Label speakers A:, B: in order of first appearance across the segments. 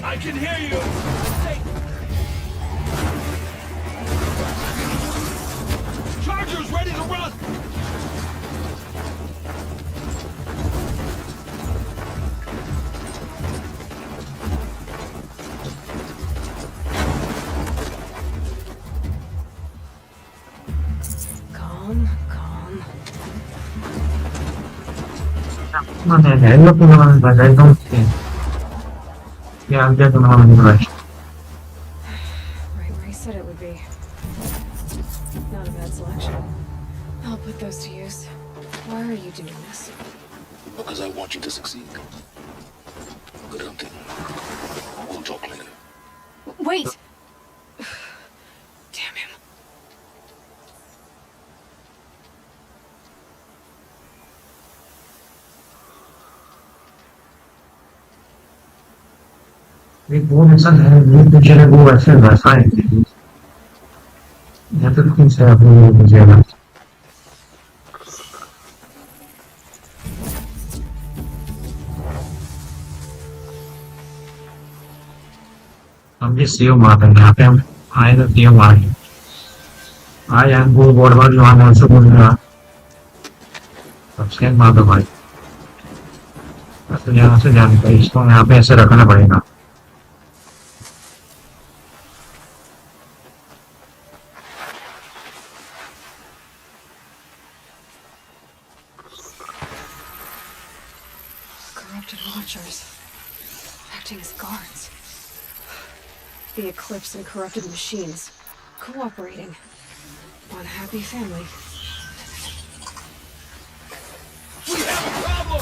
A: I can hear you! Charger's ready to run!
B: Calm, calm.
C: I don't think. Yeah, I'm getting on the rush.
B: Right where he said it would be. Not a bad selection. I'll put those to use. Why are you doing this?
D: Because I want you to succeed. Good hunting. We'll talk later.
B: Wait! Damn him.
C: एक वो इंसान है ये तो चले वो ऐसे वैसा है या तो कौन सा अपने मुझे ना हम भी सीओ मारते हैं यहाँ पे हम आए तो सीओ मारेंगे आए हम वो बोर्ड पर जो हम ऑल्सो बोल रहा सबसे मार दो भाई तो यहाँ से जाने का इसको यहाँ पे ऐसे रखना पड़ेगा
B: Corrupted watchers. Acting as guards. The Eclipse and corrupted machines. Cooperating. One happy family.
A: We have a problem!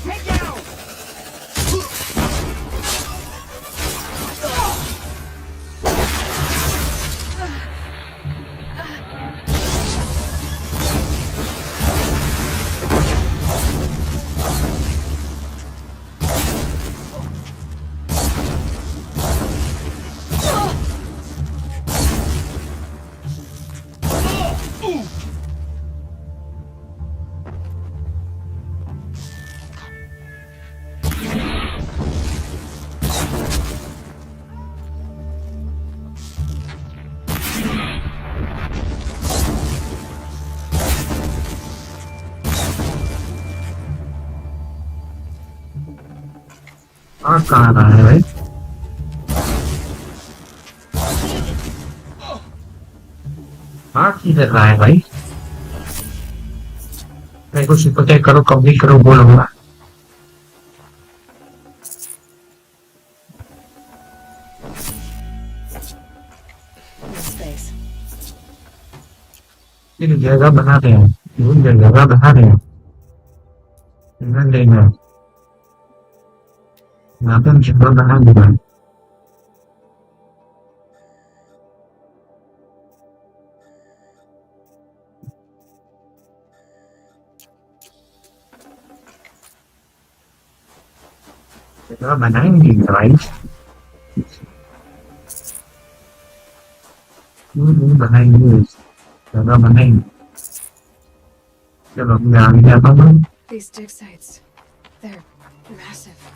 A: Take out!
C: कहाँ रहा है भाई किधर रहा है भाई मेरे को सुपर करो कंप्लीट करो बोलूंगा जगह बनाते हैं जगह बनाते हैं यहाँ पे हम जगह बना दूंगा जगह बनाएंगे राइट बनाएंगे जगह बनाएंगे चलो मैं आगे जाता हूँ
B: These dig sites, they're massive.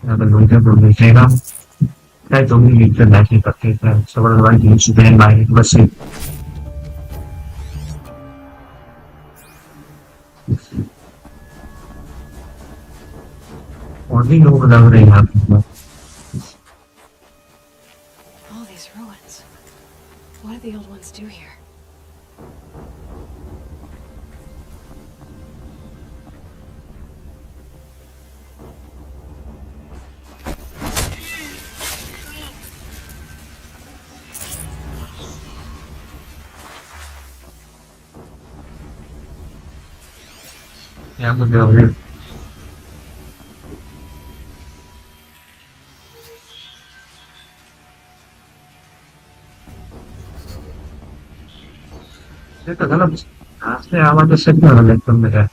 C: यहाँ पे लोग हैं देखेगा क्या जो भी नीचे बैठने करते हैं सब वाइट नीचे बैन बाय बस और भी लोग लग रहे हैं यहाँ पे
B: All these ruins. What did the old ones do here?
C: Ya betul. Itu kalau asli awalnya sedang lektor mereka.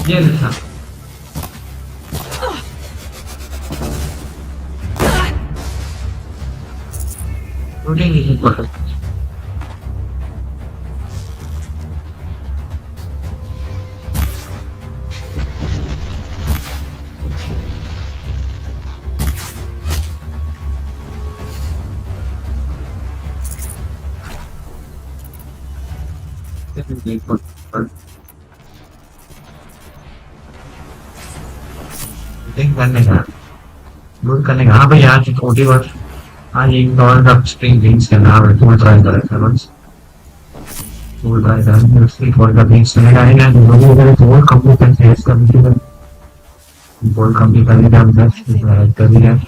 C: Dia bisa. Udah gitu kok. Ikut. करने का लूट करने का हाँ भाई आज 40 वर्ष आज एक डॉलर का स्प्रिंग बीन्स का नाम है टूल ट्राई करें सर्वेंट्स टूल ट्राई करें उसकी फॉर का बीन्स चलेगा ही ना लोगों को तो और कंप्लीट करके है इसका भी बोल कंप्लीट करने का हम कर दिया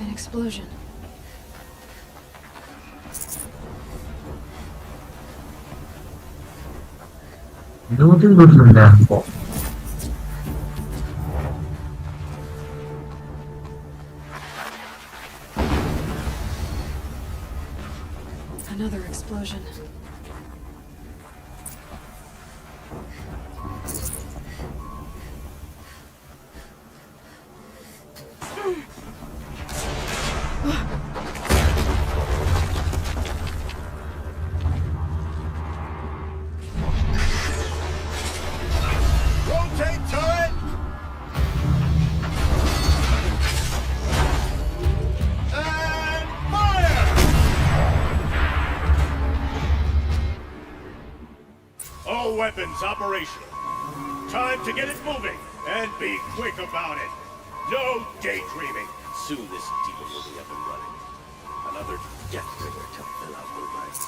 B: An explosion.
C: Looting good from there.
B: Another explosion.
A: Weapons operational. Time to get it moving, and be quick about it. No daydreaming. Soon this demon will be up and running. Another deathbringer to fill out the ranks.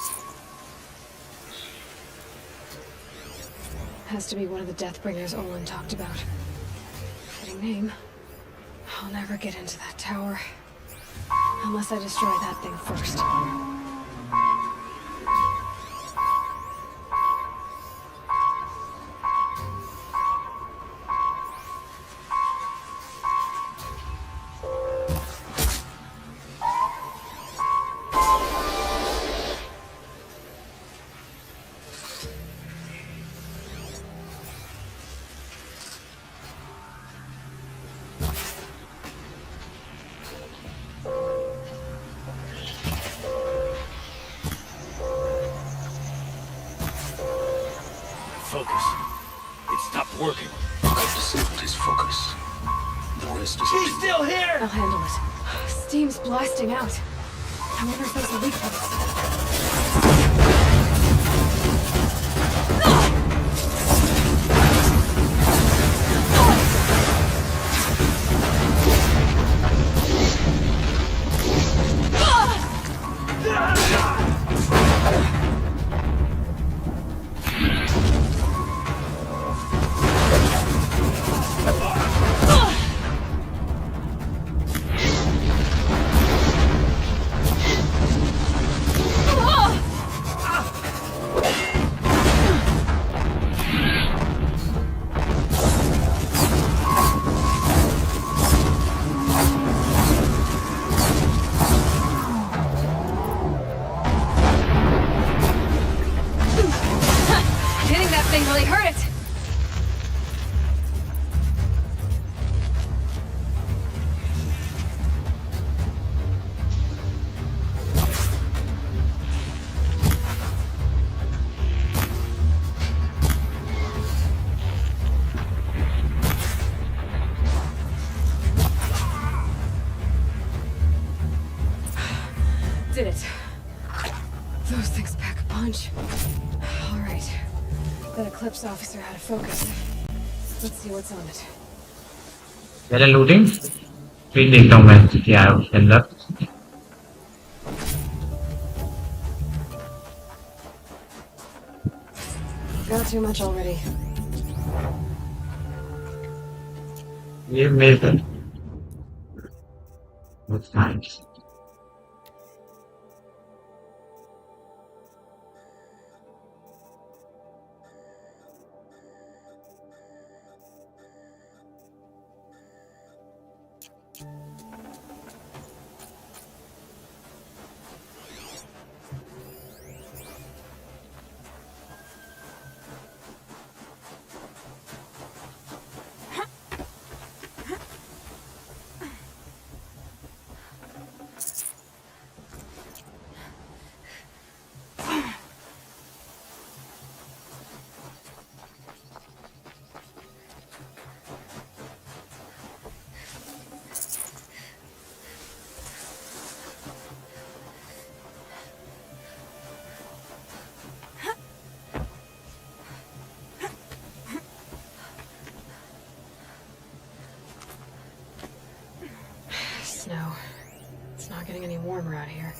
B: Has to be one of the Deathbringers Olin talked about. Fitting name. I'll never get into that tower. Unless I destroy that thing first.
A: Focus. It stopped working.
D: I've disabled his focus. The rest is
A: He's still here!
B: I'll handle it. Steam's blasting out. I wonder if there's a leak place. Hitting that thing really hurt it! Did it. Those things pack a punch. All right. That Eclipse officer had a focus. Let's see what's on it.
C: पहले looting फिर देखता हूँ मैं क्या है उसके अंदर.
B: Got too much already.
C: ये मेरे पर. What's nice.
B: Snow. It's not getting any warmer out here.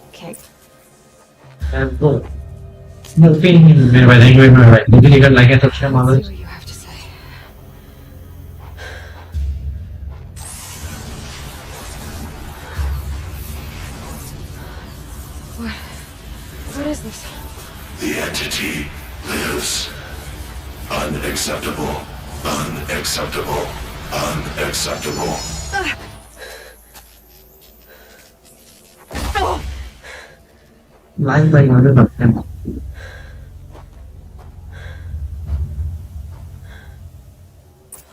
B: Okay.
C: Let's go. Moving मेरे भाई नहीं हुई मेरे भाई मुझे निकल लगा सबसे
B: See
C: मालूम.
B: what you have to say. What is this?
E: The entity lives. Unacceptable. Unacceptable. Unacceptable.
C: Line by आगे बढ़ते हैं.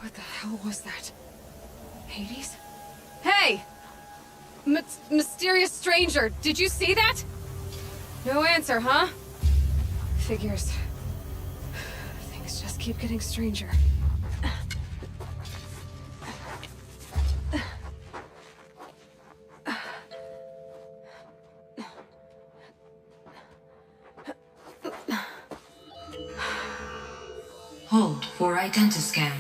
B: What the hell was that? Hades? Hey! Mysterious stranger, did you see that? No answer, huh? Figures. Things just keep getting stranger.
F: Pentascan.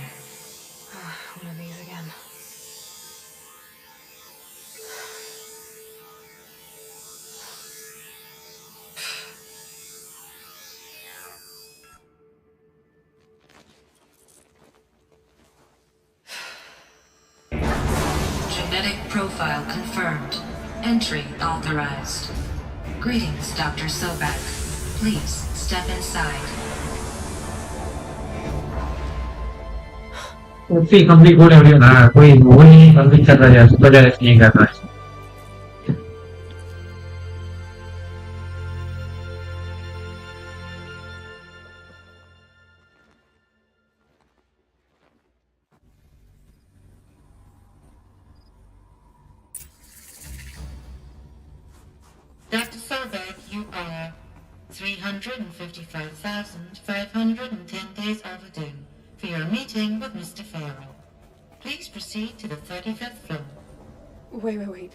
B: One of these again.
F: Genetic profile confirmed. Entry authorized. Greetings, Dr. Sobek. Please step inside.
C: Okay complete हो रही है ना कोई वो नहीं complete कर रहा है सुपर डायरेक्ट नहीं कर रहा है
F: Dr. Sobek, you are 355,510 days overdue for your meeting with Mr. Farrell. Please proceed to the 35th floor.
B: Wait.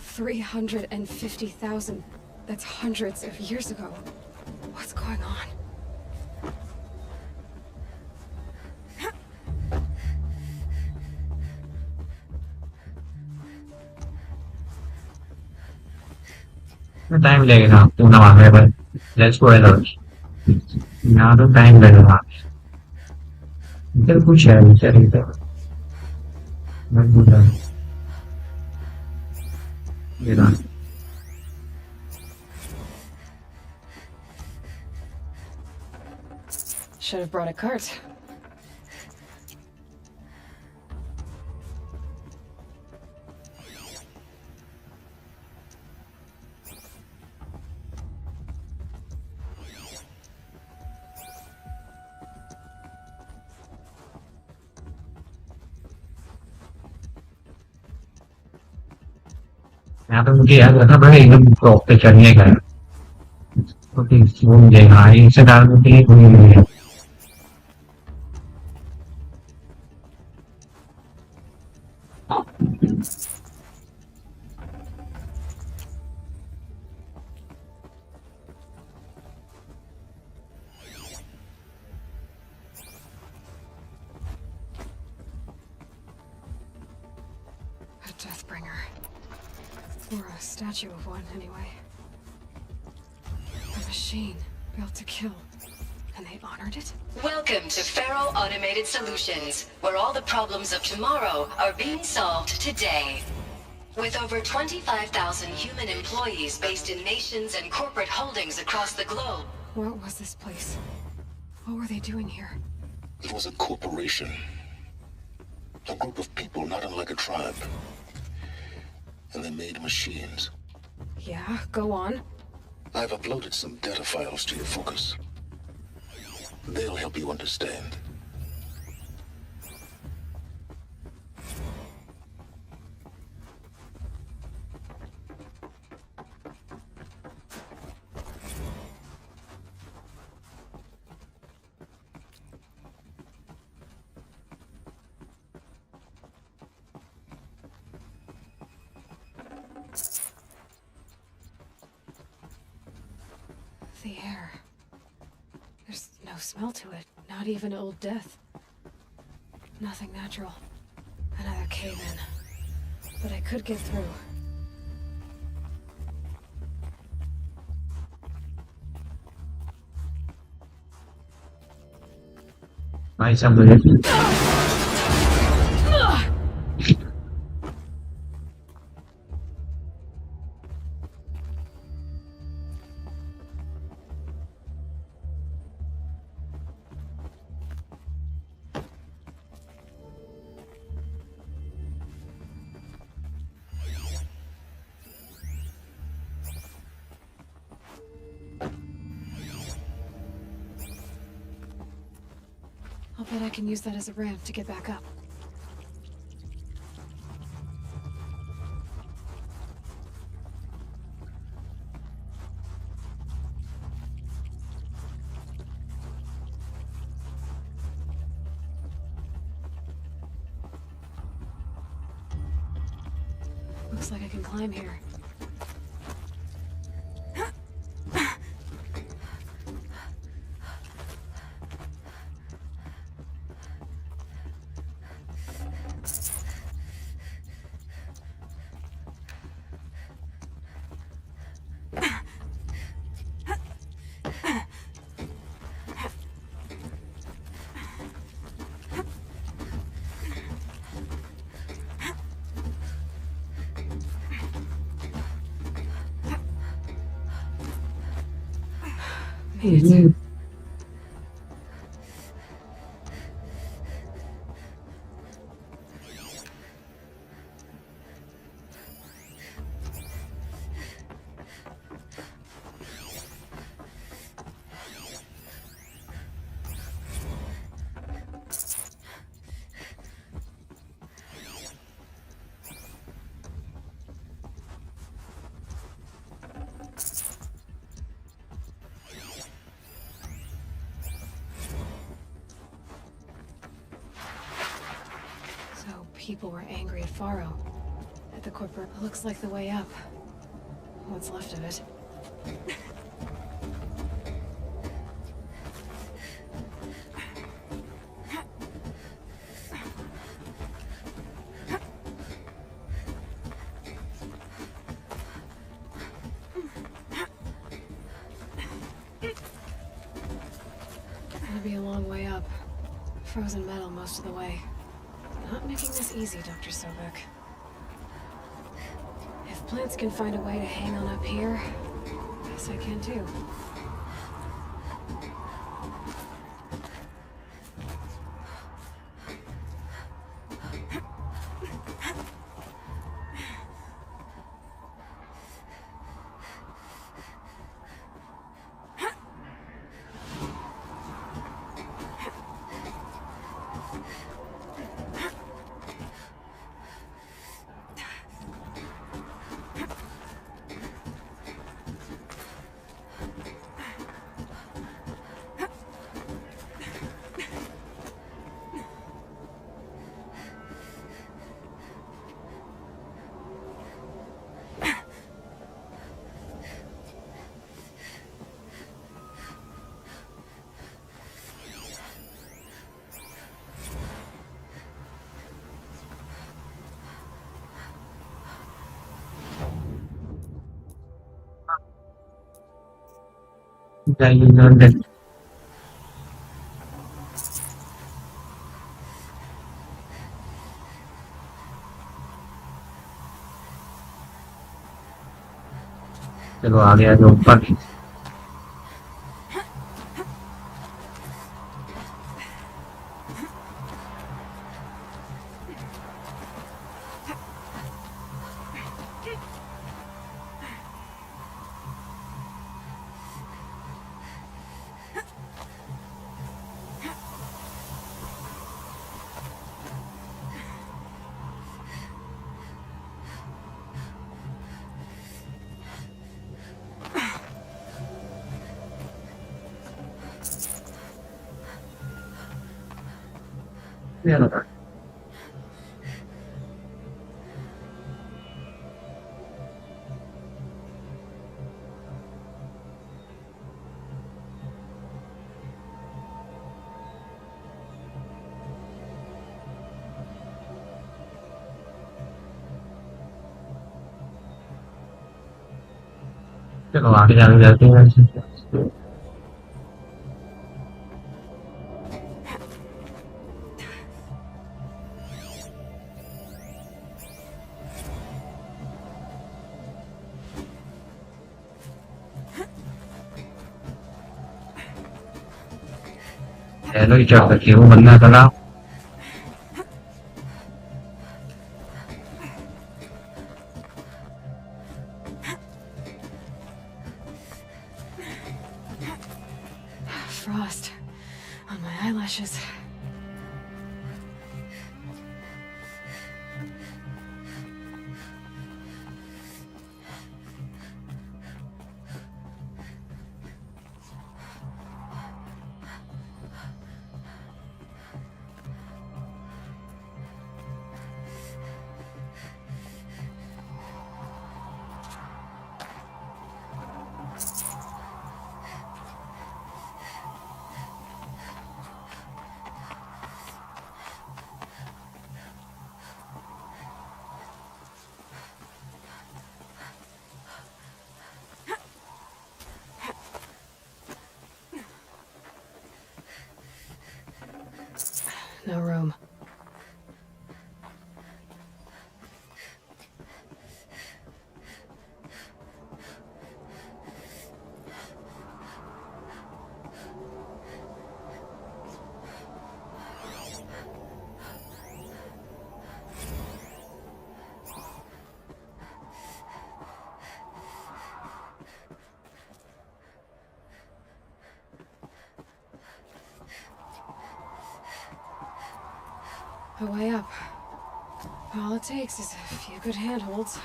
B: 350,000. That's hundreds of years ago. What's going on?
C: Time लगेगा पूना मारने पर लेट्स गो एलर्ट यहाँ तो time लगेगा इधर कुछ है इधर मैं बोला ये ना
B: Should have brought a cart.
C: यहाँ पे मुझे याद रखना पड़ेगा एकदम टॉप पे चढ़ने का है ओके वो मुझे हाँ इसे डालने के लिए कोई नहीं है
B: A Deathbringer. Or a statue of one, anyway. A machine built to kill. And they honored it?
G: Welcome to Faro Automated Solutions, where all the problems of tomorrow are being solved today. With over 25,000 human employees based in nations and corporate holdings across the globe.
B: What was this place? What were they doing here?
D: It was a corporation. A group of people not unlike a tribe. And they made machines.
B: Yeah, go on.
D: I've uploaded some data files to your focus. They'll help you understand.
B: The air. There's no smell to it. Not even old death. Nothing natural. Another cave-in. But I could get through.
C: भाई सब मुझे
B: I'll bet I can use that as a ramp to get back up. Looks like I can climb here. It's So people were angry at Faro. At the corporate. Looks like the way up. What's left of it. Gonna be a long way up. Frozen metal most of the way. Not making this easy, Dr. Sobek. If plants can find a way to hang on up here, guess I can too.
C: Then you learn that चलो आगे आगे ऊपर ये लगा चलो आगे जाने जाते हैं Aloy chào cả kiểu mình là tao
B: Frost on my eyelashes. No room. a way up. All it takes is a few good handholds.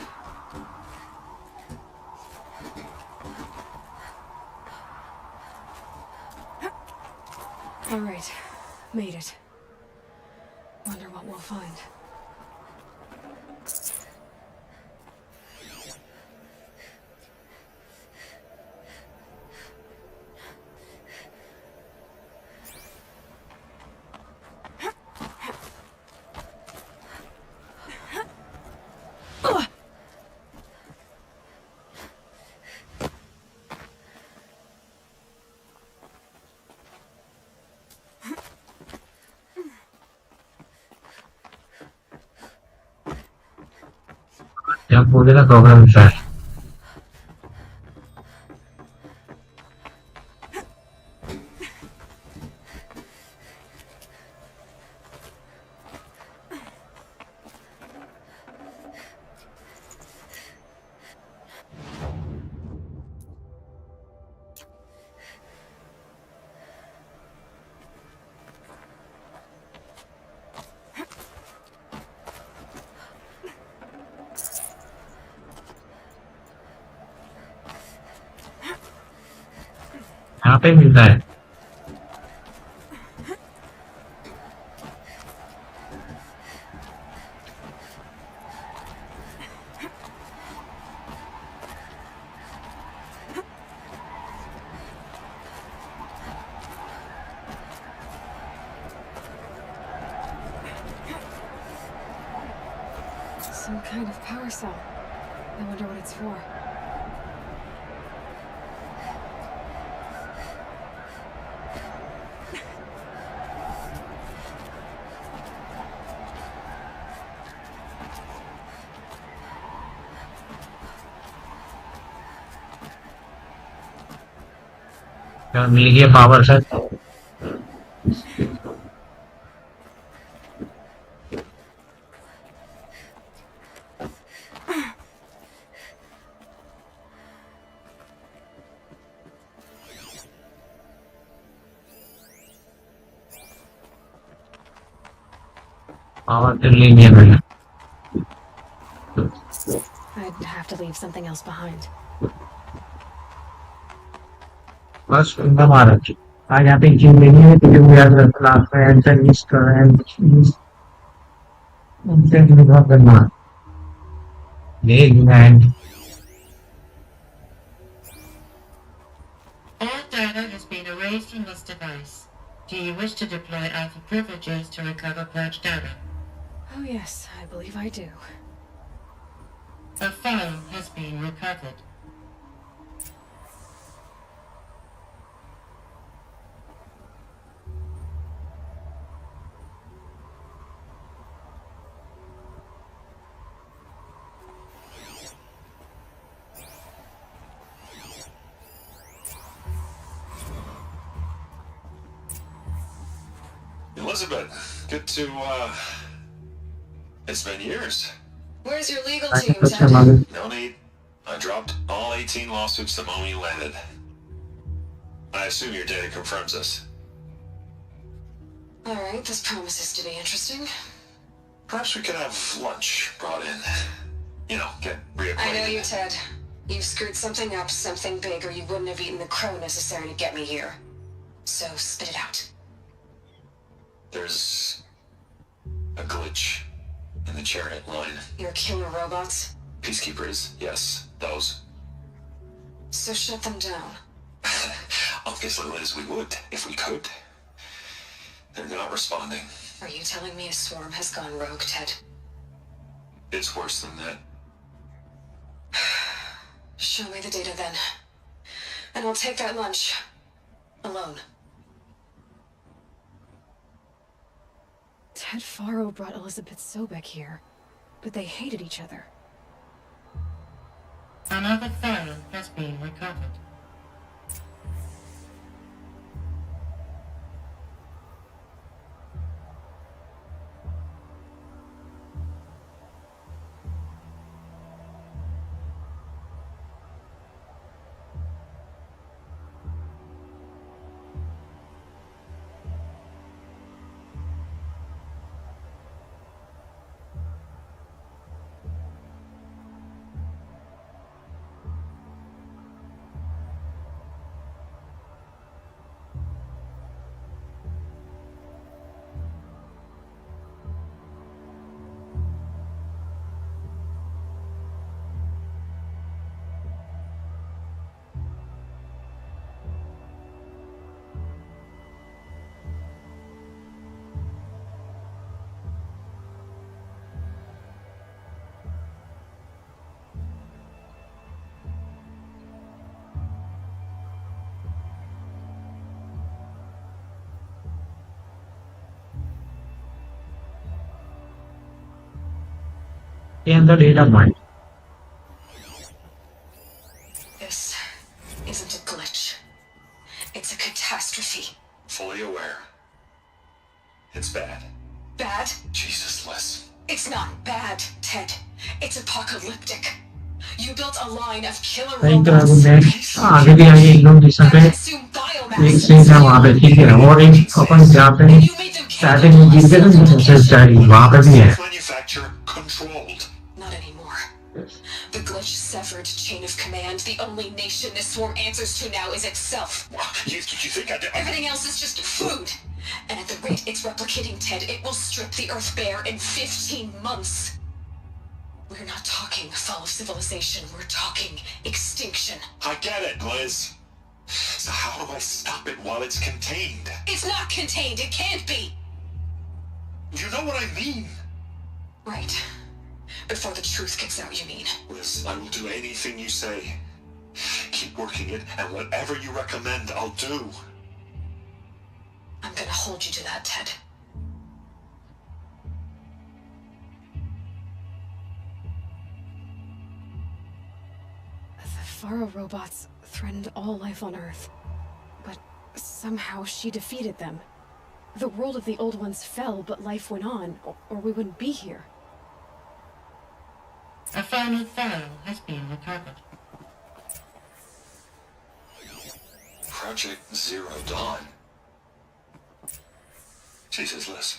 B: All right, made it. Wonder what we'll find.
C: Yang boleh lah program besar. यहाँ पे मिलता है
B: Some kind of power cell. I wonder what it's for.
C: मिल गया power sir power तो ले लिया मैंने
B: I'd have to leave something else behind.
C: बस उनका मारा आज यहाँ पे एक चीज लेनी है तुझे वो याद रखना लास्ट में एंटर इस कर उनसे निभा करना ले land
F: All data has been erased from this device. Do you wish to deploy alpha privileges to recover purged data?
B: Oh yes, I believe I do.
F: A file has been recovered.
E: Elizabeth, good to, it's been years.
G: Where's your legal
C: I
G: team,
C: think
G: Ted?
E: No need. I dropped all 18 lawsuits the moment you landed. I assume your data confirms this.
G: Alright, this promises to be interesting.
E: Perhaps we could have lunch brought in. You know, get reacquainted.
G: I know you, Ted. You've screwed something up, something big, or you wouldn't have eaten the crow necessary to get me here. So, spit it out.
E: There's a glitch in the chariot line.
G: Your killer robots?
E: Peacekeepers, yes, those.
G: So shut them down.
E: Obviously, Liz, we would, if we could. They're not responding.
G: Are you telling me a swarm has gone rogue, Ted?
E: It's worse than that.
G: Show me the data then. And I'll take that lunch. Alone.
B: Ted Faro brought Elizabeth Sobek here, but they hated each other.
F: Another file has been recovered.
C: and the data mine.
G: This isn't a glitch. It's a catastrophe.
E: Fully aware. It's bad.
G: Bad?
E: Jesus, Liz.
G: It's not bad, Ted. It's apocalyptic. You built a line of killer
C: Thank you,
G: robots
C: मैं आगे भी आगे एकदम distance
G: that
C: पे
G: consume biomass.
C: एक scene है वहाँ पे ठीक है और एक अपन जहाँ पे
G: And you made them
C: starting में गिर गए ना जैसे स्टार्टिंग वहाँ पे भी है.
E: Manufacture controlled.
G: Not anymore. The glitch severed chain of command. The only nation this swarm answers to now is itself.
E: You think I did?
G: Everything else is just food. And at the rate it's replicating, Ted, it will strip the Earth bare in 15 months. We're not talking fall of civilization. We're talking extinction.
E: I get it, Liz. So how do I stop it while it's contained?
G: It's not contained. It can't be.
E: You know what I mean?
G: Right. Before the truth gets out, you mean?
E: Liz, I will do anything you say. Keep working it, and whatever you recommend, I'll do.
G: I'm gonna hold you to that, Ted.
B: The Faro robots threatened all life on Earth. But somehow she defeated them. The world of the old ones fell, but life went on, or we wouldn't be here.
F: A final file has been recovered.
E: Project Zero Dawn. Jesus, Liz.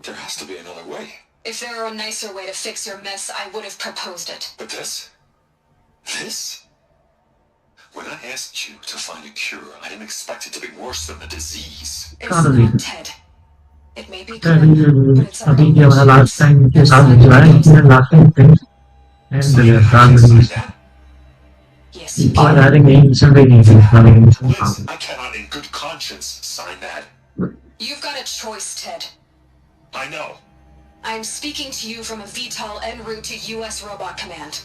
E: There has to be another way.
G: If there were a nicer way to fix your mess, I would have proposed it.
E: But this? This? When I asked you to find a cure, I didn't expect it to be worse than the disease.
G: It's not, Ted. It may be good, but it's
C: अभी
G: our
C: ये वाला last time के साथ जो है इसमें last time पे and the
G: Yes, you
C: और
G: can.
C: आई थिंक ये मिशन पे नहीं है
E: Liz, I cannot in good conscience sign that.
G: You've got a choice, Ted.
E: I know.
G: I'm speaking to you from a VTOL en route to U.S. Robot Command.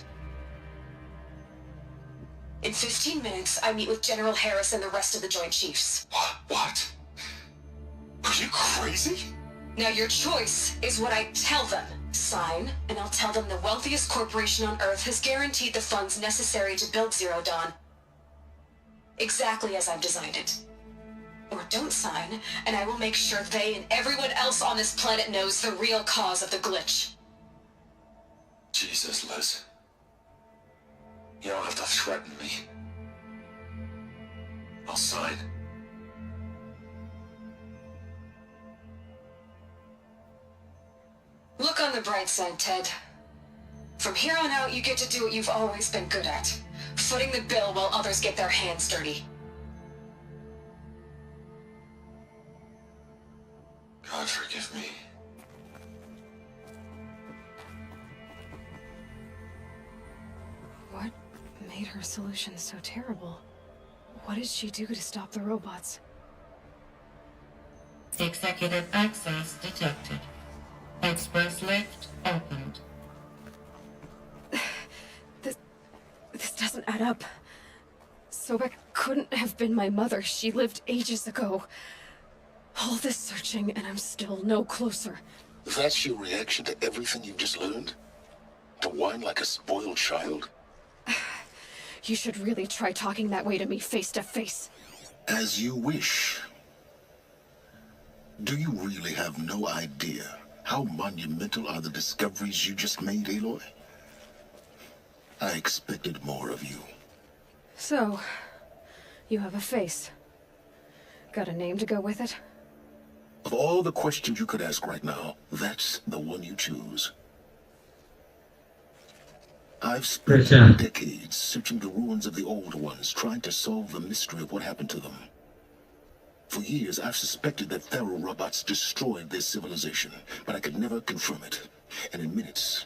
G: In 15 minutes, I meet with General Harris and the rest of the Joint Chiefs.
E: What? Are you crazy?
G: Now your choice is what I tell them. Sign, and I'll tell them the wealthiest corporation on Earth has guaranteed the funds necessary to build Zero Dawn. Exactly as I've designed it. Or don't sign, and I will make sure they and everyone else on this planet knows the real cause of the glitch.
E: Jesus, Liz. You don't have to threaten me. I'll sign.
G: Look on the bright side, Ted. From here on out, you get to do what you've always been good at. Footing the bill while others get their hands dirty.
E: God forgive me.
B: What made her solution so terrible? What did she do to stop the robots?
F: Executive access detected. Express lift opened.
B: This doesn't add up. Sobek couldn't have been my mother. She lived ages ago. All this searching, and I'm still no closer.
D: That's your reaction to everything you've just learned? To whine like a spoiled child?
B: You should really try talking that way to me face to face.
D: As you wish. Do you really have no idea how monumental are the discoveries you just made, Aloy? I expected more of you.
B: So, you have a face. Got a name to go with it?
D: Of all the questions you could ask right now, that's the one you choose. I've spent decades searching the ruins of the old ones, trying to solve the mystery of what happened to them. For years, I've suspected that Faro robots destroyed their civilization, but I could never confirm it. And in minutes,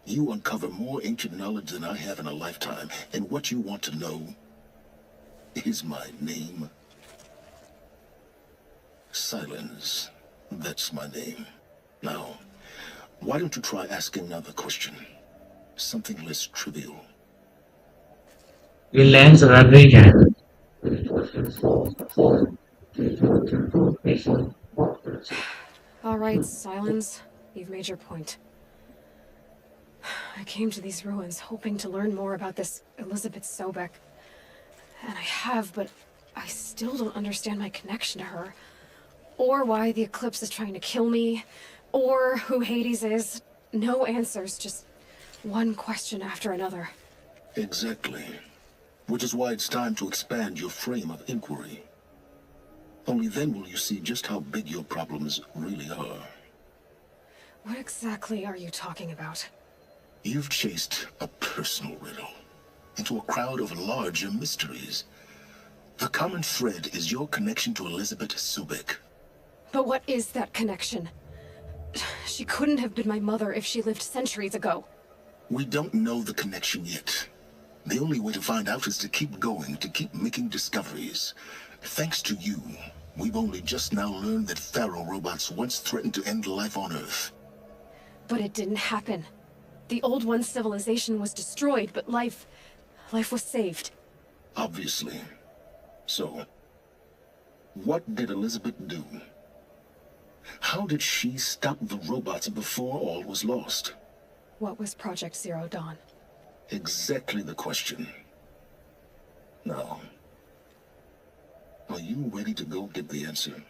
D: you uncover more ancient knowledge than I have in a lifetime, and what you want to know is my name. Silence. That's my name. Now, why don't you try asking another question? Something less trivial.
C: ये lens रख रही है.
B: All right, silence. You've made your point. I came to these ruins hoping to learn more about this Elizabeth Sobek. And I have, but I still don't understand my connection to her. Or why the Eclipse is trying to kill me. Or who Hades is. No answers, just one question after another.
D: Exactly. Which is why it's time to expand your frame of inquiry. Only then will you see just how big your problems really are.
B: What exactly are you talking about?
D: You've chased a personal riddle into a crowd of larger mysteries. The common thread is your connection to Elizabeth Sobek.
B: But what is that connection? She couldn't have been my mother if she lived centuries ago.
D: We don't know the connection yet. The only way to find out is to keep going, to keep making discoveries. Thanks to you, we've only just now learned that Pharaoh robots once threatened to end life on Earth.
B: But it didn't happen. The Old One's civilization was destroyed, but life was saved.
D: Obviously. So, what did Elizabeth do? How did she stop the robots before all was lost?
B: What was Project Zero Dawn?
D: Exactly the question. Now, are you ready to go get the answer?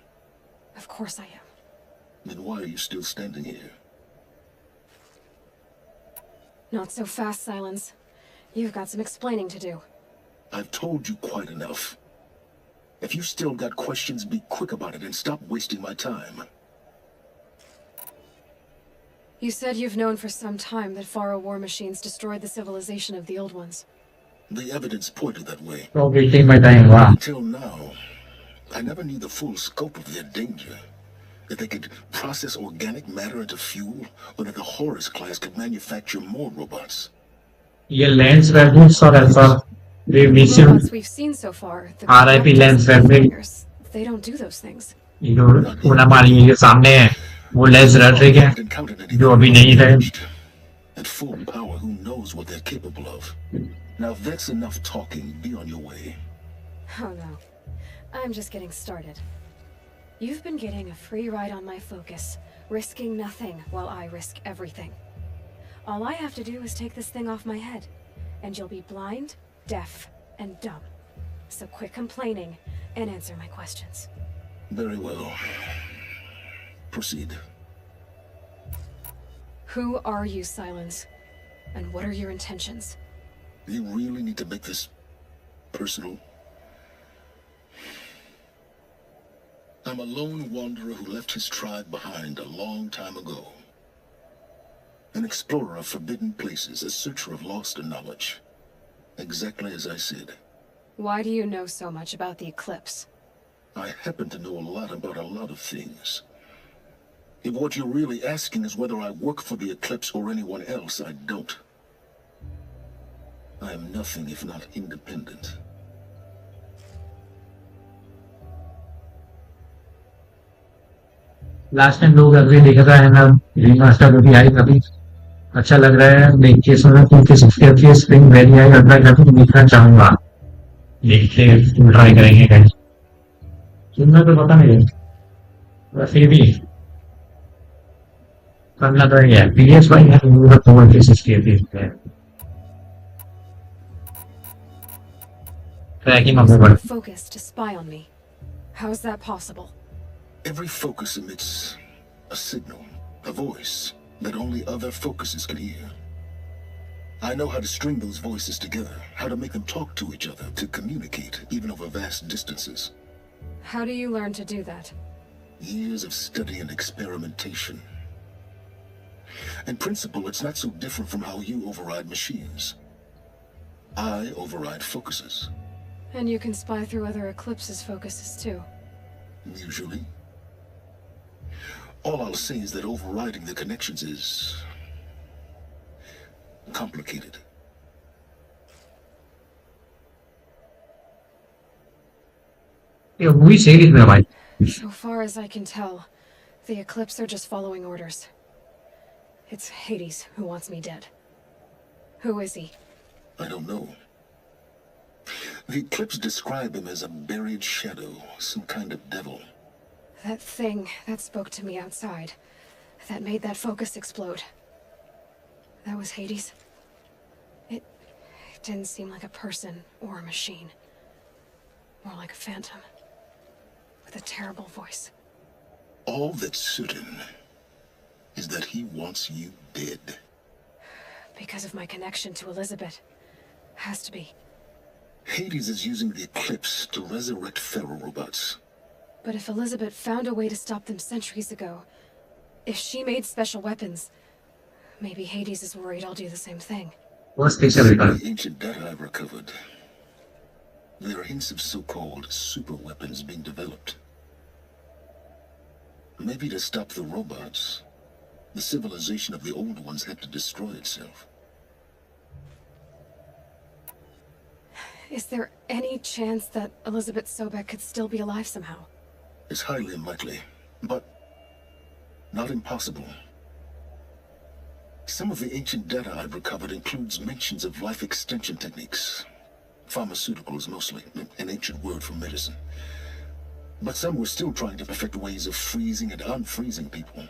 B: Of course I am.
D: Then why are you still standing here?
B: Not so fast, Silence. You've got some explaining to do.
D: I've told you quite enough. If you still got questions, be quick about it and stop wasting my time.
B: You said you've known for some time that Pharaoh war machines destroyed the civilization of the Old Ones.
D: The evidence pointed that way.
C: So wasting my time. Wow.
D: Until now, I never knew the full scope of their danger. That they could process organic matter into fuel, or that the Horus class could manufacture more robots.
C: ये lens fragments और ऐसा
B: The
C: mission
B: robots we've seen so far, the
C: RIP lens fragment
B: warriors, they don't do those things.
C: ये जो पूरा हमारी ये सामने है वो lens रट रही है जो अभी नहीं है.
D: At full power, who knows what they're capable of? Now, if that's enough talking, be on your way.
B: Oh no, I'm just getting started. You've been getting a free ride on my focus, risking nothing while I risk everything. All I have to do is take this thing off my head, and you'll be blind, deaf, and dumb. So quit complaining and answer my questions.
D: Very well. Proceed.
B: Who are you, Silence? And what are your intentions?
D: You really need to make this personal? I'm a lone wanderer who left his tribe behind a long time ago. An explorer of forbidden places, a searcher of lost knowledge. Exactly as I said.
B: Why do you know so much about the Eclipse?
D: I happen to know a lot about a lot of things. If what you're really asking is whether I work for the Eclipse or anyone else, I don't. I am nothing if not independent.
C: Last time लोग अभी देखा था है ना remaster अभी आई कभी अच्छा लग रहा है देख के सुना क्योंकि 60 स्प्रिंग वैली आई और मैं कभी देखना चाहूंगा देखते ट्राई करेंगे कहीं सुनना तो पता नहीं है फिर भी करना तो है पीएस भाई है पूरा फोन के 60 पे ट्रैकिंग में बड़ा
B: Focus to spy on me. How is that possible?
D: Every focus emits a signal, a voice, that only other focuses can hear. I know how to string those voices together, how to make them talk to each other, to communicate, even over vast distances.
B: How do you learn to do that?
D: Years of study and experimentation. In principle, it's not so different from how you override machines. I override focuses.
B: And you can spy through other Eclipse's focuses too.
D: Usually. All I'll say is that overriding the connections is complicated.
C: ये वही series में भाई
B: So far as I can tell, the Eclipse are just following orders. It's Hades who wants me dead. Who is he?
D: I don't know. The Eclipse describe him as a buried shadow, some kind of devil.
B: That thing that spoke to me outside, that made that focus explode. That was Hades? It didn't seem like a person or a machine. More like a phantom. With a terrible voice.
D: All that's certain is that he wants you dead.
B: Because of my connection to Elizabeth. Has to be.
D: Hades is using the eclipse to resurrect feral robots.
B: But if Elizabeth found a way to stop them centuries ago, if she made special weapons, maybe Hades is worried I'll do the same thing.
C: What's this everybody?
D: The ancient data I've recovered. There are hints of so-called super weapons being developed. Maybe to stop the robots, the civilization of the old ones had to destroy itself.
B: Is there any chance that Elizabeth Sobek could still be alive somehow?
D: It's highly unlikely, but not impossible. Some of the ancient data I've recovered includes mentions of life extension techniques. Pharmaceuticals mostly, an ancient word for medicine. But some were still trying to perfect ways of freezing and unfreezing people.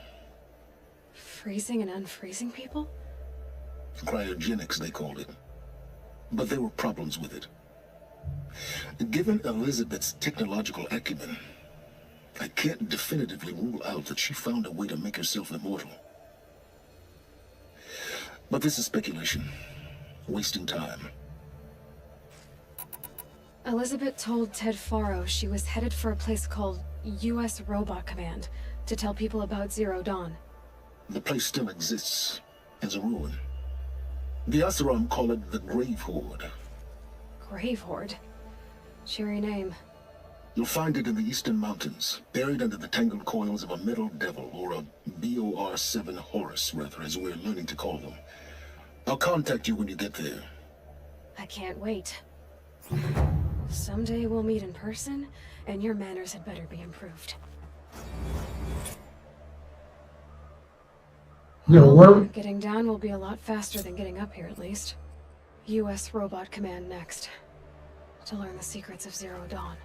B: Freezing and unfreezing people?
D: Cryogenics, they called it. But there were problems with it. Given Elizabeth's technological acumen, I can't definitively rule out that she found a way to make herself immortal. But this is speculation. Wasting time.
B: Elizabeth told Ted Faro she was headed for a place called U.S. Robot Command to tell people about Zero Dawn.
D: The place still exists as a ruin. The Asaram call it the Grave HOARD.
B: Grave HOARD? Cheery name.
D: You'll find it in the Eastern Mountains, buried under the tangled coils of a metal devil, or a BOR-7 Horus, rather, as we're learning to call them. I'll contact you when you get there.
B: I can't wait. Someday we'll meet in person, and your manners had better be improved. Getting down will be a lot faster than getting up here, at least. U.S. Robot Command next. To learn the secrets of Zero Dawn.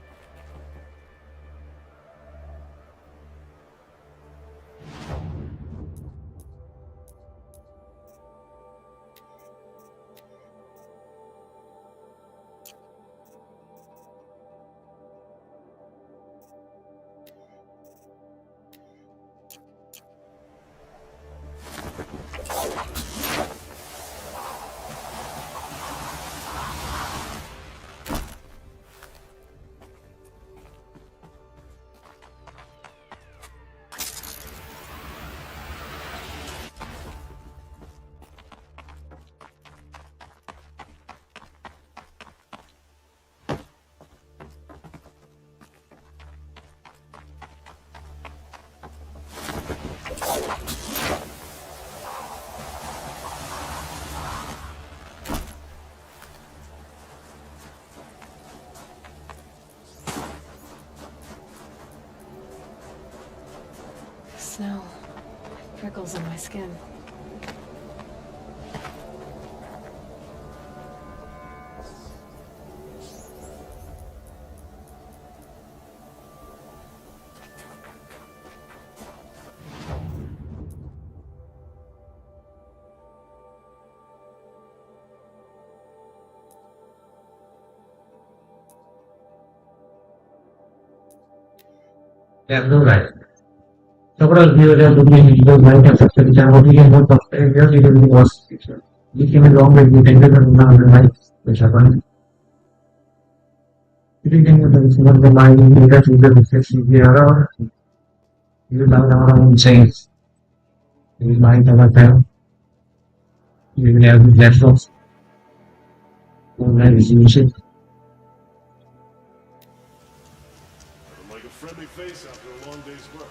B: Snow. Prickles in my skin.
C: Yeah, no right. Several viewers have been videos might have succeeded and what we can note of areas it really was. We came a long way with ended on the life which happened. It is in the mind in data to the reflection here. You will have our own change. You will mind our time. You will have the platforms. You will have resolution.
A: Like a friendly face after a long day's work.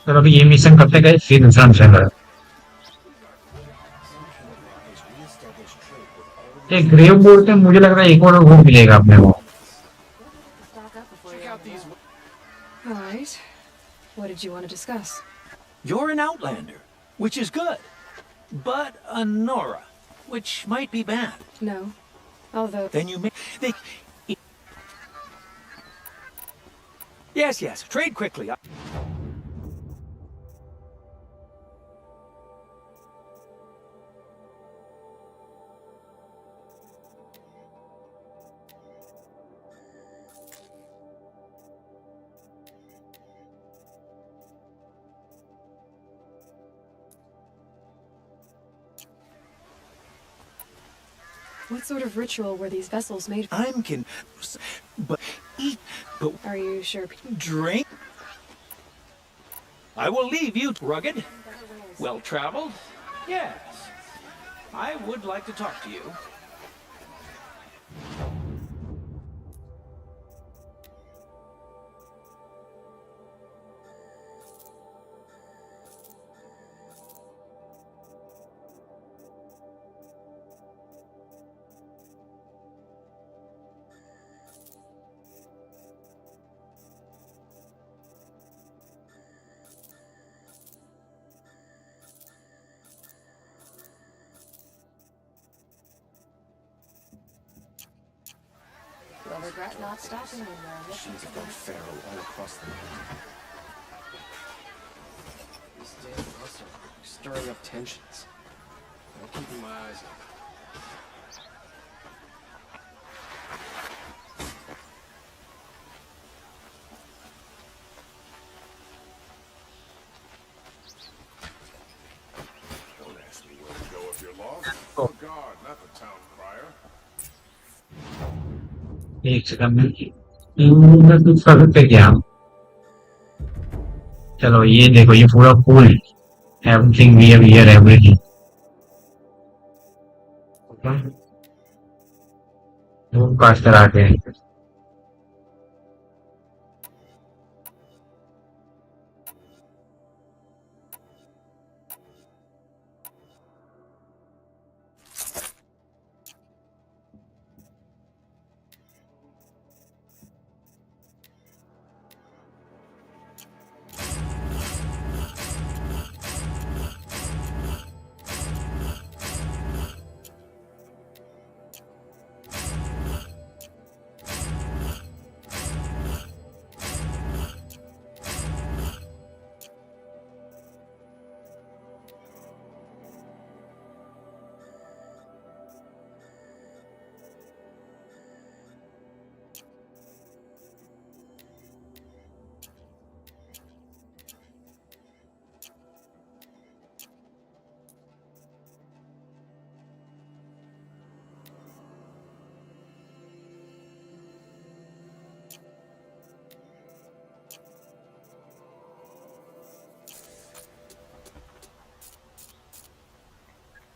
C: तो अभी ये mission करते गए फिर इंसान चल रहा है एक ग्रेव बोर्ड पे मुझे लग रहा है एक और वो मिलेगा अपने को
B: All right. What did you want to discuss?
H: You're an outlander, which is good. but a Nora, which might be bad.
B: No. Although...
H: Then you may... Yes, yes. Trade quickly.
B: What sort of ritual were these vessels made for?
H: But eat, but
B: Are you sure?
H: drink. I will leave you rugged, well-traveled. Yes, I would like to talk to you.
B: You'll regret not stopping when you're
I: Machines have gone feral all across the land. These damn muscles are stirring up tensions. I'm keeping my eyes up.
A: Don't ask me where to go if you're lost. Oh God, not the town crier.
C: एक second में कुछ करते क्या हम? चलो ये देखो ये पूरा full everything we have here everything room pass करा के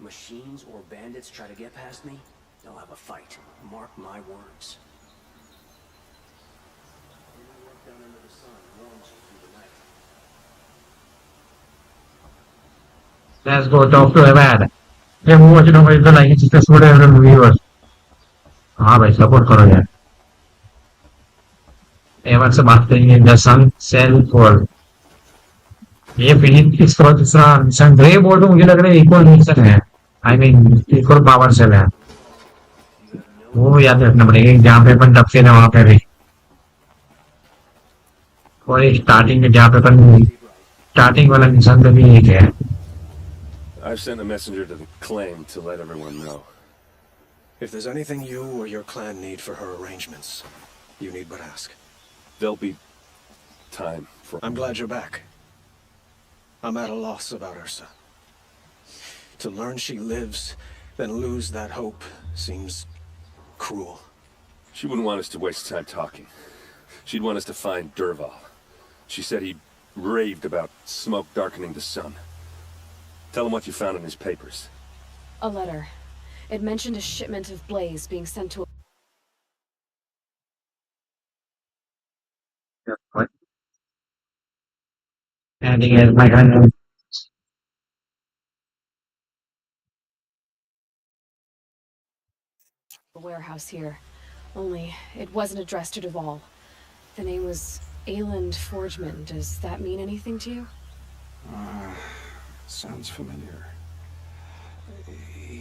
I: Machines or bandits try to get past me, they'll have a fight. Mark my words. Down under the sun warms you through the night.
C: Let's go talk to Evad. ये वो जो भाई तो like जिसका studio every viewers हाँ भाई support करो यार एवड से बात करेंगे द सन सेल्फ वर्ल्ड ये फिनिश इसका दूसरा मिशन ग्रे बोर्ड तो मुझे लग रहा है इक्वल मिशन है I mean equal power cell है वो याद रखना पड़ेगा जहाँ पे अपन दबसे ना वहाँ पे भी और स्टार्टिंग में जहाँ पे अपन स्टार्टिंग वाला मिशन तो भी एक है
E: I've sent a messenger to the acclaimed to let everyone know.
I: If there's anything you or your clan need for her arrangements, you need but ask.
E: There'll be time for...
I: I'm glad you're back. I'm at a loss about Ursa. To learn she lives, then lose that hope, seems cruel.
E: She wouldn't want us to waste time talking. She'd want us to find Derval. She said he raved about smoke darkening the sun. Tell him what you found in his papers.
B: A letter. It mentioned a shipment of blaze being sent to...
C: What? And again, my hand.
B: A warehouse here. Only, it wasn't addressed to Derval. The name was Ayland Forgeman. Does that mean anything to you?
I: Sounds familiar.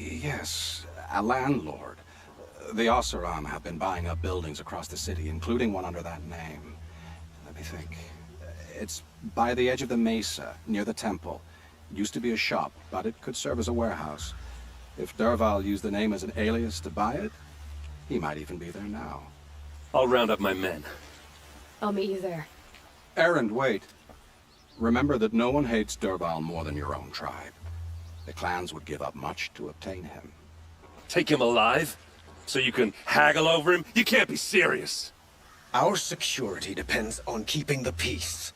J: Yes, a landlord. The Oseram have been buying up buildings across the city, including one under that name. Let me think. It's by the edge of the mesa, near the temple. It used to be a shop, but it could serve as a warehouse. If Dervahl used the name as an alias to buy it, he might even be there now.
E: I'll round up my men.
B: I'll meet you there.
J: Erend, wait. Remember that no one hates Dervahl more than your own tribe. The clans would give up much to obtain him.
E: Take him alive? So you can haggle over him? You can't be serious.
I: Our security depends on keeping the peace.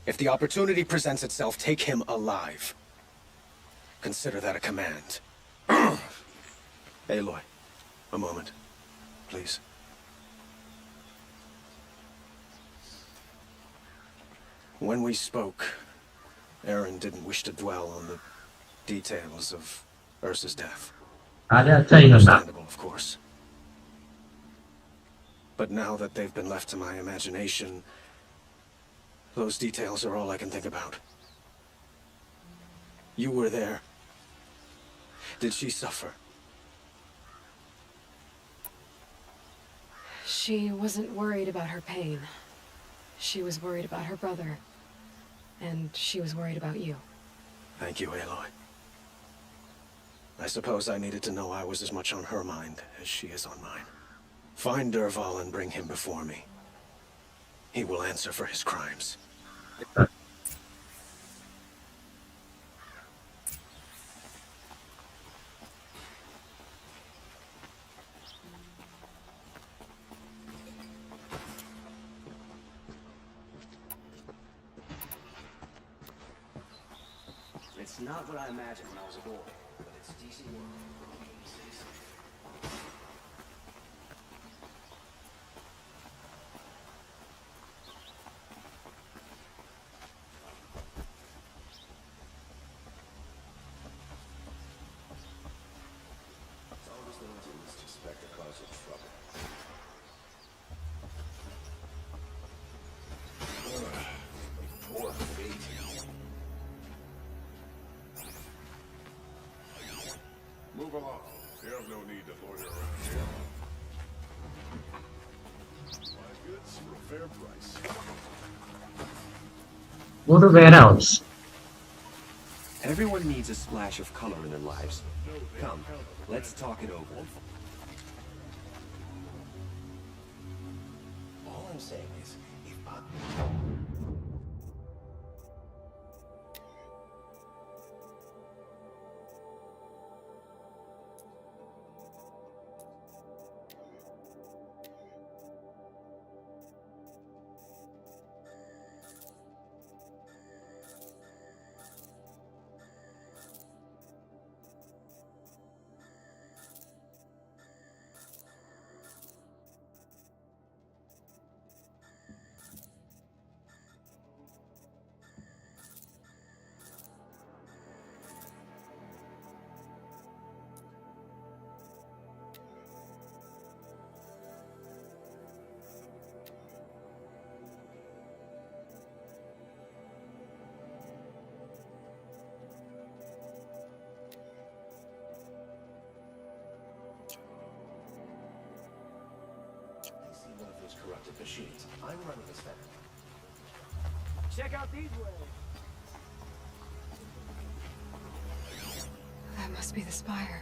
I: If the opportunity presents itself, take him alive. Consider that a command. Aloy, a moment, please. When we spoke, Erend didn't wish to dwell on the details of Ursa's death.
C: Ada अच्छा ही होता
I: Understandable, of course. But now that they've been left to my imagination, those details are all I can think about. You were there. Did she suffer?
B: She wasn't worried about her pain. She was worried about her brother. And she was worried about you.
I: Thank you, Aloy. I suppose I needed to know I was as much on her mind as she is on mine. Find Dervahl and bring him before me. He will answer for his crimes.
K: It's not what I imagined when I was a boy, but it's a decent work. It's always the ones you least expect to cause you trouble. Poor fate.
A: Move along. There's no need to loiter around here. Buy goods for a fair price.
C: Go to warehouse.
K: Everyone needs a splash of color in their lives. Come, let's talk it over. All I'm saying is, if I... one of those corrupted machines. I'm running this factory.
H: Check out these ways.
B: That must be the spire.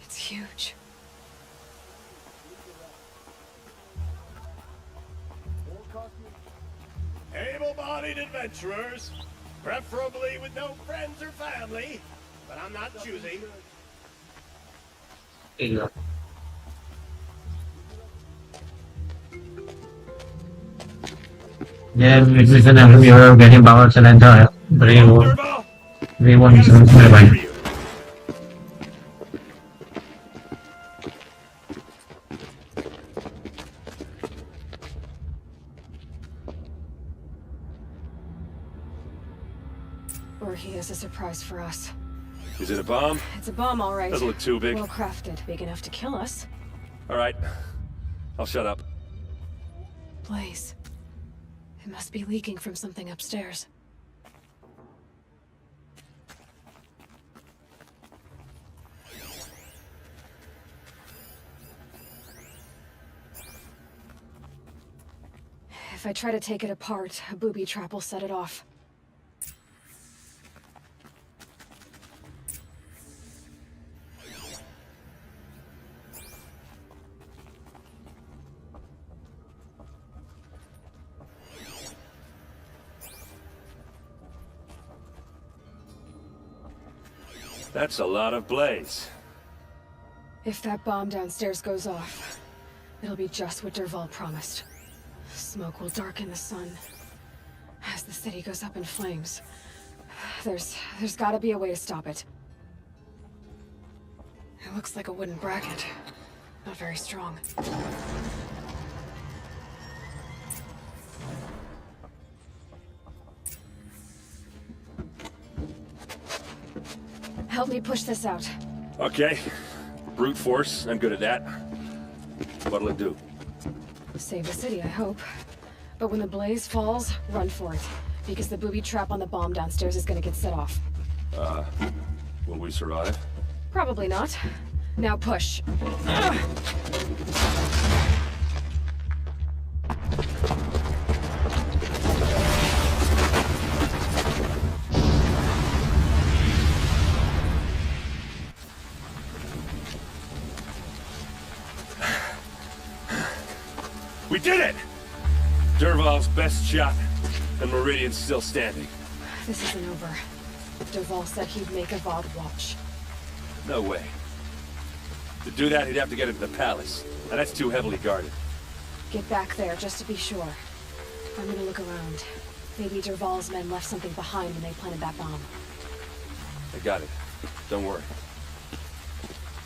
B: It's huge.
A: Able-bodied adventurers, preferably with no friends or family, but I'm not choosy.
C: Yeah. Yeah, it was an enemy of getting power to enter Brave one is nearby.
B: Or he has a surprise for us.
E: Is it a bomb?
B: It's a bomb, all right.
E: Doesn't look too big.
B: Well crafted, big enough to kill us.
E: All right. I'll shut up.
B: Blaze. It must be leaking from something upstairs. If I try to take it apart, a booby trap will set it off.
E: That's a lot of blaze.
B: If that bomb downstairs goes off, it'll be just what Dervahl promised. Smoke will darken the sun as the city goes up in flames. There's gotta be a way to stop it. It looks like a wooden bracket. Not very strong. Help me push this out.
E: Okay. Brute force, I'm good at that. What'll it do?
B: Save the city, I hope. But when the blaze falls, run for it. Because the booby trap on the bomb downstairs is gonna get set off.
E: Will we survive?
B: Probably not. Now push.
E: We did it! Dervahl's best shot, and Meridian's still standing.
B: This isn't over. Dervahl said he'd make a VOD watch.
E: No way. To do that, he'd have to get into the palace, and that's too heavily guarded.
B: Get back there, just to be sure. I'm gonna look around. Maybe Dervahl's men left something behind when they planted that bomb.
E: I got it. Don't worry.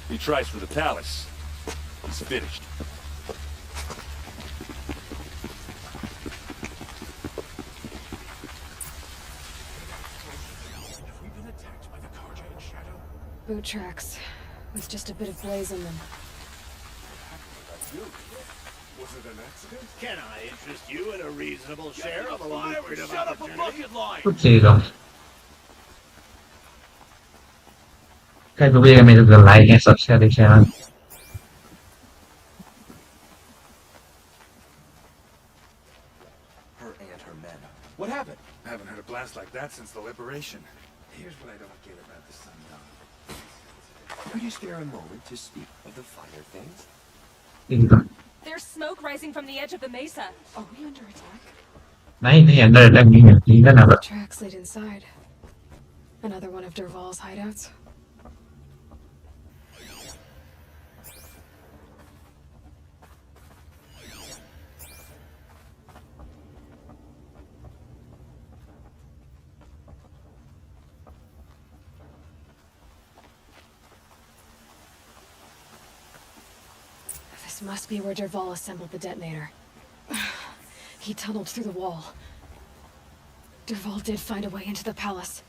E: He tries for the palace. He's finished.
B: Boot tracks, with just a bit of blaze in them.
A: Was it an accident? Can I interest you in a reasonable share of a lucrative opportunity?
C: Chút gì rồi. Các quý vị em được like and subscribe the channel.
K: Her and her men. What happened? I haven't heard a blast like that since the liberation. Here's what I don't get about the sundown. Could you spare a moment to speak of the finer things?
C: Gì rồi.
L: There's smoke rising from the edge of the mesa. Are we under attack?
C: Đấy, thì hiện đang nghi ngờ gì thế nào vậy?
B: Tracks lead inside. Another one of Dervahl's hideouts. This must be where Dervahl assembled the detonator. He tunneled through the wall. Dervahl did find a way into the palace.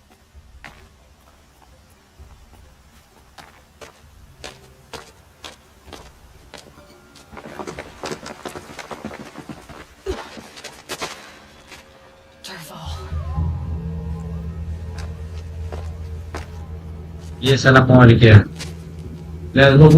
B: Dervahl.
C: Iya, salah pengalik ya. Lihat gue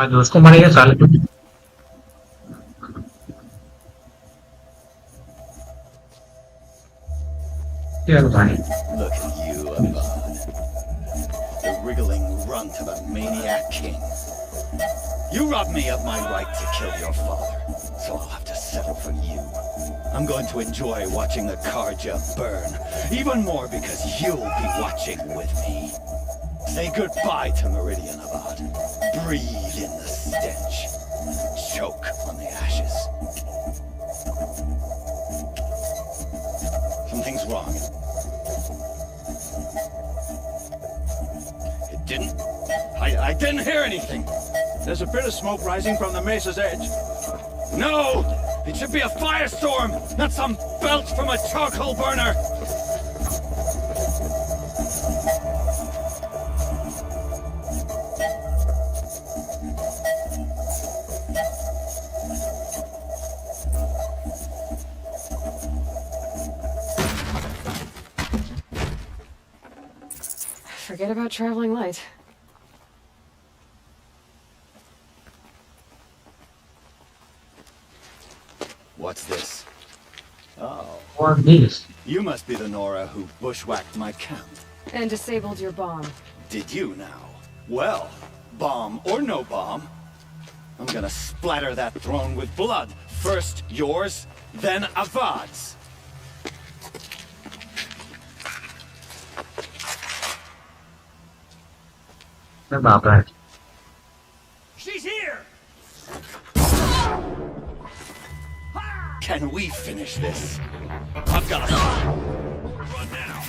C: उसको मारेगा साले को। क्या भाई?
M: Look at you, Avad. The wriggling runt of a maniac king. You robbed me of my right to kill your father, so I'll have to settle for you. I'm going to enjoy watching the Karja burn, even more because you'll be watching with me. Say goodbye to Meridian, Avad. Breathe in the stench. Choke on the ashes. Something's wrong. It didn't... I didn't hear anything.
H: There's a bit of smoke rising from the mesa's edge.
M: No! It should be a firestorm, not some belch from a charcoal burner!
B: Forget about traveling light.
M: What's this? Oh.
C: What this?
M: You must be the Nora who bushwhacked my camp.
B: And disabled your bomb.
M: Did you now? Well, bomb or no bomb, I'm gonna splatter that throne with blood. First yours, then Avad's.
C: बाप रे।
M: She's here! Can we finish this? I've got a run now.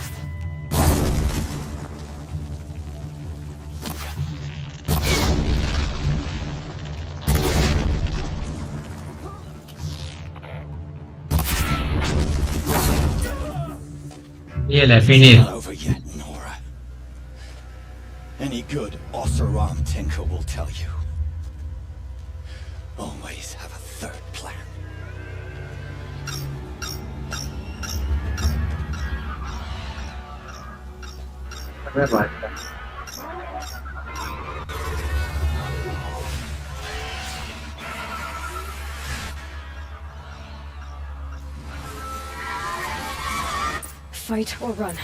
C: ये ले finish.
M: Not over yet, Nora. Any good Oseram tinker will tell you. Always have a third plan.
C: अरे बात।
B: Fight or run.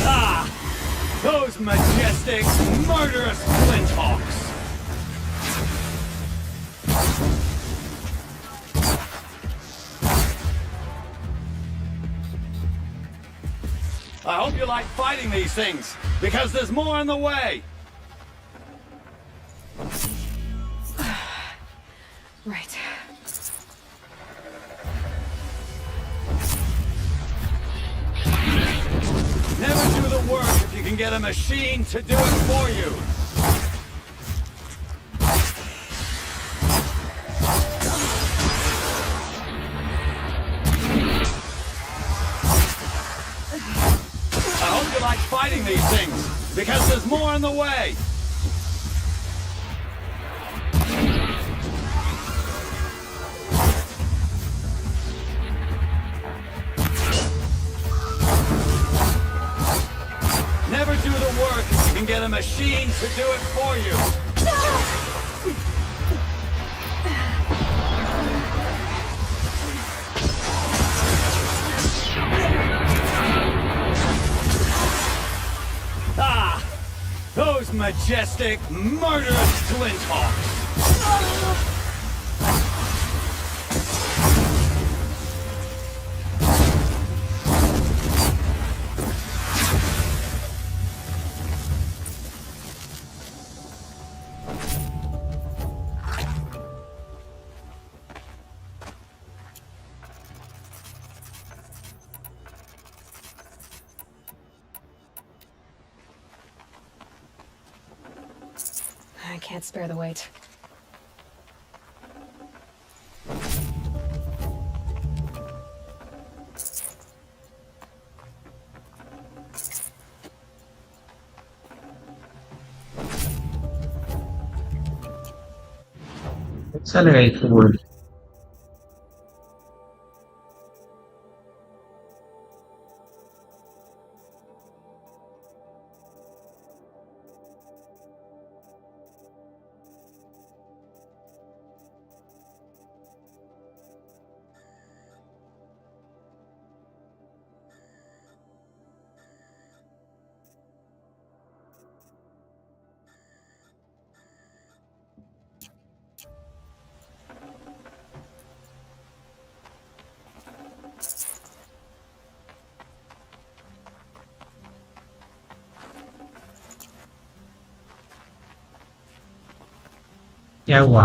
M: Ah! Those majestic, murderous flinthawks! I hope you like fighting these things, because there's more on the way!
B: Right.
M: Never do the work if you can get a machine to do it for you! I hope you like fighting these things, because there's more on the way! Never do the work if you can get a machine to do it for you. Ah! Those majestic, murderous flinthawks!
B: I can't spare the weight.
C: Accelerate forward. क्या हुआ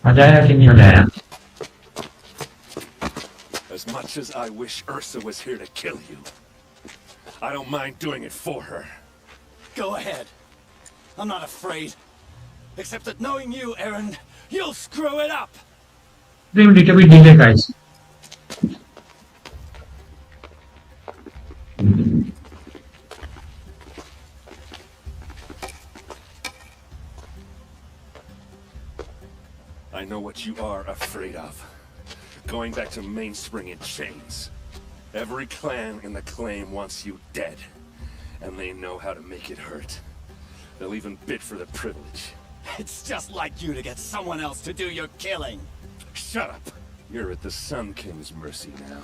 C: आ जाएगा कि नहीं आ जाएगा
E: As much as I wish Ursa was here to kill you, I don't mind doing it for her.
M: Go ahead. I'm not afraid. Except that knowing you, Aaron, you'll screw it up.
C: a little bit delay guys
E: I know what you are afraid of. Going back to Mainspring in chains. Every clan in the claim wants you dead. And they know how to make it hurt. They'll even bid for the privilege.
M: It's just like you to get someone else to do your killing.
E: Shut up! You're at the Sun King's mercy now.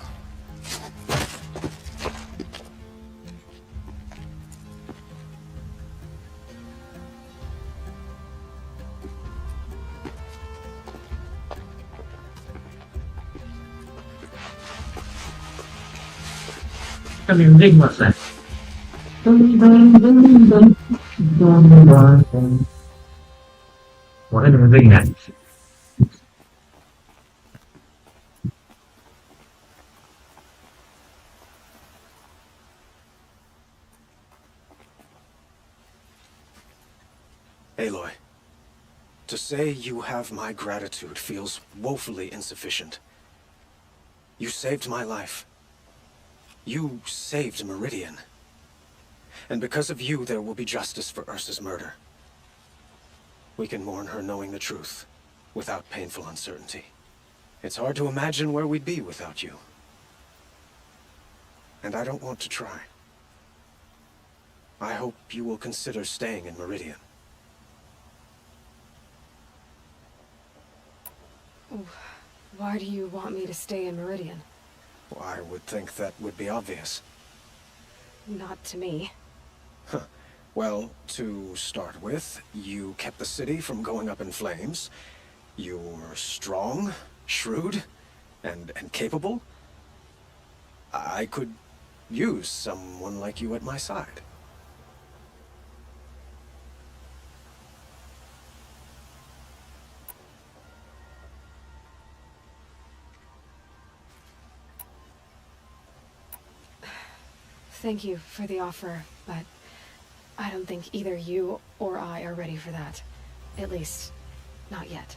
C: the music was that what is the music that
I: Aloy, to say you have my gratitude feels woefully insufficient. You saved my life. You saved Meridian. And because of you, there will be justice for Ursa's murder. We can mourn her knowing the truth, without painful uncertainty. It's hard to imagine where we'd be without you. And I don't want to try. I hope you will consider staying in Meridian.
B: Why do you want me to stay in Meridian?
I: Well, I would think that would be obvious.
B: Not to me.
I: Well, to start with, you kept the city from going up in flames. You're strong, shrewd, and capable. I could use someone like you at my side.
B: Thank you for the offer, but I don't think either you or I are ready for that. At least, not yet.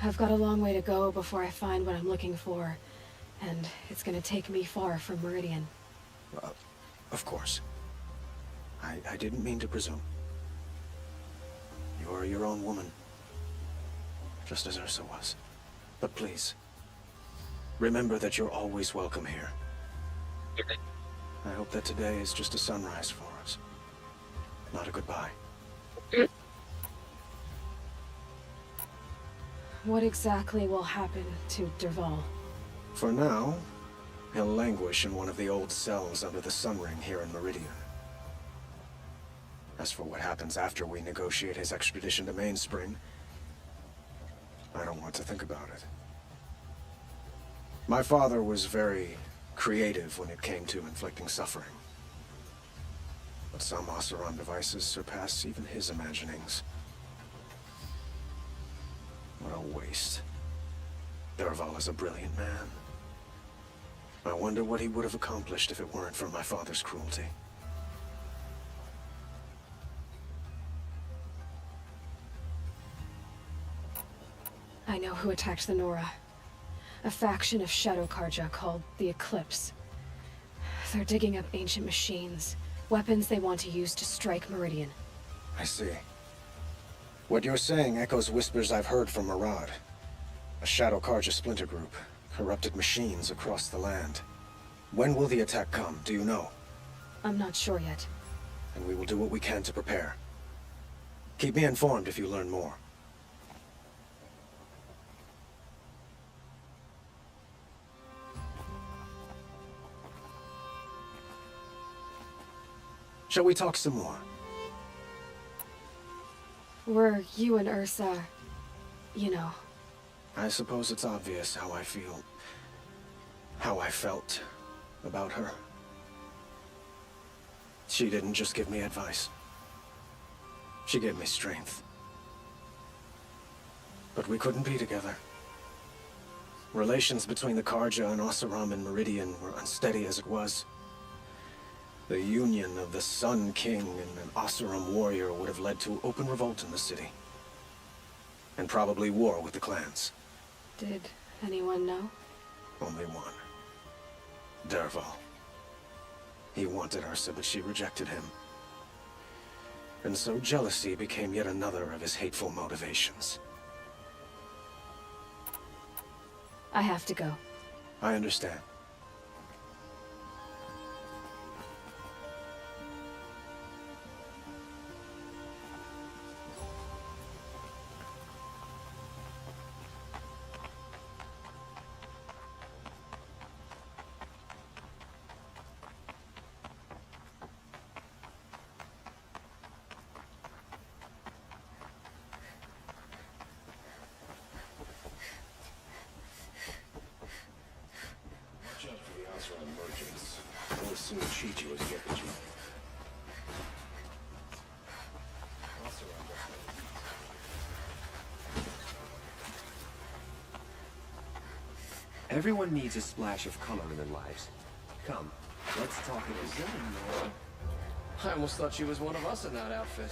B: I've got a long way to go before I find what I'm looking for, and it's gonna take me far from Meridian.
I: Of course. I didn't mean to presume. You are your own woman, just as Ursa was. But please, remember that you're always welcome here. I hope that today is just a sunrise for us, not a goodbye.
B: What exactly will happen to Dervahl?
I: For now, he'll languish in one of the old cells under the Sun Ring here in Meridian. As for what happens after we negotiate his extradition to Mainspring, I don't want to think about it. My father was very creative when it came to inflicting suffering. But some Oseram devices surpass even his imaginings. What a waste. Dervahl is a brilliant man. I wonder what he would have accomplished if it weren't for my father's cruelty.
B: I know who attacked the Nora. A faction of Shadow Karja called the Eclipse. They're digging up ancient machines, weapons they want to use to strike Meridian.
I: I see. What you're saying echoes whispers I've heard from Murad. A Shadow Karja splinter group, corrupted machines across the land. When will the attack come, do you know?
B: I'm not sure yet.
I: And we will do what we can to prepare. Keep me informed if you learn more. Shall we talk some more?
B: Were you and Ursa, you know?
I: I suppose it's obvious how I feel. How I felt about her. She didn't just give me advice. She gave me strength. But we couldn't be together. Relations between the Karja and Oseram and Meridian were unsteady as it was. The union of the Sun King and an Oseram warrior would have led to open revolt in the city. And probably war with the clans.
B: Did anyone know?
I: Only one. Dervahl. He wanted Ursa, but she rejected him. And so jealousy became yet another of his hateful motivations.
B: I have to go.
I: I understand.
K: Everyone needs a splash of color in their lives. Come, let's talk it again.
N: I almost thought she was one of us in that outfit.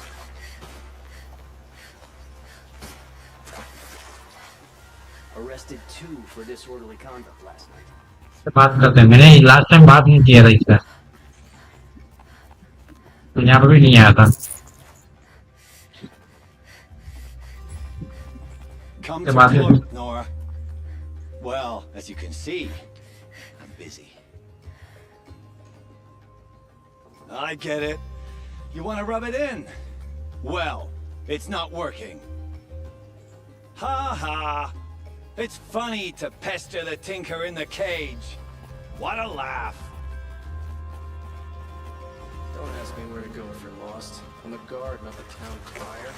O: Arrested 2 for disorderly conduct last night.
C: बात करते हैं मैंने last time बात नहीं किया था इसका तो यहाँ पर भी नहीं आया था
M: Come to court, Nora. Well, as you can see, I'm busy. I get it. You want to rub it in? Well, it's not working. Ha ha! It's funny to pester the tinker in the cage. What a laugh.
N: Don't ask me where to go if you're lost. I'm the guard, not the town crier.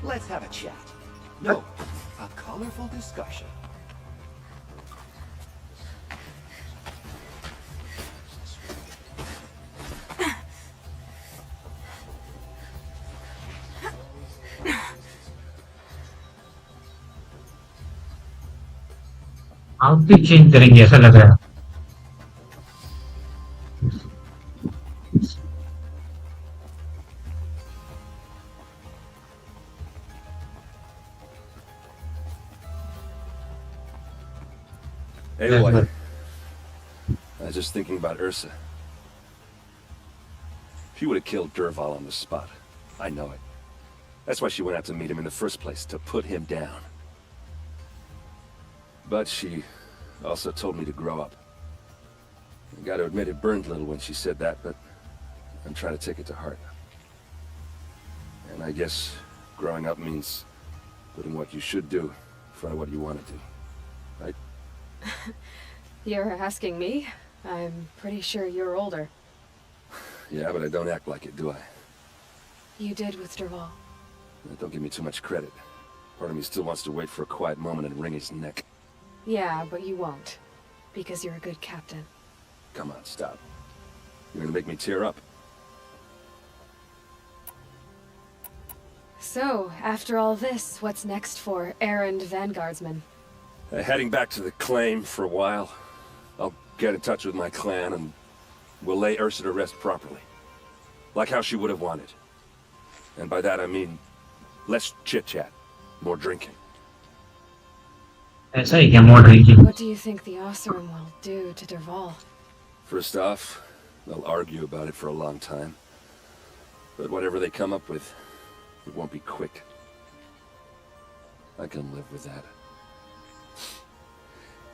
M: Let's have a chat. No, a colorful discussion.
C: Outfit change करेंगे ऐसा लग रहा है
E: Aloy, I was just thinking about Ursa. She would have killed Dervahl on the spot. I know it. That's why she went out to meet him in the first place, to put him down. But she also told me to grow up. I gotta admit it burned a little when she said that, but I'm trying to take it to heart. And I guess growing up means putting what you should do in front of what you want to do. Right?
B: You're asking me? I'm pretty sure you're older.
E: Yeah, but I don't act like it, do I?
B: You did with Dervahl.
E: Don't give me too much credit. Part of me still wants to wait for a quiet moment and wring his neck.
B: Yeah, but you won't. Because you're a good captain.
E: Come on, stop. You're gonna make me tear up.
B: So, after all this, what's next for errand vanguardsman?
E: Heading back to the claim for a while. I'll get in touch with my clan and we'll lay Ursa to rest properly. Like how she would have wanted. And by that I mean less chit-chat, more drinking.
C: ऐसा ही क्या more drinking?
B: What do you think the Oseram will do to Dervahl?
E: First off, they'll argue about it for a long time. But whatever they come up with, it won't be quick. I can live with that.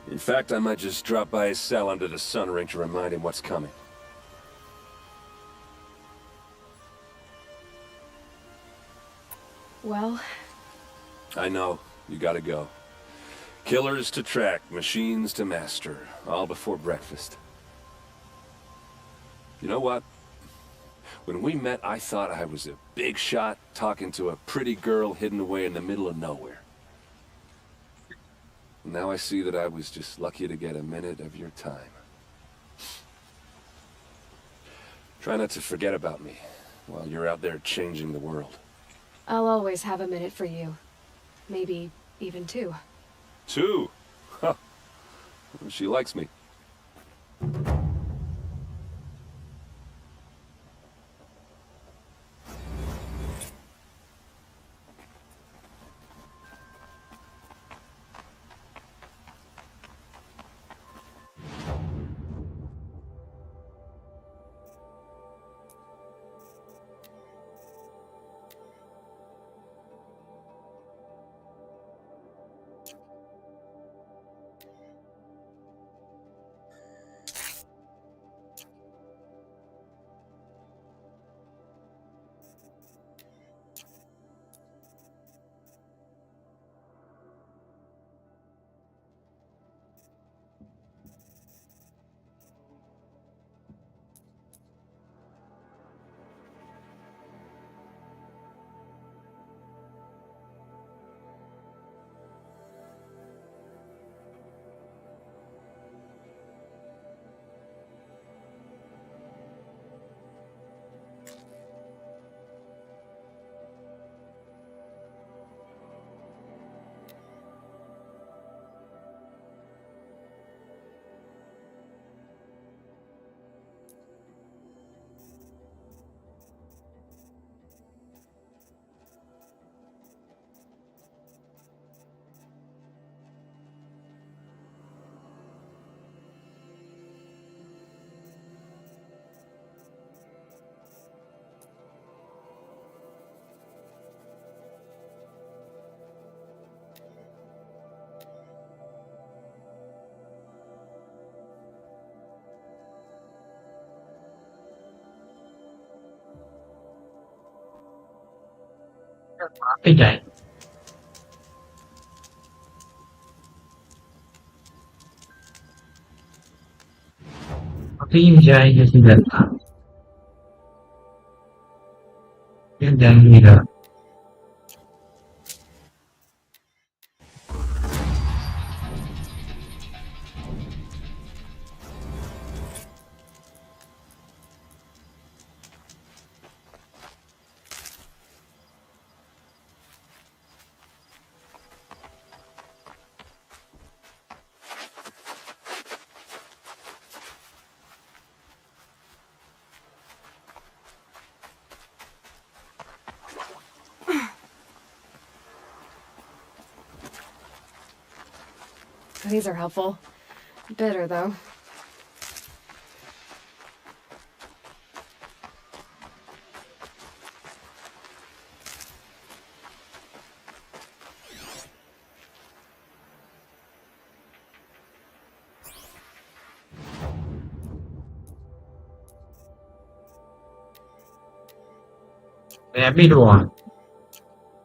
E: In fact, I might just drop by his cell under the sun ring to remind him what's coming.
B: Well...
E: I know. You gotta go. Killers to track, machines to master, all before breakfast. You know what? When we met, I thought I was a big shot talking to a pretty girl hidden away in the middle of nowhere. Now I see that I was just lucky to get a minute of your time. Try not to forget about me while you're out there changing the world.
B: I'll always have a minute for you. Maybe even two.
E: Two? Huh. She likes me.
C: Cái chạy phim dài như thế này phim dài gì đó
B: These are helpful. Bitter, though.
C: Everyone.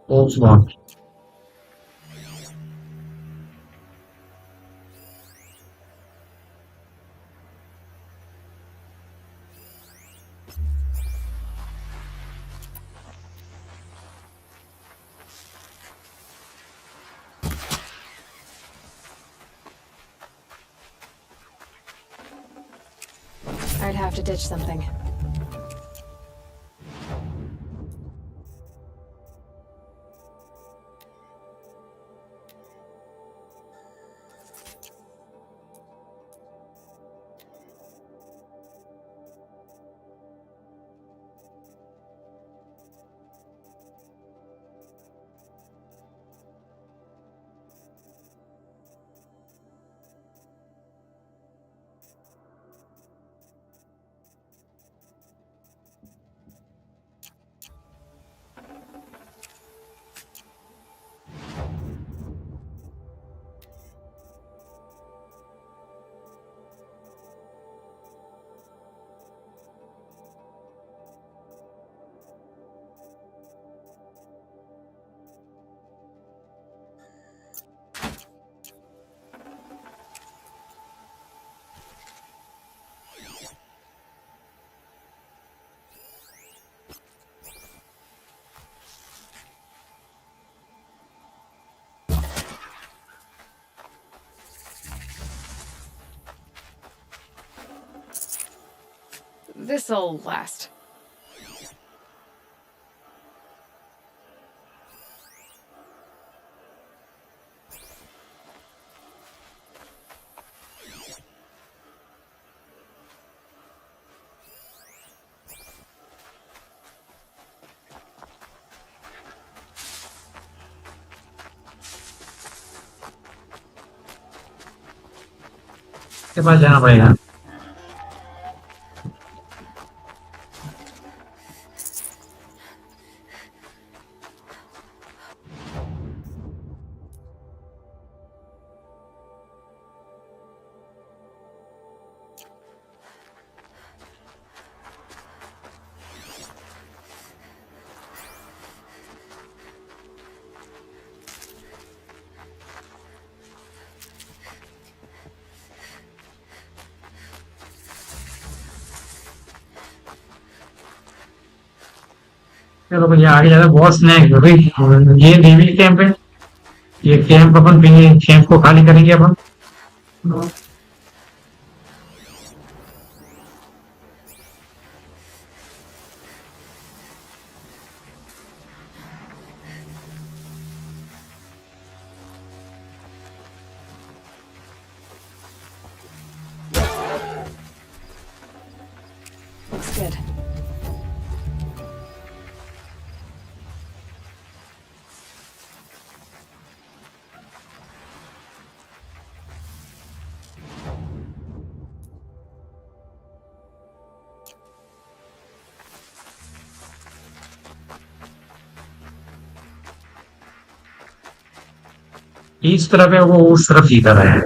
C: All's one.
B: I'd have to ditch something. This'll last.
C: के पास जाना पड़ेगा चलो भैया आगे ज्यादा बहुत snack भाई ये देवी कैंप है ये कैंप अपन कैंप को खाली करेंगे अपन
B: Looks good.
C: इस तरफ है वो उस तरफ जीता रहा है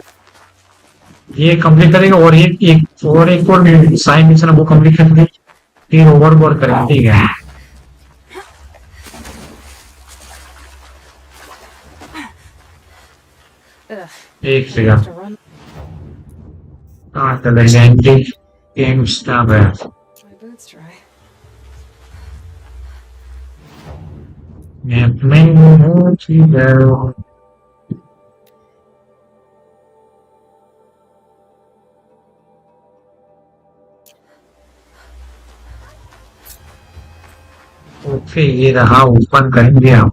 C: ये कंप्लीट करेगा और एक और साइन मिशन वो कंप्लीट करेंगे फिर ओवरवर्क करेंगे ठीक है एक सेकंड चलेंगे गेम स्टार्ट है
B: My boots dry.
C: मैं ओके ये रहा ओपन करेंगे हम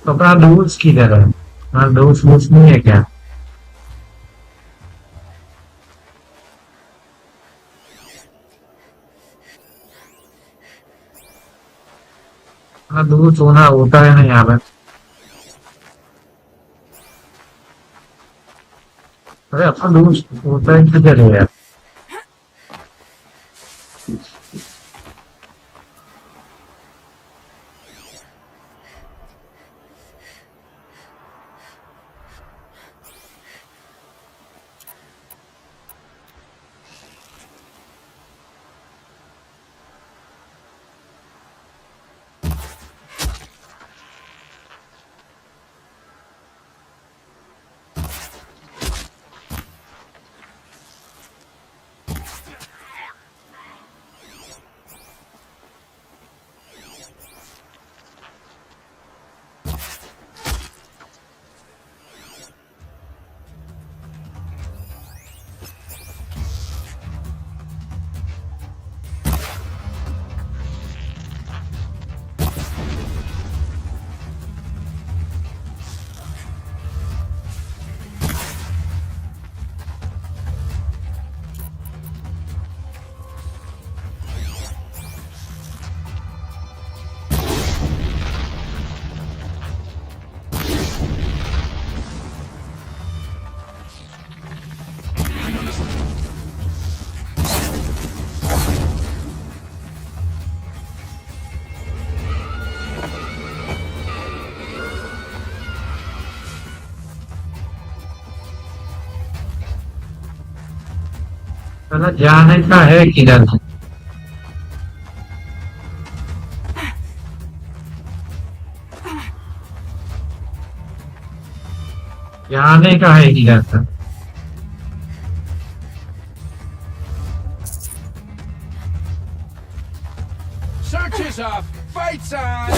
C: तो अपना डोर्स किधर है हाँ डोर्स नहीं है क्या हाँ डोर्स होना होता है ना यहाँ पर अरे अपना डोर्स होता है किधर है यार मतलब जाने का है किधर जाने का है किधर था
K: Search is up! Fights on!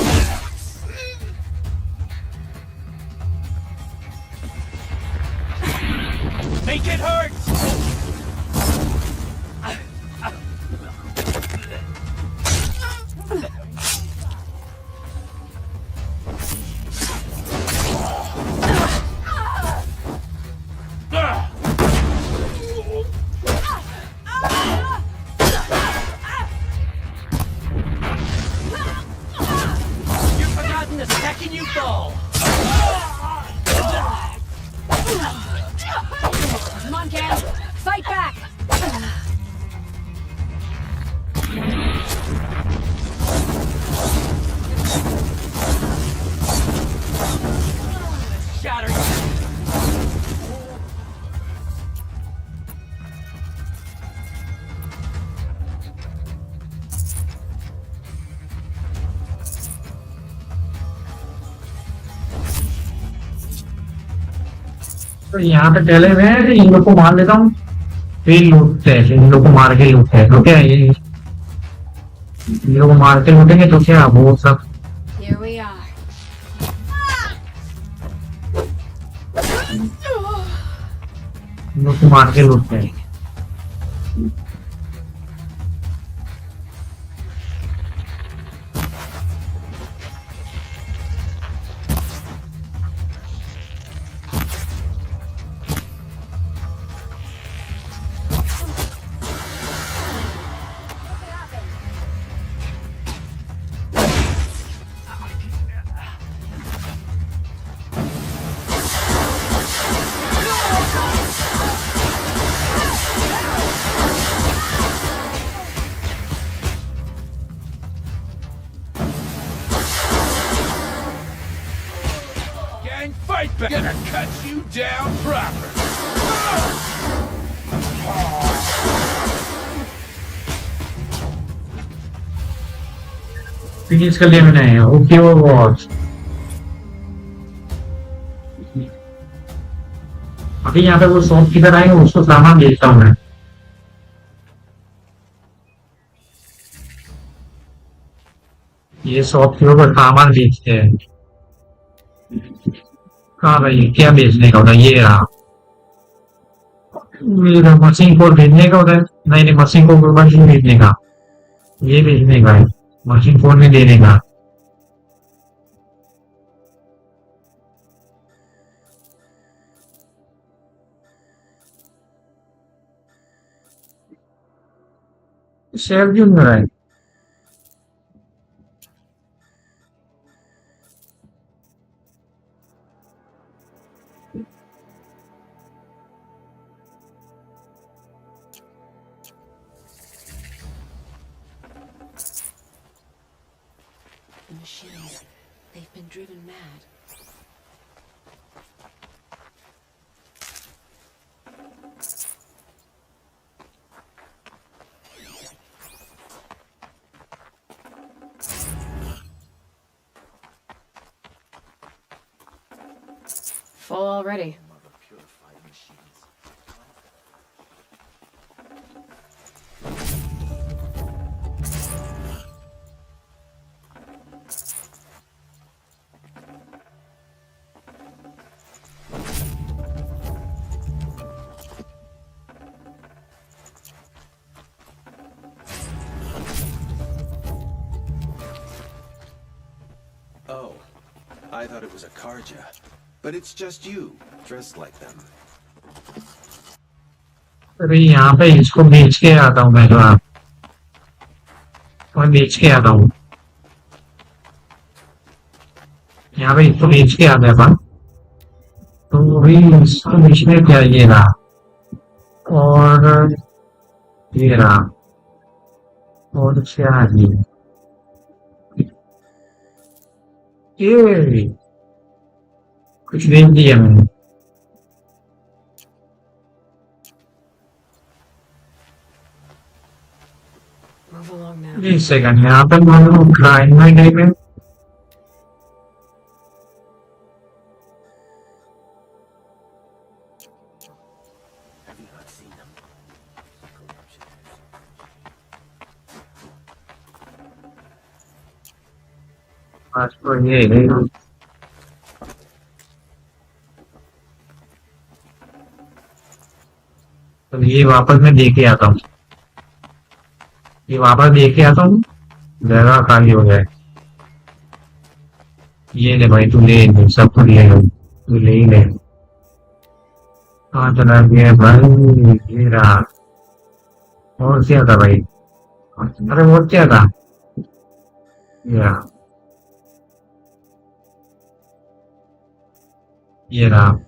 K: Make it hurt!
H: making you fall.
B: Come on, Cam. Fight back.
H: Shatter.
C: तो यहाँ पे चले हुए हैं, इन लोग को मार लेता हूँ, फिर लूटते हैं, इन लोग को मार के लूटते हैं, तो क्या है ये, इन लोग को मार के लूटेंगे तो क्या वो सब
B: Here we are.
C: इन लोग को मार के लूटते हैं।
H: Gang, fight back. Gonna cut you down proper.
C: Finish कर लिया मैंने, ओके वो वॉच। अभी यहाँ पे वो शॉप किधर आएंगे, उसको सामान बेचता हूँ मैं। ये शॉप के ऊपर सामान बेचते हैं। कहाँ भाई, क्या बेचने का होता है? ये रहा, मेरा मशीन कोड भेजने का होता है। नहीं नहीं, मशीन कोड मशीन भेजने का, ये भेजने का है, मशीन कोड में देने का। शेयर क्यों नहीं रहा है?
P: The machines, they've been driven mad.
B: Full already.
I: Oh, I thought it was a Karja. But it's just you, dressed like them.
C: अरे यहाँ पे इसको बेच के आता हूँ मैं, तो आप मैं बेच के आता हूँ। यहाँ पे इसको बेच के आता है बात, तो भी इसको बेचने क्या ये रहा, और ये रहा, और क्या है ये कुछ देख दिया मैंने।
B: Move along now.
C: एक सेकंड, यहाँ पे मालूम क्राइम में नहीं में आज तो ये है। तो ये वापस मैं देके आता हूँ, ये वापस देके आता हूँ, जगह खाली हो जाए। ये ले भाई, तू ले, सब कुछ ले लो, तू ले ही ले। कहाँ चला गया भाई, ये रहा, और क्या था भाई, अरे वो क्या था, या ये रहा।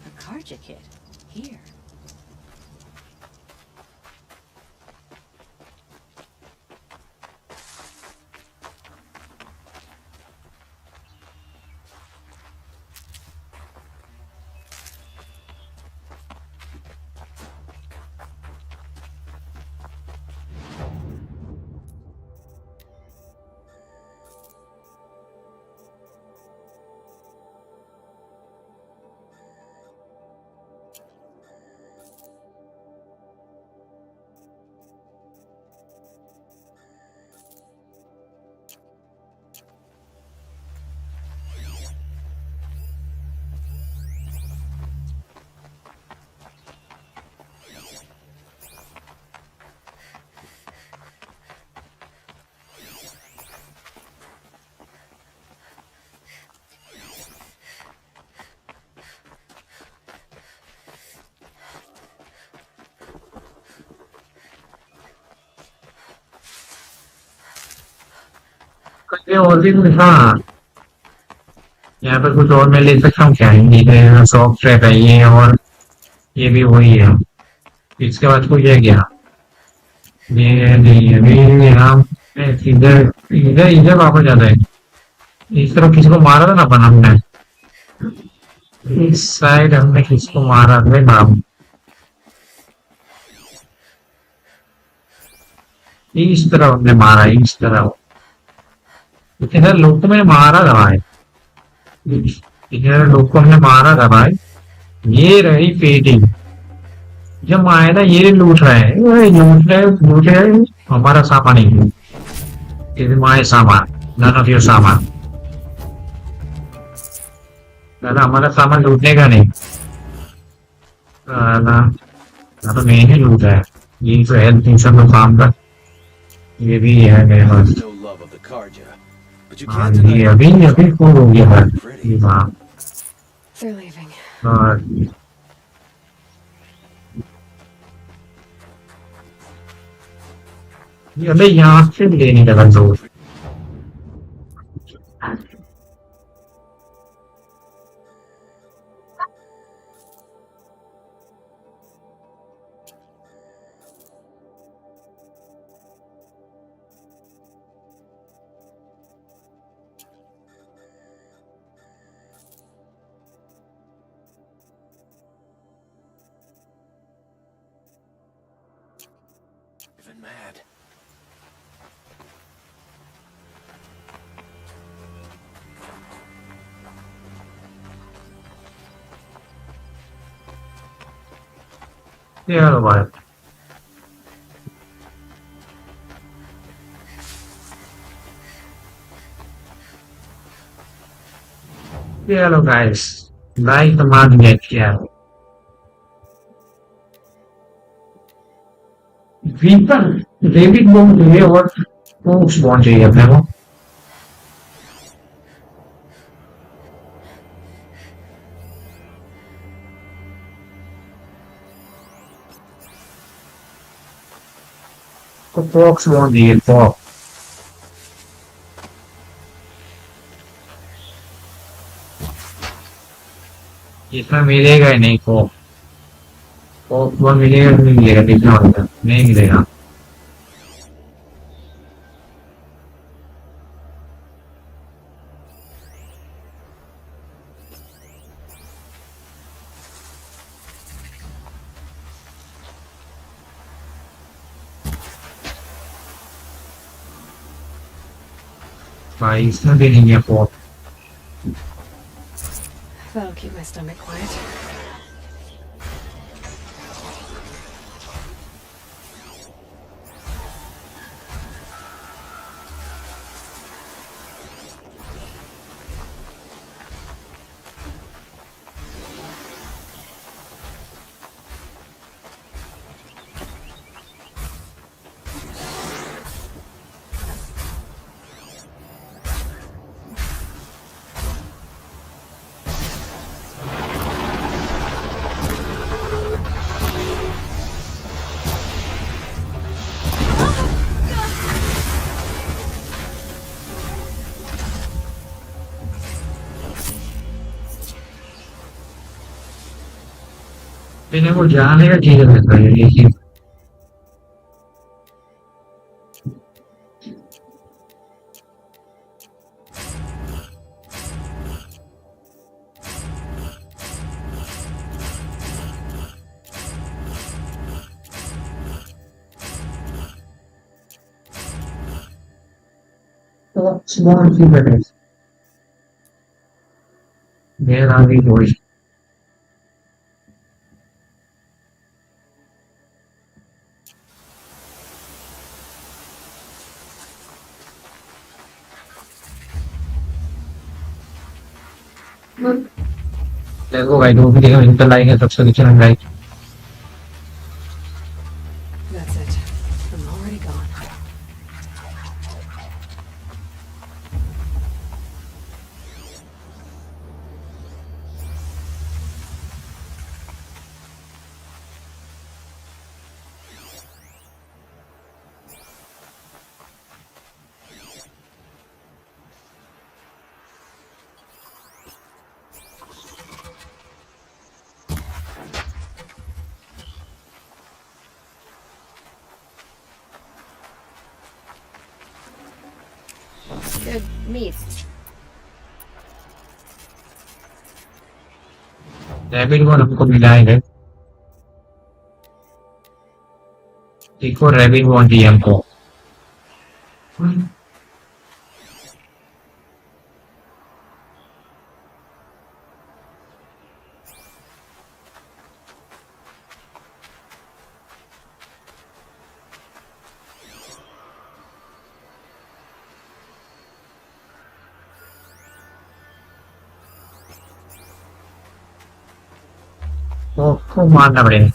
P: A Karja kit. Here.
C: ये और भी कुछ हाँ यहाँ पर कुछ और मैं ले सकता हूँ क्या हिंदी में सॉफ्ट ट्रैक है ये और ये भी वही है इसके बाद कुछ है क्या ये नहीं अभी हम इधर इधर इधर वापस जाता है इस तरफ किसी को मारा था ना अपन हमने इस साइड हमने किसको मारा था नाम इस तरफ हमने मारा इस तरफ इधर लोग को मैंने मारा था भाई इधर लोग को हमने मारा था भाई ये रही पेटी जब आया था ये लूट रहा है लूट रहे हमारा सामान ही This is my सामान none of your सामान दादा हमारा सामान लूटने का नहीं ना तो मैं ही लूटा है ये तो हेल्थ इन सब काम का ये भी है मेरे पास हाँ ये अभी फोन हो गया है ये हाँ और ये अबे यहाँ से लेने लगा जोर
K: Even mad.
C: Yeah, right. Hello guys, like the magnet here. People, David won't hear what folks want to hear, never. The folks want to hear pop. इसमें मिलेगा ही नहीं को वो मिलेगा नहीं मिलेगा देखना होगा नहीं मिलेगा भाई इसमें भी नहीं है pop
B: That'll keep my stomach quiet.
C: लेकिन वो जाने का चीज है ये चीज तो small figures where are we going देखो भाई दो भी देखो इंटर लाइन है सबसे नीचे रंग line
B: That's it. I'm already gone. Good meat.
C: Rabbit one हमको मिला है देखो रैबिट वन दी हमको तो मारना पड़ेगा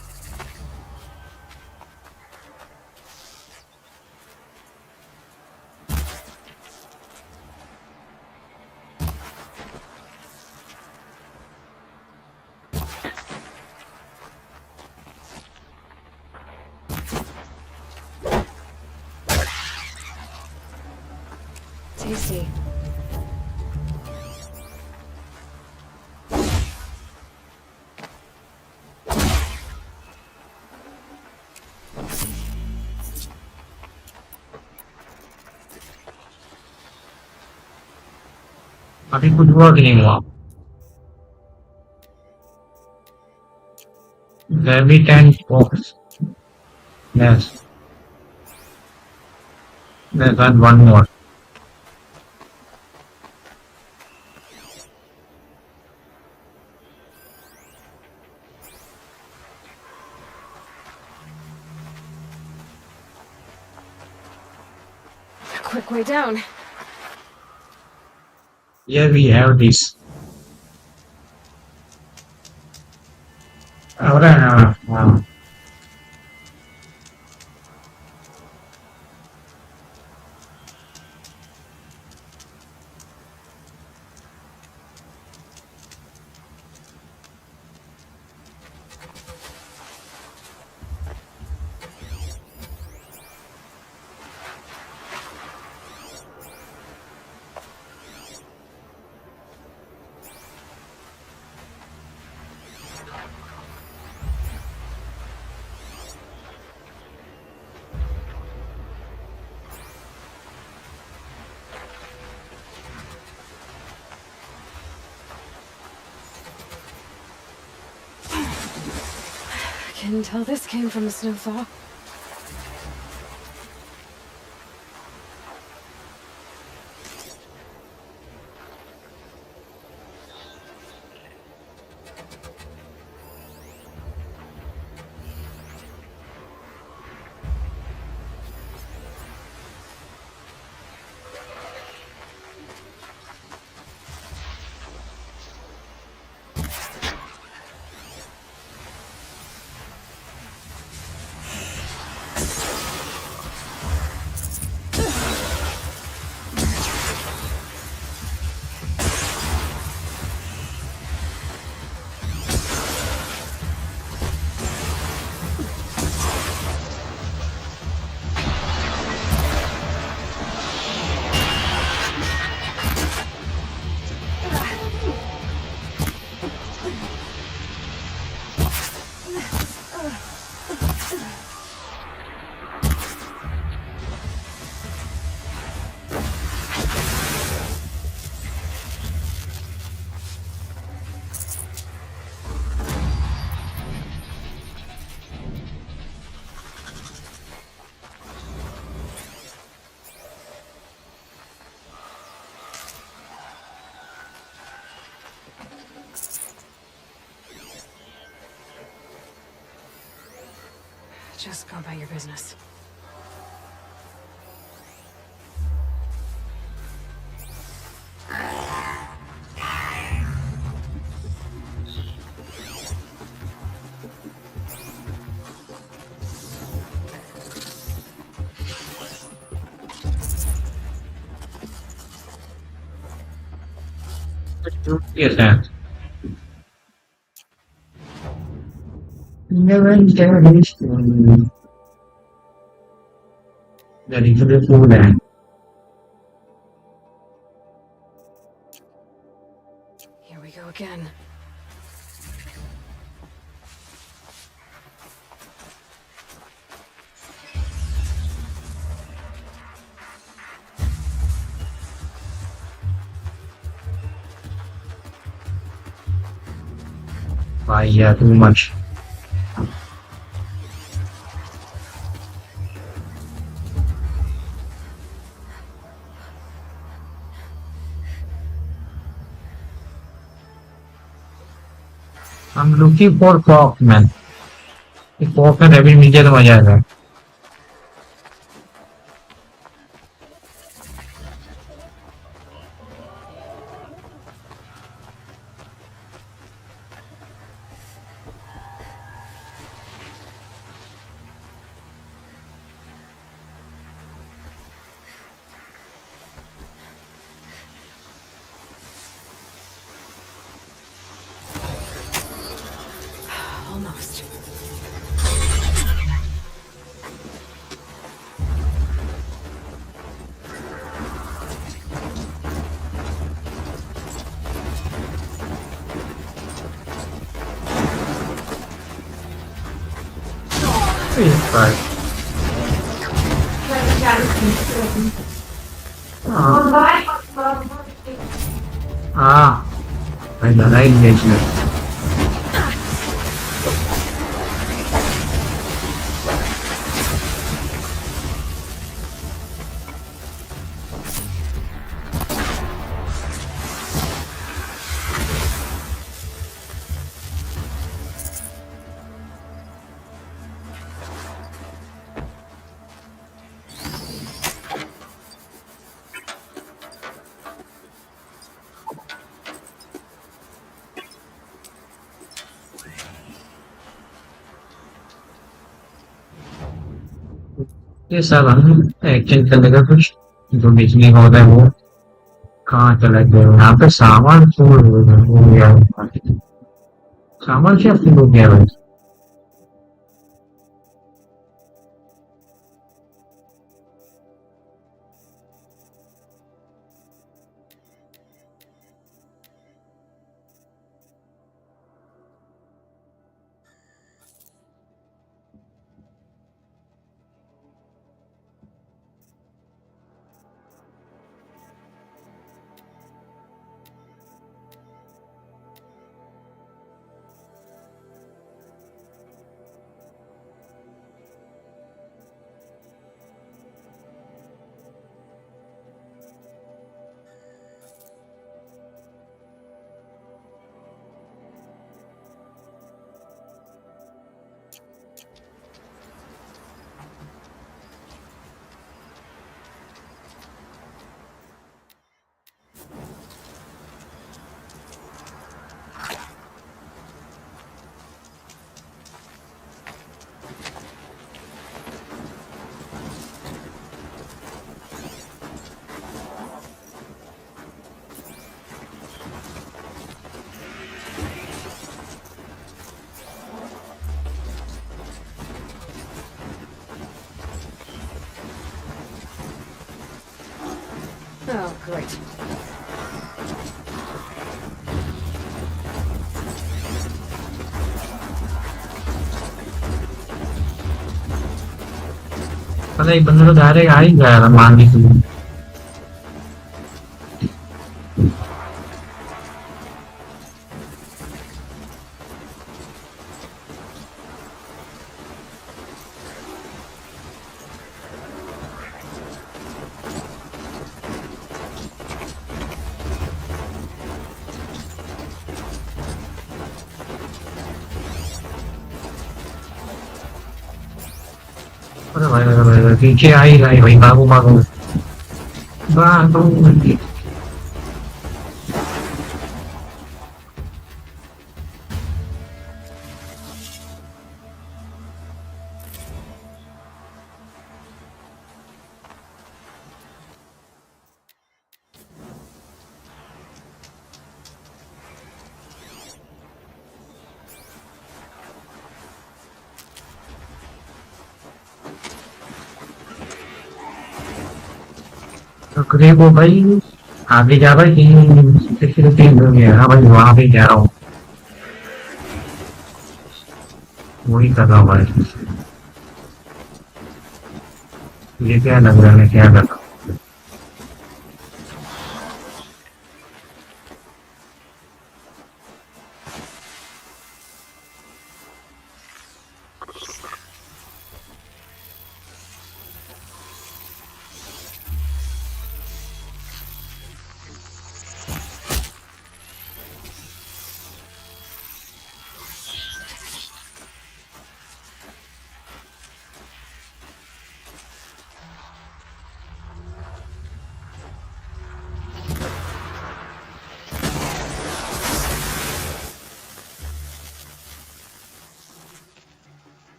B: Tasty.
C: अभी कुछ वर्क नहीं हुआ rabbit and fox yes there's one more
B: Quick way down.
C: here we have this wow.
B: I can tell this came from a snowfall. Just go about your business.
C: Yes, sir. Never carries ready for the full land.
B: Here we go again.
C: Why, yeah, too much. I'm looking for pork, man. ये pork का रेबी मिल जाए तो मजा आएगा.
B: Almost.
C: Right. Right, the right engagement. ये सब हम action करने का कुछ जो बिजली का होता है वो कहाँ चला गया यहाँ पे सामान फुल हो गया सामान क्या फुल हो गया भाई
B: Oh, great.
C: पता है बंदे तो डायरेक्ट आ ही गया था मारने के लिए पीछे आई गई भाई भागो भागो भागो अरे वो भाई आगे जा भाई तीन हो गया हाँ भाई वहां पे जा रहा हूँ वही कर रहा हूँ भाई ये क्या लग रहा है क्या कर रहा हूँ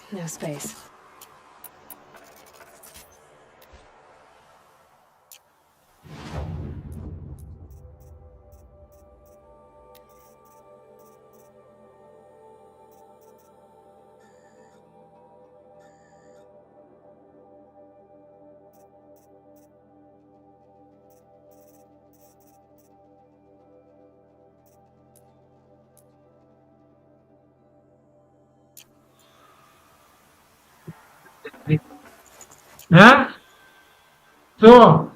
B: No space.
C: हाँ तो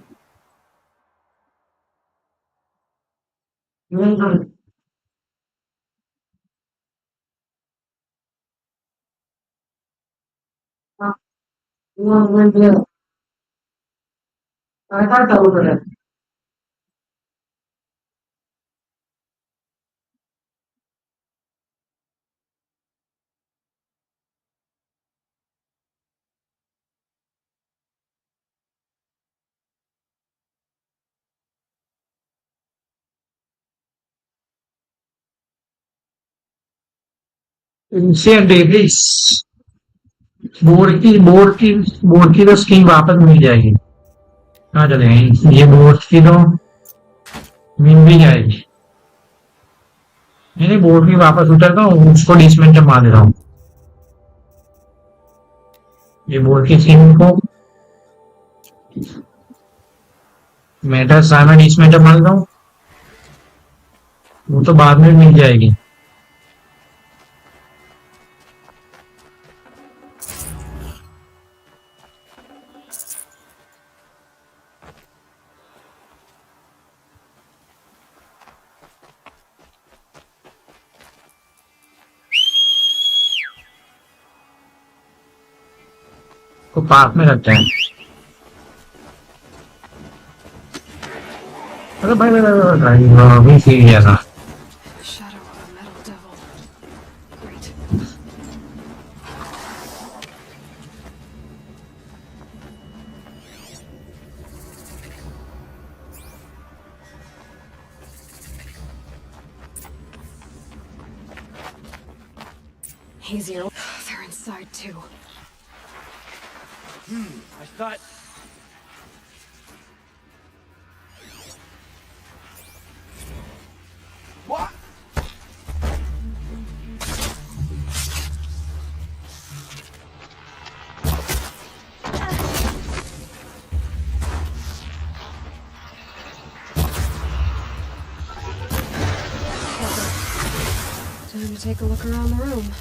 C: इंसियन डेविस बोर्ड की तो स्कीम वापस मिल जाएगी कहाँ चले गए ये बोर्ड की तो मिल भी जाएगी नहीं बोर्ड की वापस उतरता हूँ उसको डिसमेंटल मार दे रहा हूँ ये बोर्ड की स्कीम को मेटा साइमन डिसमेंटल मार देता हूँ वो तो बाद में मिल जाएगी को पार्क में रखते हैं अरे भाई अभी सीख गया था
B: The shadow of a metal devil. Great. Easier. They're inside too.
H: I thought...
K: What?
B: Time to take a look around the room.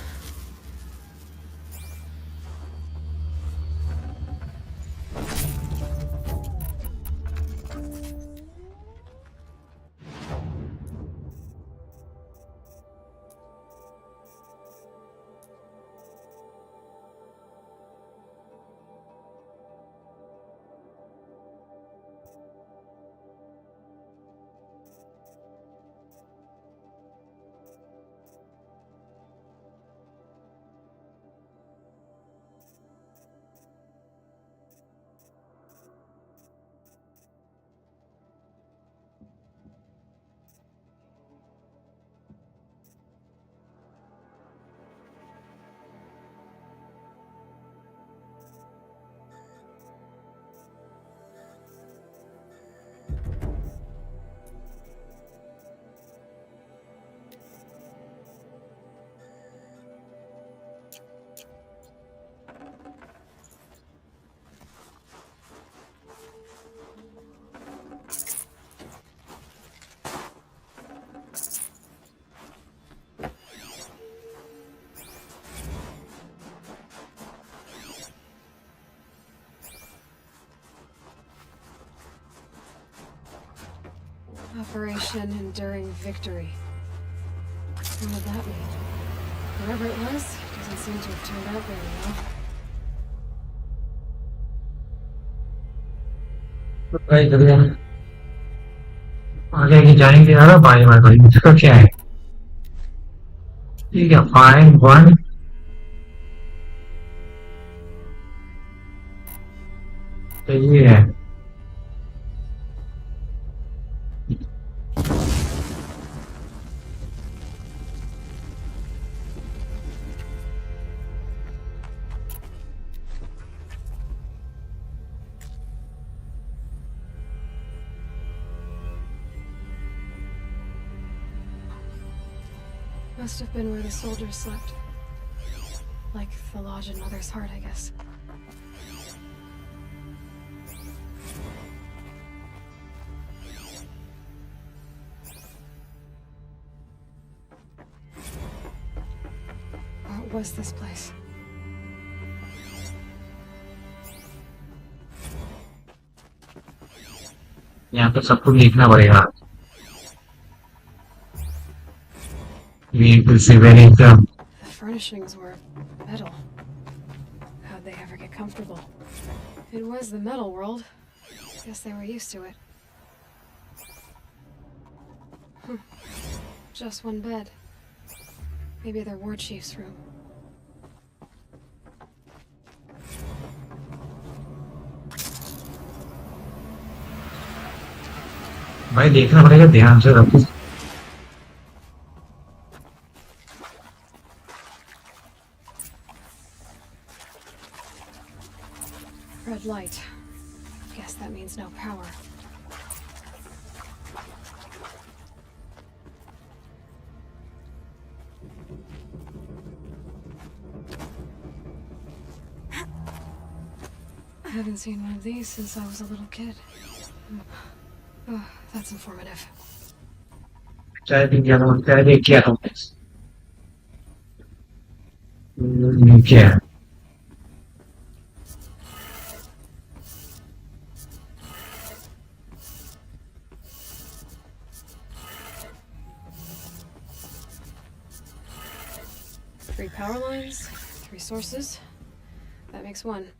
B: Operation Enduring Victory. What would that mean? Whatever it was, doesn't seem to have turned out very well.
C: भाई करिए आगे की जाएंगे यार by by by इसका क्या है ठीक है फाइन वन तो ये है
B: Must have been where the soldiers slept. Like the lodge in Mother's Heart, I guess. What was this place?
C: यहाँ तो सब कुछ लिखना पड़ेगा
B: The furnishings were metal. How'd they ever get comfortable? It was the metal world. Guess they were used to it. Just one bed. Maybe their war chief's room.
C: भाई देखना पड़ेगा ध्यान से रखो
B: Red light. Guess that means no power. I haven't seen one of these since I was a little kid. Oh, that's informative.
C: चाय भी क्या चाय भी क्या तुमने क्या
B: Three power lines, three sources. That makes one.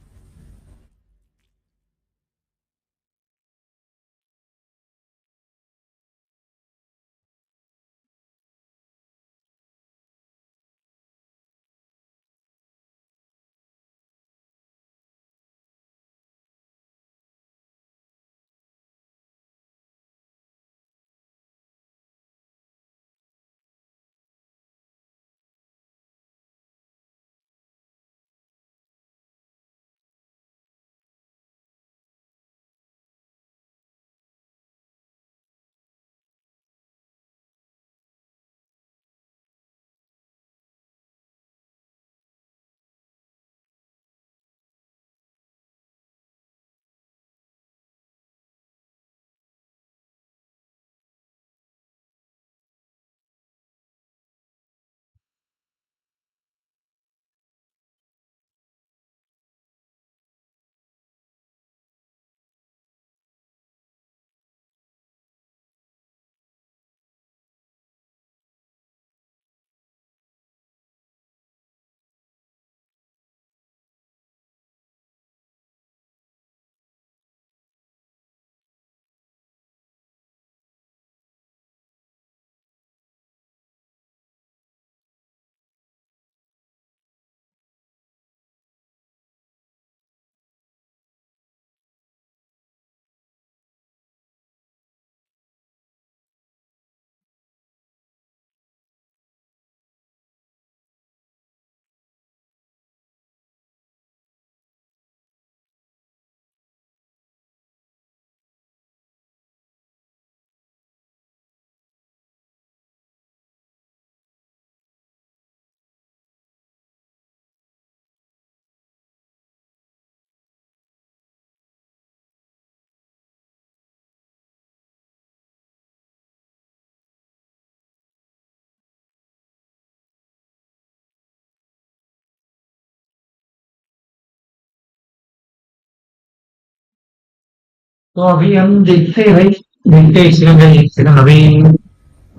C: तो अभी हम देखते हैं भाई देखते ही सिर्फ अभी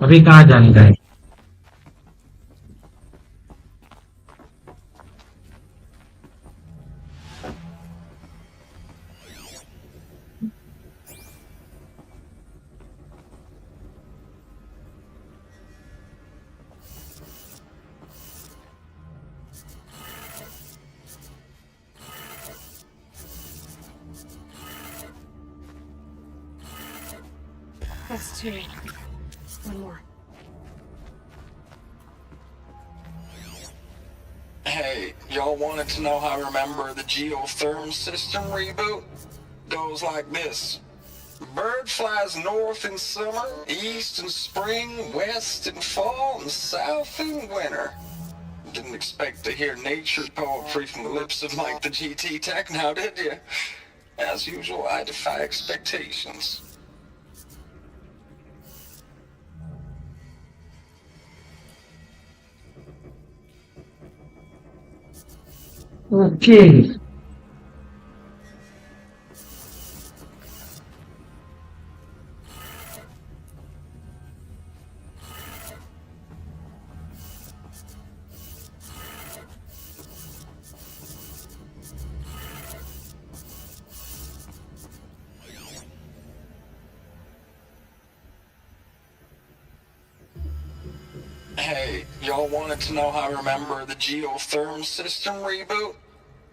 C: अभी कहाँ जाने का है
B: That's two. One more.
Q: Hey, y'all wanted to know how I remember the geotherm system reboot? Goes like this. Bird flies north in summer, east in spring, west in fall, and south in winter. Didn't expect to hear nature poetry from the lips of Mike the GT Tech now, did you? As usual, I defy expectations.
C: Okay.
Q: Hey, y'all wanted to know how I remember the geotherm system reboot?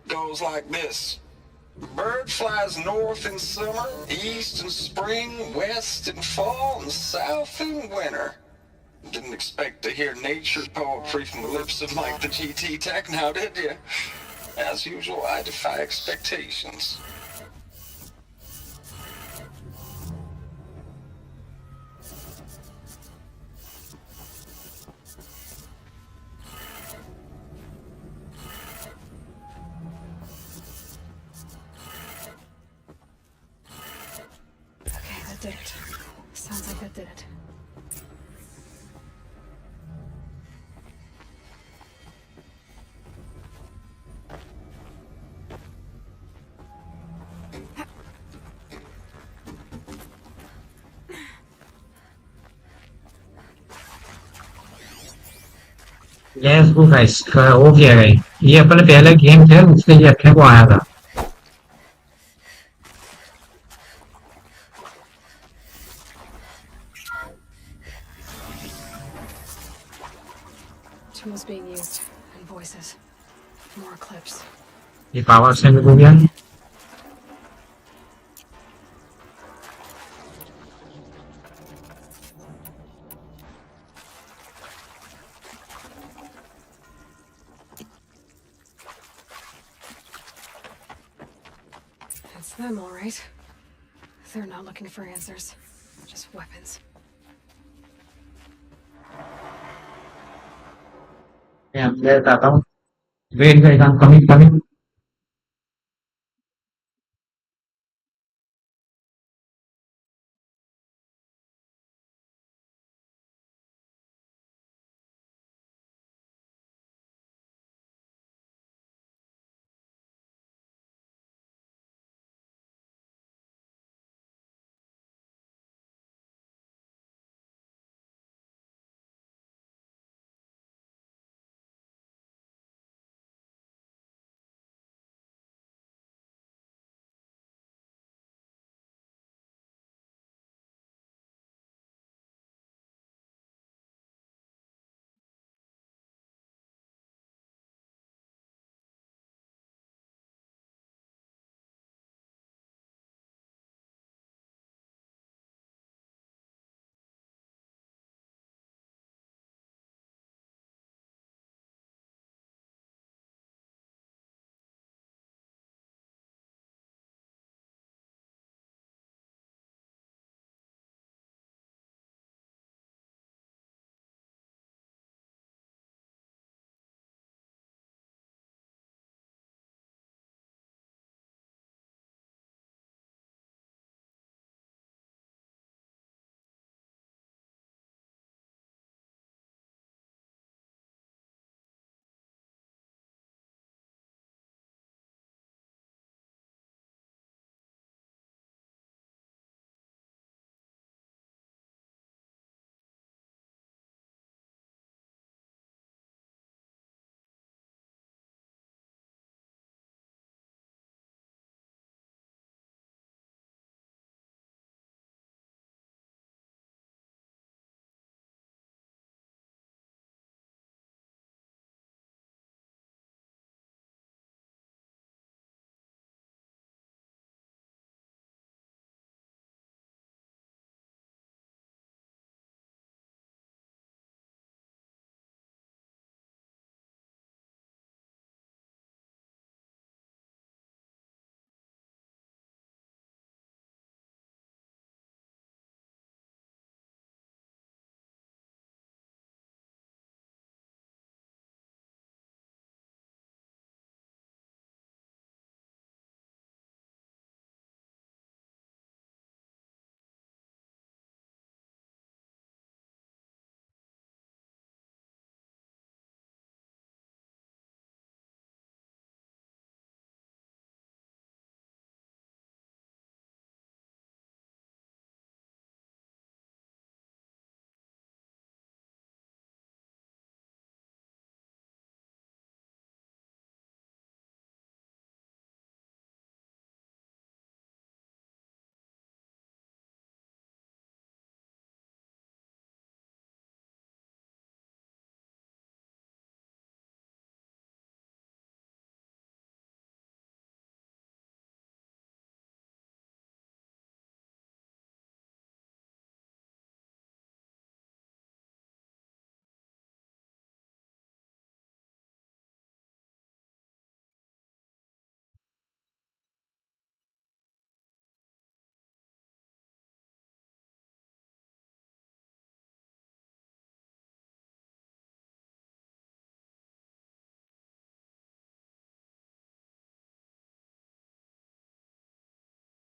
Q: Goes like this. Bird flies north in summer, east in spring, west in fall, and south in winter. Didn't expect to hear nature poetry from the lips of Mike the GT Tech now, did you? As usual, I defy expectations.
B: Okay, that did it. Sounds like that did it.
C: Yes वो guys हो गया है ये अपने पहले game थे उससे ये अपने को आया था
B: Tools being used and voices. More clips.
C: ये पावर से हो गया
B: It's them, all right. They're not looking for answers. Just weapons.
C: मैं बताता हूँ wait guys I am coming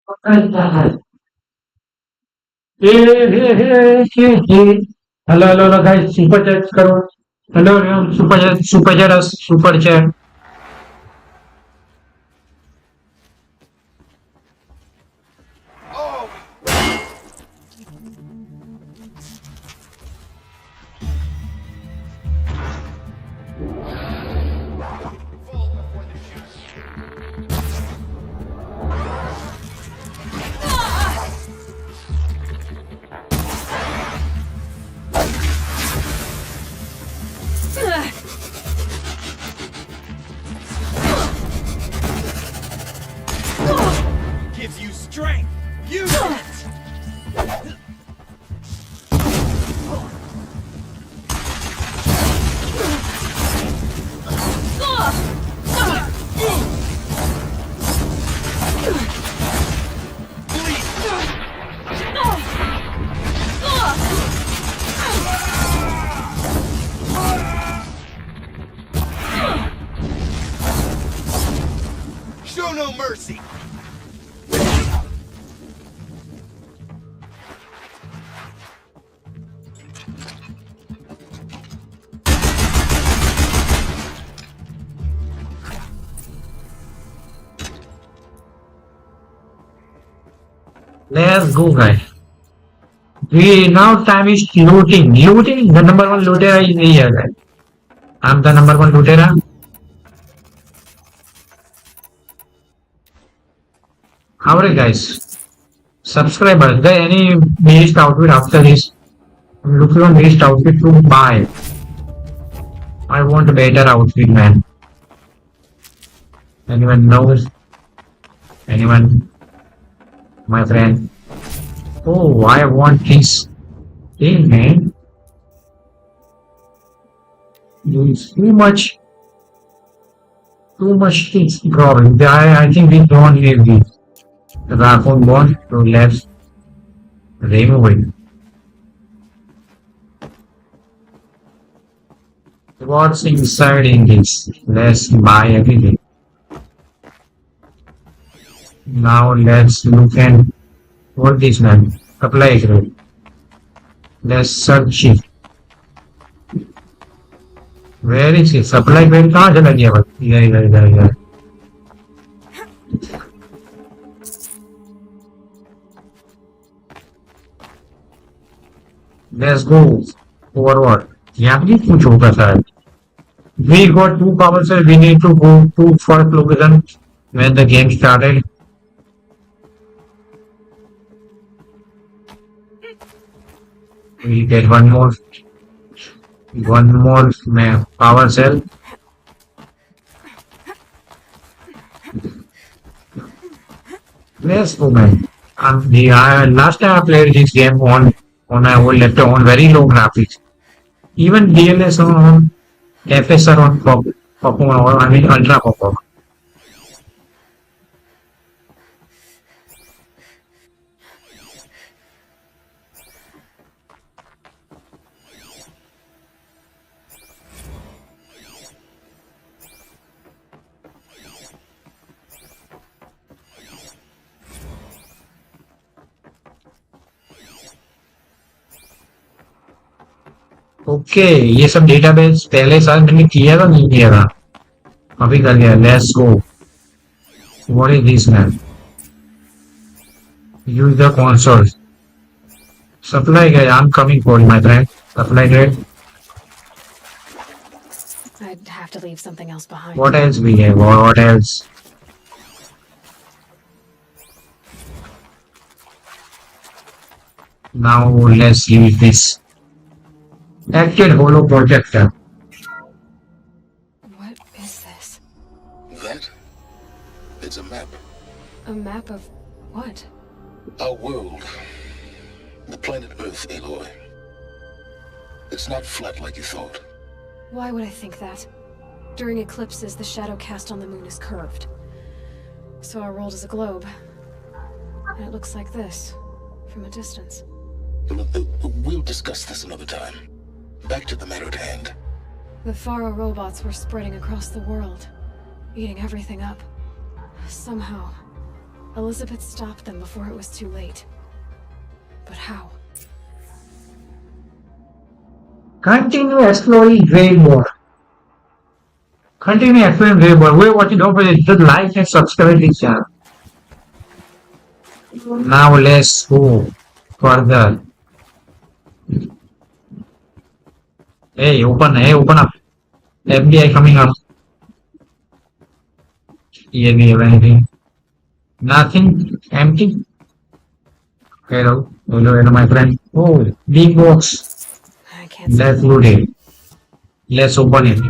C: Hello, hello, hello, guys. Super chat करो. Hello, super chat us, super chat.
K: Gives you strength. Use it. Show no mercy.
C: Let's go, guys. We now time is looting. Looting. The number one looter is here, guys. I'm the number one looter. How are you guys? Subscribers. There any best outfit after this? I'm looking for best outfit to buy. I want a better outfit, man. Anyone knows? Anyone? My friend. Oh, I want this thing, man. There's too much things, problem. I think we don't need the raccoon bone, so let's remove it. What's inside in this? Let's buy everything. Now let's look and what this, man? Apply grade. Let's search it. Where is it? Supply grade कहाँ चला गया बस? इधर. Let's go forward. यहाँ भी कुछ होगा शायद. We got 2 power cells. We need to go to first location when the game started. We get one more power cell. Let's go, man. Last time I played this game on a old laptop on very low graphics. Even DLS on FSR on ultra pop. Okay ये सब database पहले साल मैंने किया था नहीं किया था अभी कर लिया let's go what is this man use the console supply गया I am coming for my friend supply grade
B: I'd have to leave something else behind.
C: What else we have? What else? Now let's use this active holo projector.
B: What is this?
D: That? It's a map.
B: A map of what?
D: Our world. The planet Earth, Aloy. It's not flat like you thought.
B: Why would I think that? During eclipses, the shadow cast on the moon is curved. So our world is a globe. And it looks like this, from a distance.
D: We'll discuss this another time. Back to the matter at hand.
B: The Faro robots were spreading across the world, eating everything up. Somehow, Elizabeth stopped them before it was too late. But how?
C: Continue exploring Grey War. Continue exploring Grey War. We're watching. Don't forget to like and subscribe to the channel. Now let's go further. Hey, open up. FBI coming up. Here we have anything. Nothing. Empty. Hello. Hello, my friend. Oh, big box. Let's load it. Let's open it.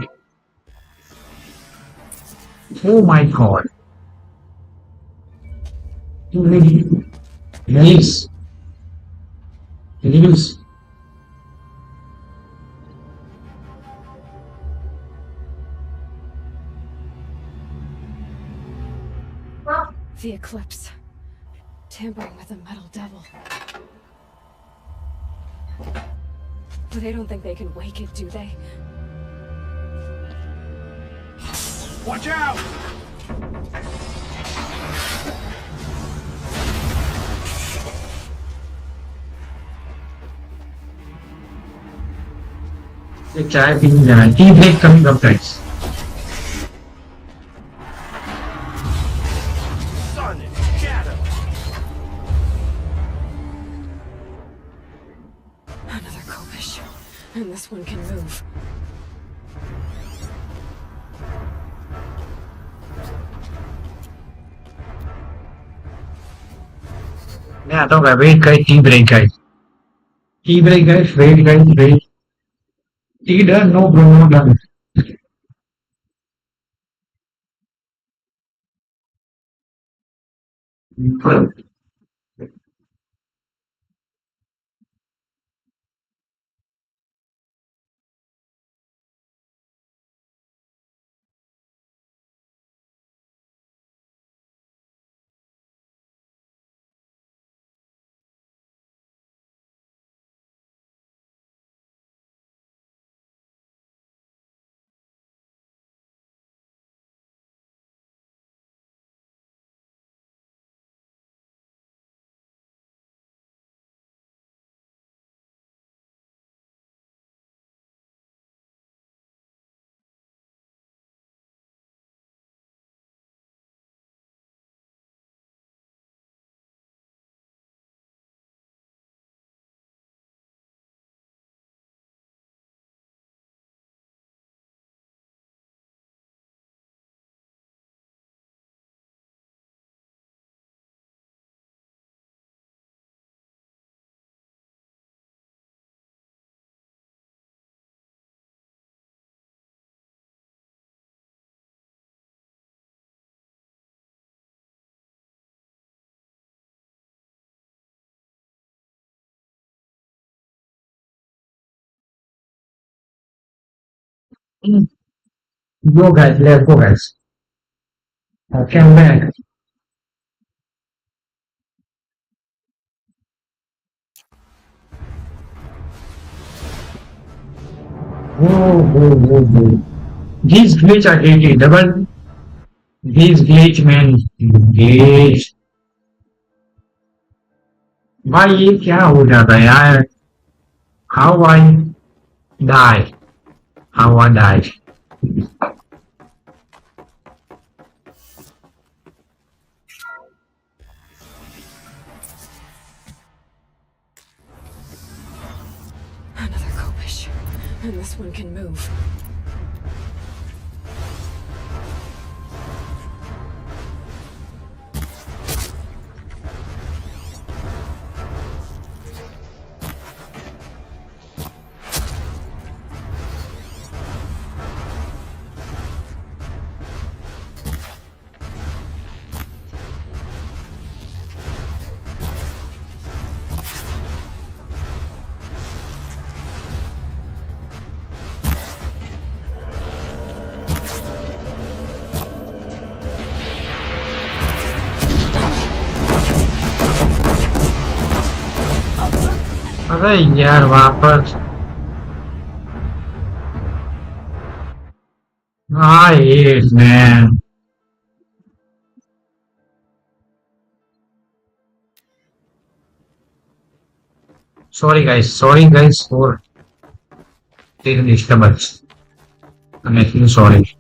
C: Oh my god. Nice. News.
B: The eclipse. Tampering with a metal devil. But they don't think they can wake it, do they?
K: Watch out!
C: The चाय पीने जाना है tea break coming up guys
B: Another kopish. And this one can move.
C: मैं आता हूँ wait guys tea break guys wait guys wait tea done no bro no done Go guys, let's go guys. Okay, I'm back. Whoa. These glitch are hated. Double. These glitch man. Glitch. भाई ये क्या हो जाता है यार? How I die? How I died?
B: Another kopish. And this one can move.
C: अरे यार वापस I hate man Sorry guys for taking disturbance. I'm actually sorry.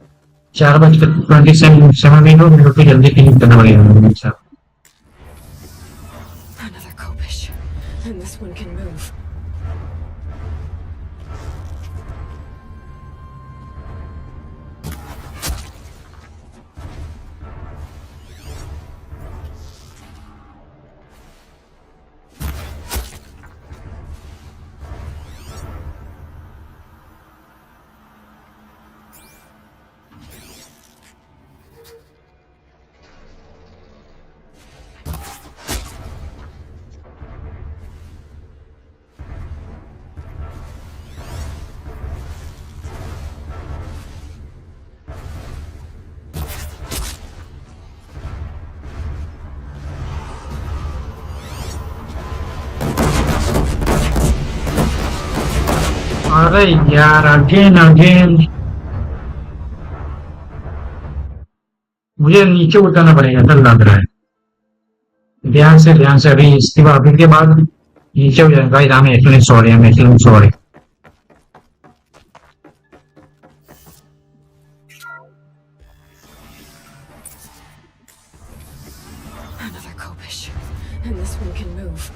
C: 4:27 मेरे को जल्दी फिनिश करना पड़ेगा मेरे साथ.
B: Another copish. And this one can move.
C: अरे यार अगेन मुझे नीचे उतरना पड़ेगा डर लग रहा है. ध्यान से अभी अभी के बाद नीचे हो जाएगा. I'm actually sorry.
B: Another copish. And this one can move.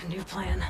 B: New plan.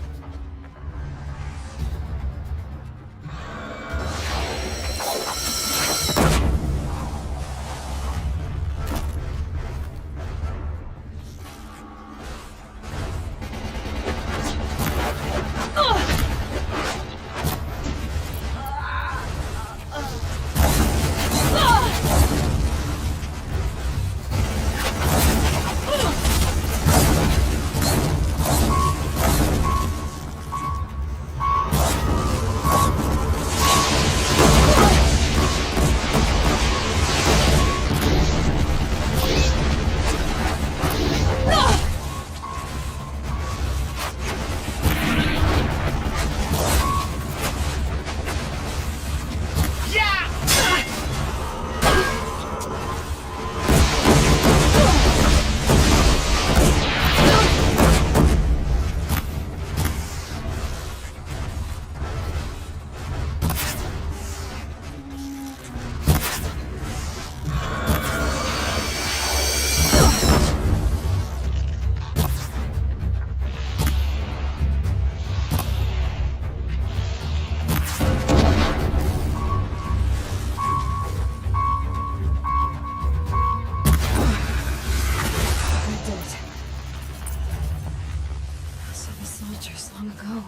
B: Long ago,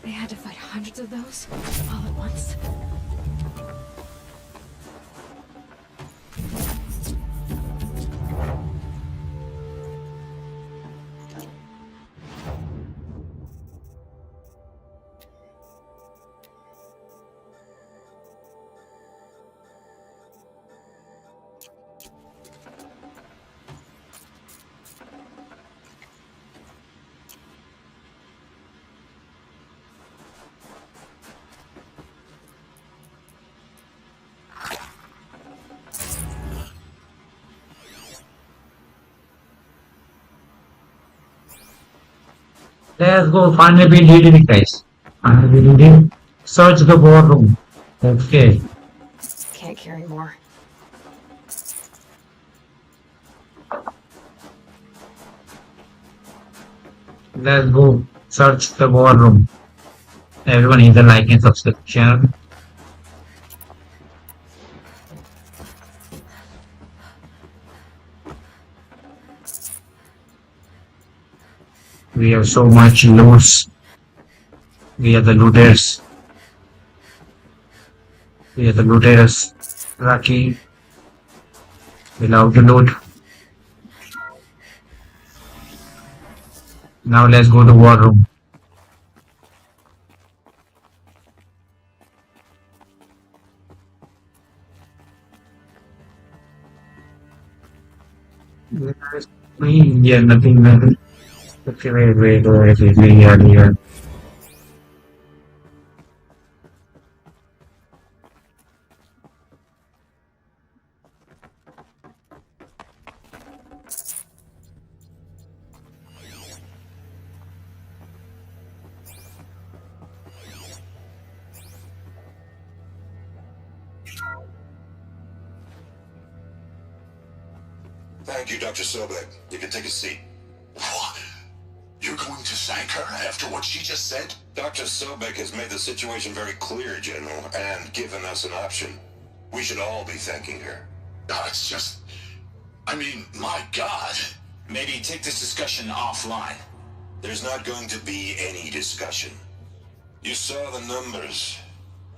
B: they had to fight hundreds of those all at once.
C: Let's go. Finally, we did it, guys. Finally, we did it. Search the war room. Okay.
B: Can't carry more.
C: Let's go. Search the war room. Everyone hit the like and subscribe channel. We have so much loot. We are the looters. Lucky. We love to loot. Now let's go to war room. Yeah, nothing. Okay, wait. Yeah.
D: Thank you, Dr. Sobek. You can take a seat. What? You're going to thank her after what she just said? Dr. Sobek has made the situation very clear, General, and given us an option. We should all be thanking her. It's just... I mean, my God. Maybe take this discussion offline. There's not going to be any discussion. You saw the numbers.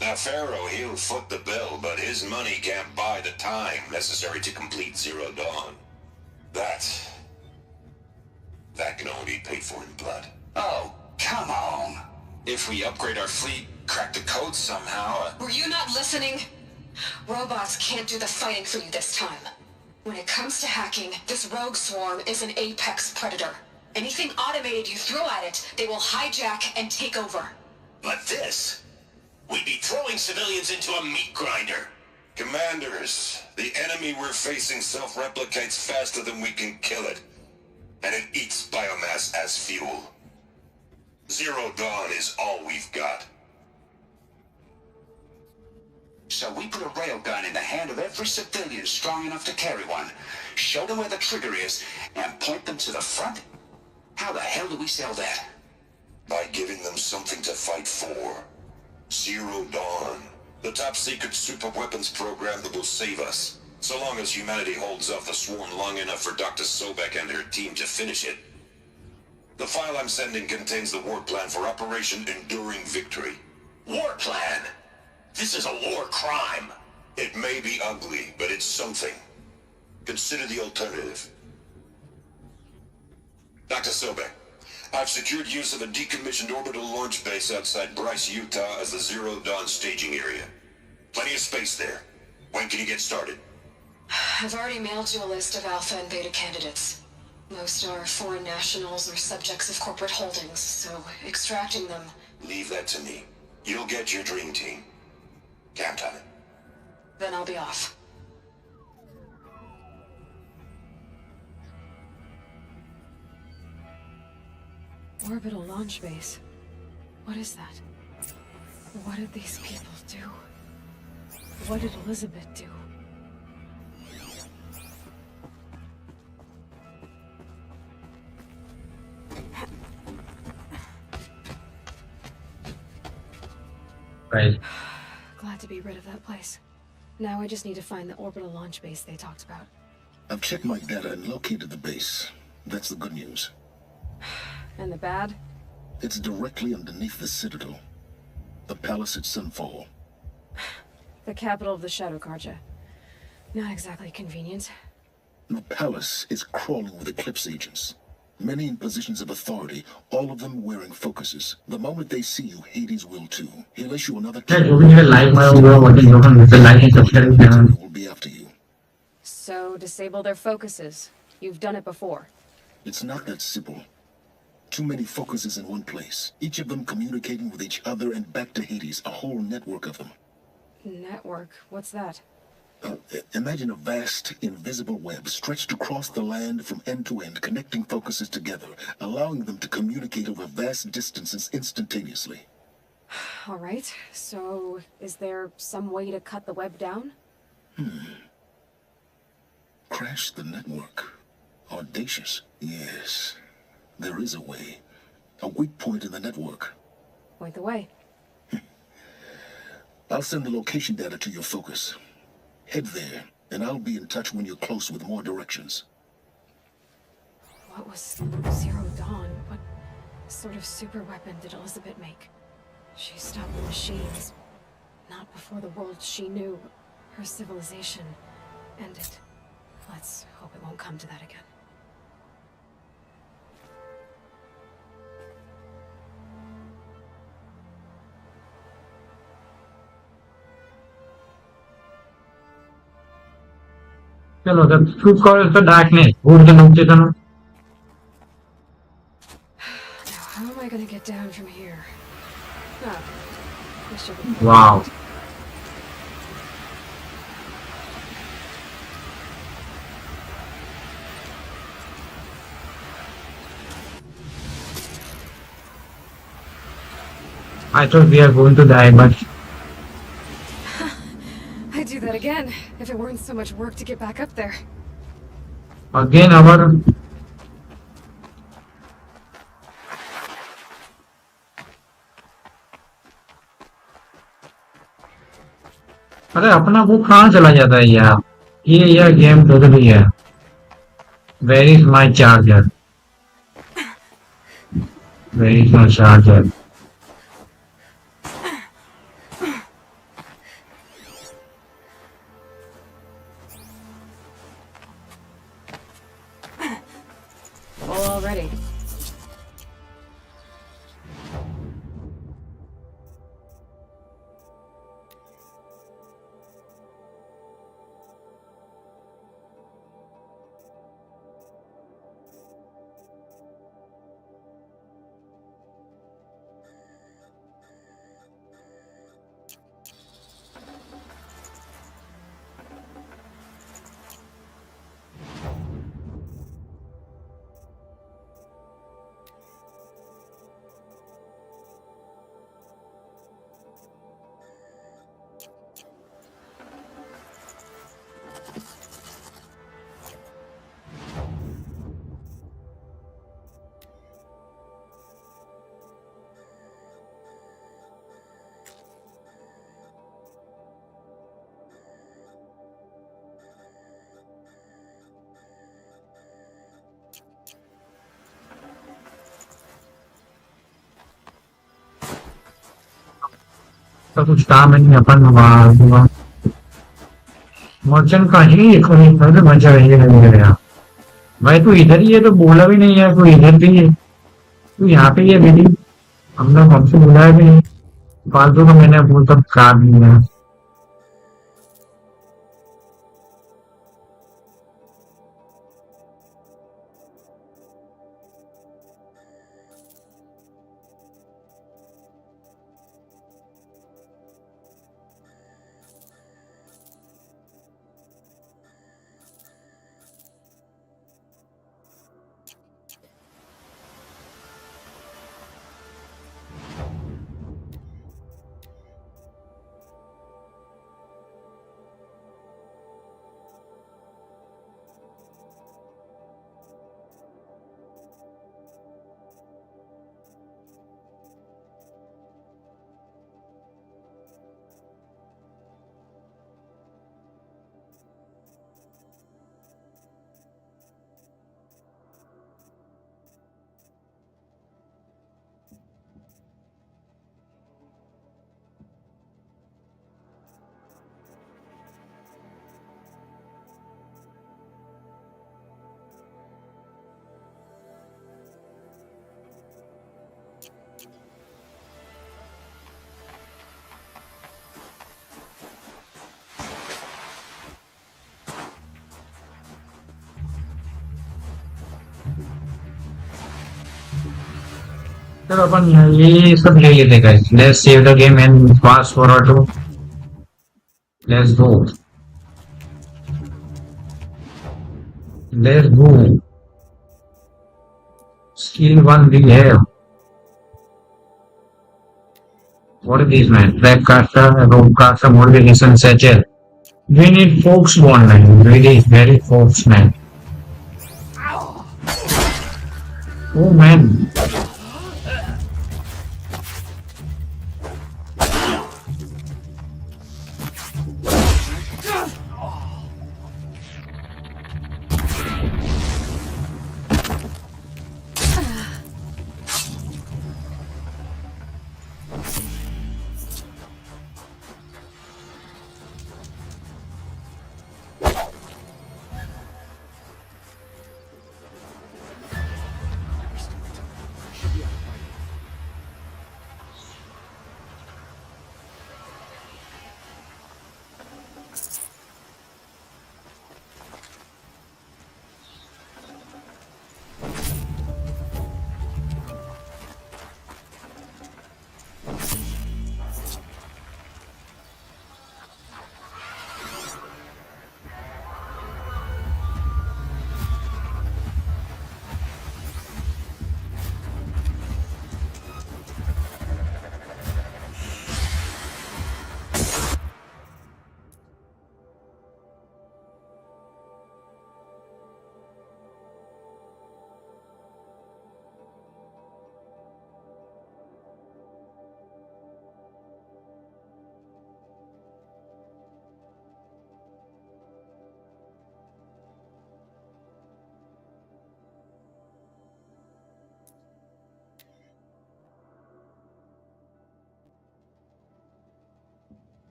D: Now, Pharaoh, he'll foot the bill, but his money can't buy the time necessary to complete Zero Dawn. That can only be paid for in blood. Oh, come on. If we upgrade our fleet, crack the code somehow...
G: Were you not listening? Robots can't do the fighting for you this time. When it comes to hacking, this rogue swarm is an apex predator. Anything automated you throw at it, they will hijack and take over.
D: But this... We'd be throwing civilians into a meat grinder. Commanders, the enemy we're facing self-replicates faster than we can kill it. And it eats biomass as fuel. Zero Dawn is all we've got.
M: So we put a railgun in the hand of every civilian strong enough to carry one, show them where the trigger is, and point them to the front? How the hell do we sell that?
D: By giving them something to fight for. Zero Dawn. The top-secret super weapons program that will save us. So long as humanity holds off the swarm long enough for Dr. Sobek and her team to finish it. The file I'm sending contains the war plan for Operation Enduring Victory. War plan? This is a war crime. It may be ugly, but it's something. Consider the alternative. Dr. Sobek, I've secured use of a decommissioned orbital launch base outside Bryce, Utah as the Zero Dawn staging area. Plenty of space there. When can you get started?
G: I've already mailed you a list of alpha and beta candidates. Most are foreign nationals or subjects of corporate holdings, so extracting them...
D: Leave that to me. You'll get your dream team. Count on it.
G: Then I'll be off.
B: Orbital launch base. What is that? What did these people do? What did Elizabeth do?
C: Right.
B: Glad to be rid of that place. Now I just need to find the orbital launch base they talked about.
D: I've checked my data and located the base. That's the good news.
B: And the bad?
D: It's directly underneath the Citadel. The palace at Sunfall.
B: The capital of the Shadow Carja. Not exactly convenient.
D: The palace is crawling with Eclipse agents. Many in positions of authority, all of them wearing focuses. The moment they see you, Hades will too. He'll issue another will be after you.
B: So, disable their focuses. You've done it before.
D: It's not that simple. Too many focuses in one place. Each of them communicating with each other and back to Hades. A whole network of them.
B: Network? What's that?
D: Imagine a vast, invisible web stretched across the land from end to end, connecting focuses together, allowing them to communicate over vast distances instantaneously.
B: All right, so is there some way to cut the web down?
D: Crash the network. Audacious. Yes, there is a way. A weak point in the network.
B: Point the way.
D: I'll send the location data to your focus. Head there, and I'll be in touch when you're close with more directions.
B: What was Zero Dawn? What sort of super weapon did Elizabeth make? She stopped the machines. Not before the world she knew, her civilization, ended. Let's hope it won't come to that again.
C: चलो the true color of the darkness. Who's the Nukchetan?
B: Now, how am I gonna get down from here? Oh, this should be.
C: Wow. I thought we are going to die, but
B: I'd do that again if it weren't so much work to get back up there.
C: again our अरे अपना वो कहाँ चला जाता है यार ये game totally है Where is my charger? Where is my charger?
B: Full already.
C: तो कुछ काम नहीं अपन मर्चेंट का ही कोई मजा नहीं गया भाई तू इधर ही है तो बोला भी नहीं है तू इधर भी है तू यहाँ पे ही है बेटी हमने हमसे बुलाया भी नहीं फालतू का मैंने बोल सब काम नहीं है चलो अपन ये सब ले लेते guys let's save the game and fast forward to let's go skill 1 we have what is this man trackcaster ropecaster modification satchel we need folks one man really very folks man oh man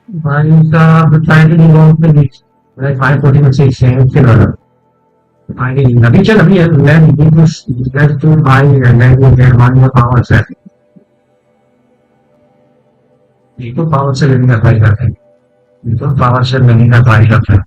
C: भाई साहब try to devolve में like 540 में से killer. I अभी चल अभी let's do high and then we'll get one more power set. ये तो पावर से लेने का ट्राई करते हैं. ये तो पावर से लेने का ट्राई करते हैं.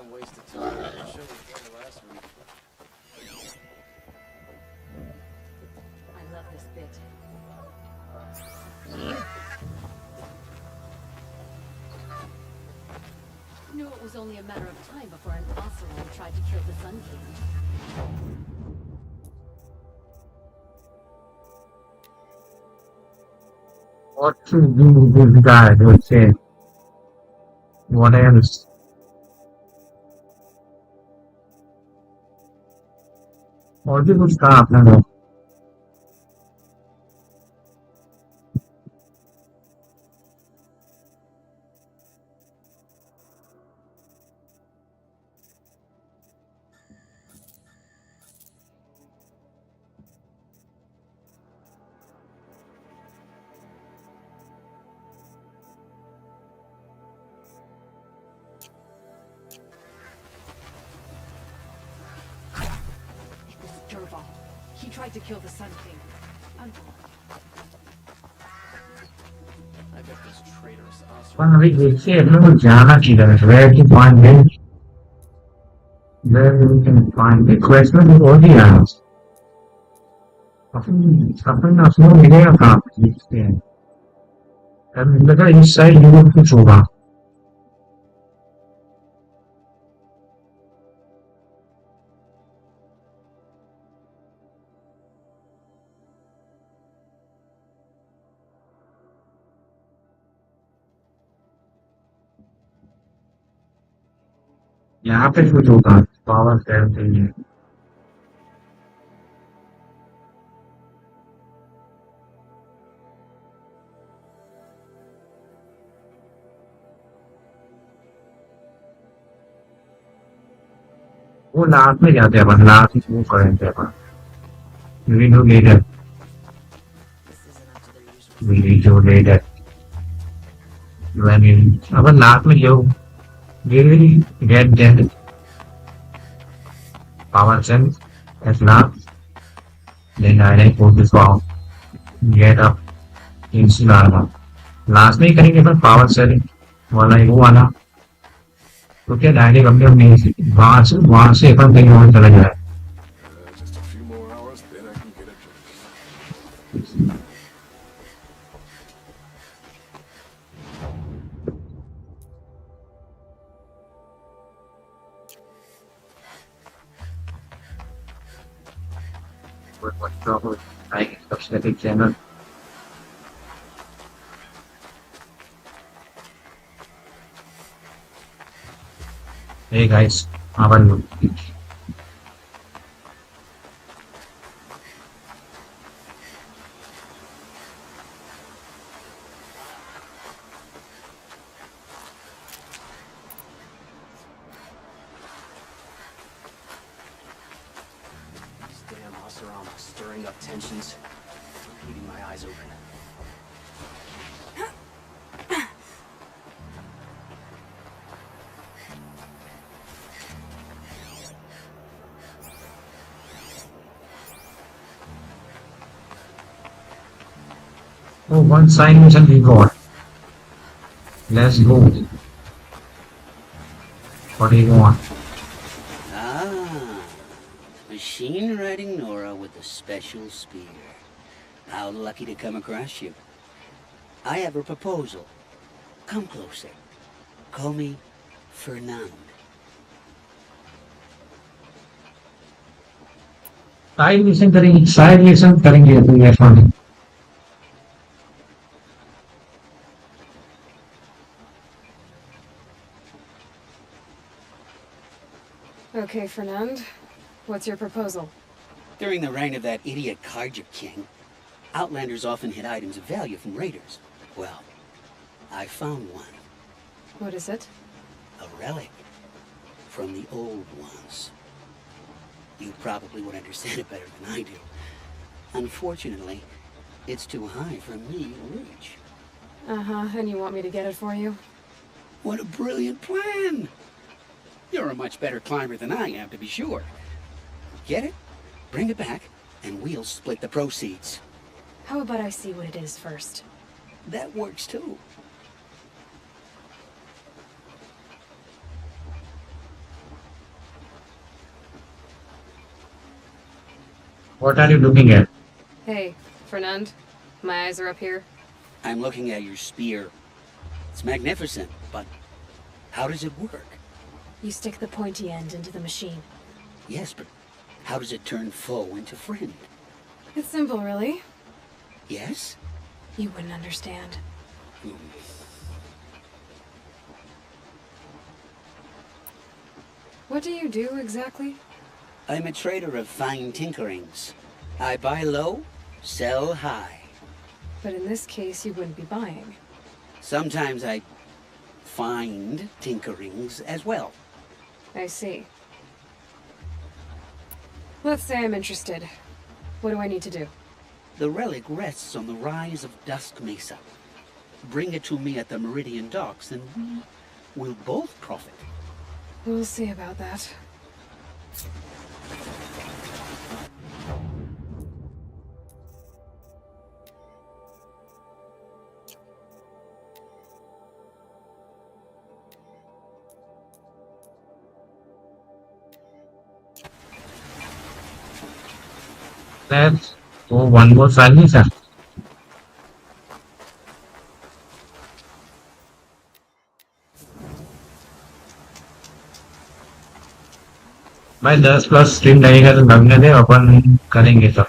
N: I'm wasted time. I should have done last week.
B: I love this bit. Knew it was only a matter of time before an Ocelot tried to kill the Sun King.
C: What to do with this guy? Would say. What else? और भी कुछ कहा आपने लोग
B: He tried to kill the Sun King.
N: I bet this traitorous Ocelot.
C: पर अभी देखिए अपने को जाना किधर है where to find him where we can find the question is all the answers अपन अपने मिलेगा कहाँ पे देखते हैं अब लगा इस साइड यूरोप कुछ होगा यहाँ पे कुछ होगा पावर करते हैं वो लाख में जाते हैं अपन लाख वो करेंगे अपन we do later when अपन लाख में जो we will get that power cell at last then I put this out get up install last में ही करेंगे पर पावर सेल वाला ही वो वाला तो क्या डायरेक्ट अपने वहां से अपन कहीं और चला जाए
E: Just a few more hours, then I can get a job.
C: what trouble I subscribe channel hey guys how are you
O: Stirring up tensions, keeping my eyes open.
C: oh one sign mission we got let's go what do you want
R: Machine riding Nora with a special spear. How lucky to come across you. I have a proposal. Come closer. Call me Fernand.
C: side mission करेंगे तो ये fund
B: Okay, Fernand. What's your proposal?
R: During the reign of that idiot Carja King, Outlanders often hid items of value from raiders. Well, I found one.
B: What is it?
R: A relic from the old ones. You probably would understand it better than I do. Unfortunately, it's too high for me to reach.
B: Uh-huh, and you want me to get it for you?
R: What a brilliant plan! You're a much better climber than I am, to be sure. Get it, bring it back, and we'll split the proceeds.
B: How about I see what it is first?
R: That works too.
C: What are you looking at?
B: Hey, Fernand, my eyes are up here.
R: I'm looking at your spear. It's magnificent, but how does it work?
B: You stick the pointy end into the machine.
R: Yes, but how does it turn foe into friend?
B: It's simple, really.
R: Yes?
B: You wouldn't understand. What do you do exactly?
R: I'm a trader of fine tinkerings. I buy low, sell high.
B: But in this case, you wouldn't be buying.
R: Sometimes I find tinkerings as well.
B: I see. Let's say I'm interested. What do I need to do?
R: The relic rests on the rise of Dusk Mesa. Bring it to me at the Meridian docks and we will both profit.
B: We'll see about that.
C: Let's go one more finally, sir. भाई 10 plus stream लगेगा तो लगने दे अपन करेंगे सब.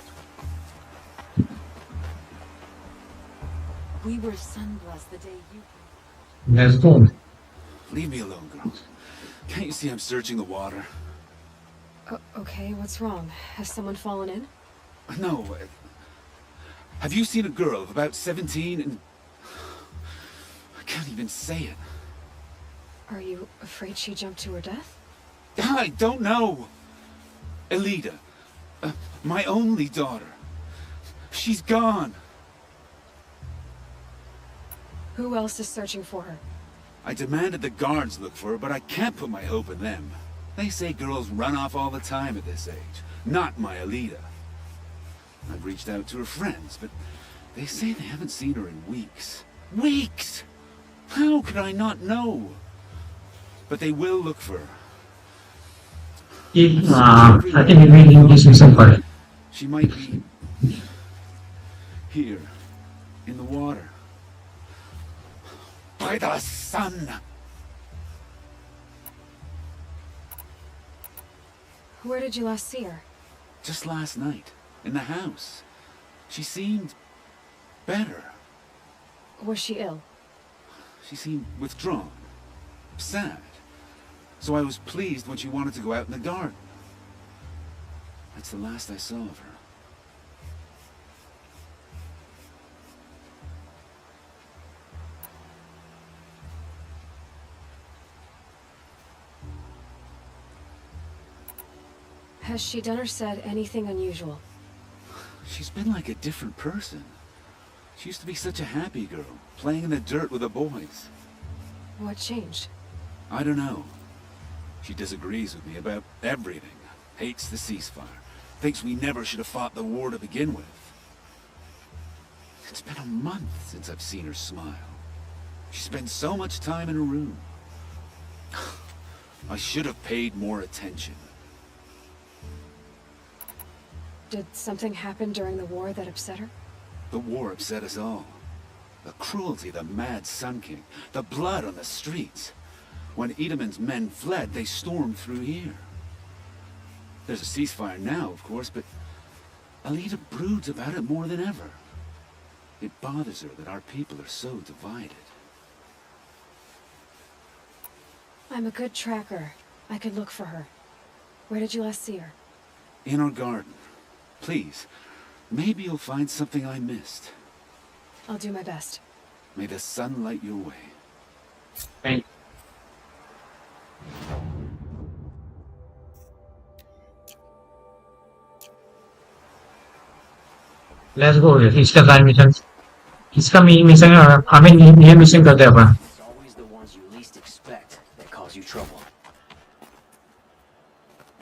L: We were sunblessed the day you...
C: Let's go.
K: Leave me alone, girl. Can't you see I'm searching the water?
B: Okay, what's wrong? Has someone fallen in?
K: No. Have you seen a girl of about 17 and... I can't even say it.
B: Are you afraid she jumped to her death?
K: I don't know. Elida. My only daughter. She's gone.
B: Who else is searching for her?
K: I demanded the guards look for her, but I can't put my hope in them. They say girls run off all the time at this age. Not my Elida. I've reached out to her friends, but they say they haven't seen her in weeks. Weeks! How could I not know? But they will look for her.
C: I think we need to do some fire.
K: She might be here, in the water. By the sun!
B: Where did you last see her?
K: Just last night, in the house. She seemed better.
B: Was she ill?
K: She seemed withdrawn, sad. So I was pleased when she wanted to go out in the garden. That's the last I saw of her.
B: Has she done or said anything unusual?
K: She's been like a different person. She used to be such a happy girl, playing in the dirt with the boys.
B: What changed?
K: I don't know. She disagrees with me about everything. Hates the ceasefire. Thinks we never should have fought the war to begin with. It's been a month since I've seen her smile. She spends so much time in her room. I should have paid more attention.
B: Did something happen during the war that upset her?
K: The war upset us all. The cruelty of the mad Sun King. The blood on the streets. When Edamon's men fled, they stormed through here. There's a ceasefire now, of course, but Elida broods about it more than ever. It bothers her that our people are so divided.
B: I'm a good tracker. I could look for her. Where did you last see her?
K: In our garden. Please, Maybe you'll find something I missed.
B: I'll do my best.
K: May the sun light your way.
C: Thank Let's go. इसका side mission इसका main mission है हमें ये mission करते हैं अपन
O: It's always the ones you least expect that cause you trouble.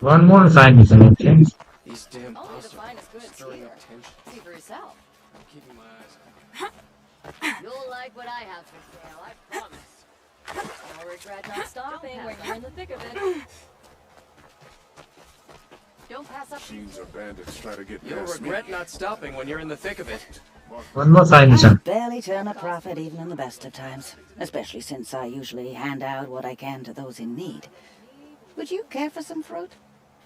C: one more side mission okay
N: These damn
L: Only the
N: monsters
L: finest goods
N: stirring
L: here.
N: up tension.
L: See for yourself.
N: I'm keeping my eyes.
L: You'll like what I have for sale, I promise. I'll regret not stopping when you're in the thick of it. Don't pass up.
E: Machines or bandits try to get
N: You'll
E: past me.
N: regret not stopping when you're in the thick of it.
C: one more side mission
P: Barely turn a profit even in the best of times, especially since I usually hand out what I can to those in need. Would you care for some fruit?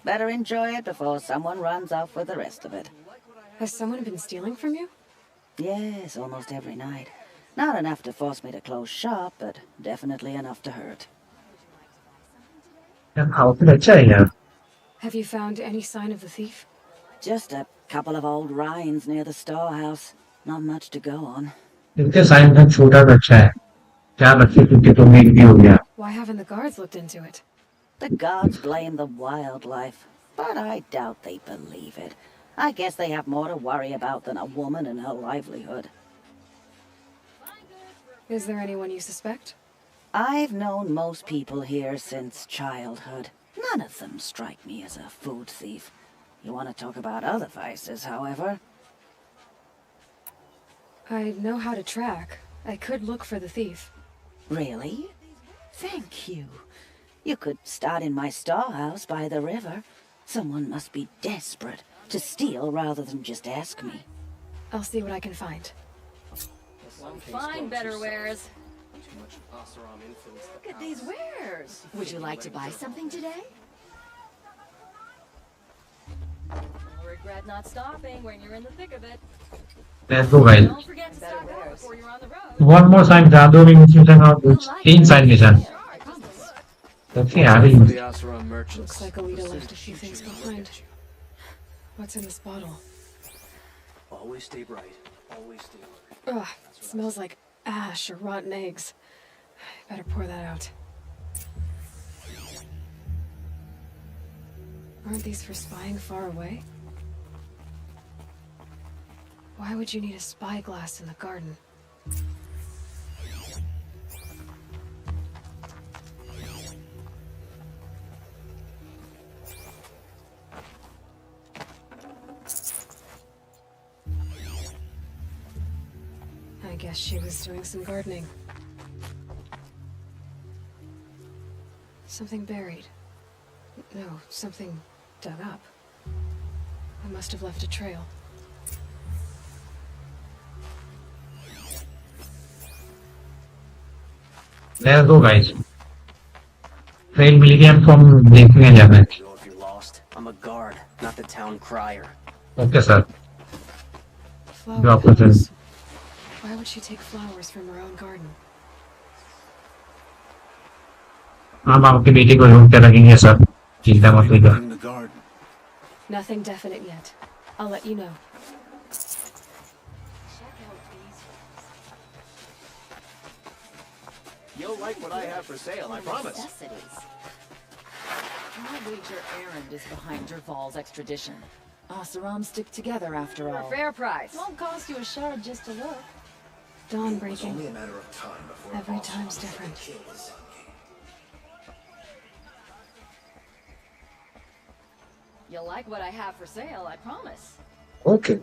P: Better enjoy it before someone runs off with the rest of it.
B: Has someone been stealing from you?
P: Yes, almost every night. Not enough to force me to close shop, but definitely enough to hurt.
C: outfit अच्छा है यार
B: Have you found any sign of the thief?
P: Just a couple of old rinds near the storehouse. Not much to go on.
C: इनके side में छोटा बच्चा है क्या बच्चे टूटे तो मेल भी हो गया
B: Why haven't the guards looked into it?
P: The gods blame the wildlife, but I doubt they believe it. I guess they have more to worry about than a woman and her livelihood.
B: Is there anyone you suspect?
P: I've known most people here since childhood. None of them strike me as a food thief. You want to talk about other vices, however?
B: I know how to track. I could look for the thief.
P: Really? Thank you. You could start in my storehouse by the river. Someone must be desperate to steal rather than just ask me.
B: I'll see what I can find.
L: Some fine better wares.
N: Too much Oseram influence.
L: Look at these wares. Would you like to buy something today? I'll regret not stopping when you're in the thick of it.
C: let's go guys
L: Don't forget to stock up before you're on the road.
C: one more side जादू mission और कुछ 3 side mission okay uh
N: For
C: गई
N: the Oseram merchants.
B: Looks like Alita left a few things behind. What's in this bottle?
O: Always stay bright. Always stay alert.
B: Ugh, smells like ash or rotten eggs. Better pour that out. Aren't these for spying far away? Why would you need a spyglass in the garden? I guess she was doing some gardening. Something buried. No, something dug up. I must have left a trail.
C: let's go guys trail मिल गया हम देखने जाना है
O: Joe, if you're lost, I'm a guard, not the town crier.
C: okay sir
B: Flower
C: Drop it in.
B: petals. Why would she take flowers from her own garden?
C: हम आपके बेटे को ढूंढते रखेंगे सर चिंता मत कीजिए
K: In the garden.
B: Nothing definite yet. I'll let you know.
N: You'll like what I have for sale, I promise.
S: Necessities. My wager errand is behind Derval's extradition. Oseram stick together after
L: For a
S: all.
L: fair price.
S: Won't cost you a shard just to look.
B: Dawn breaking.
D: Only a matter of time before
B: Every
D: Oseram
B: time's
D: will
B: different.
D: kill the Sun King.
L: You'll like what I have for sale, I promise.
C: okay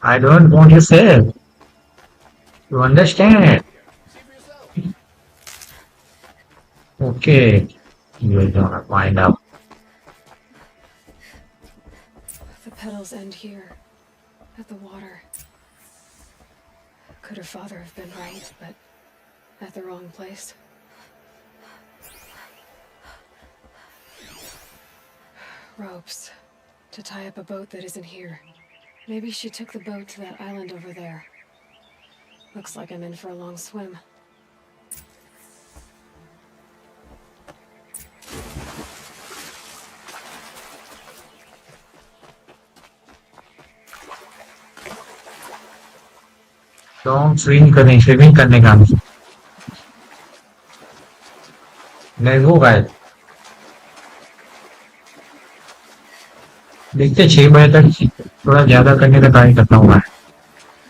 C: I don't want you sale you understand okay you're gonna find out
B: The petals end here, at the water. Could her father have been right, but at the wrong place? Ropes. To tie up a boat that isn't here. Maybe she took the boat to that island over there. Looks like I'm in for a long swim.
C: तो हम swimming करने का नहीं वो गायब देखते 6 बजे तक थोड़ा ज्यादा करने का ट्राई करता हूँ मैं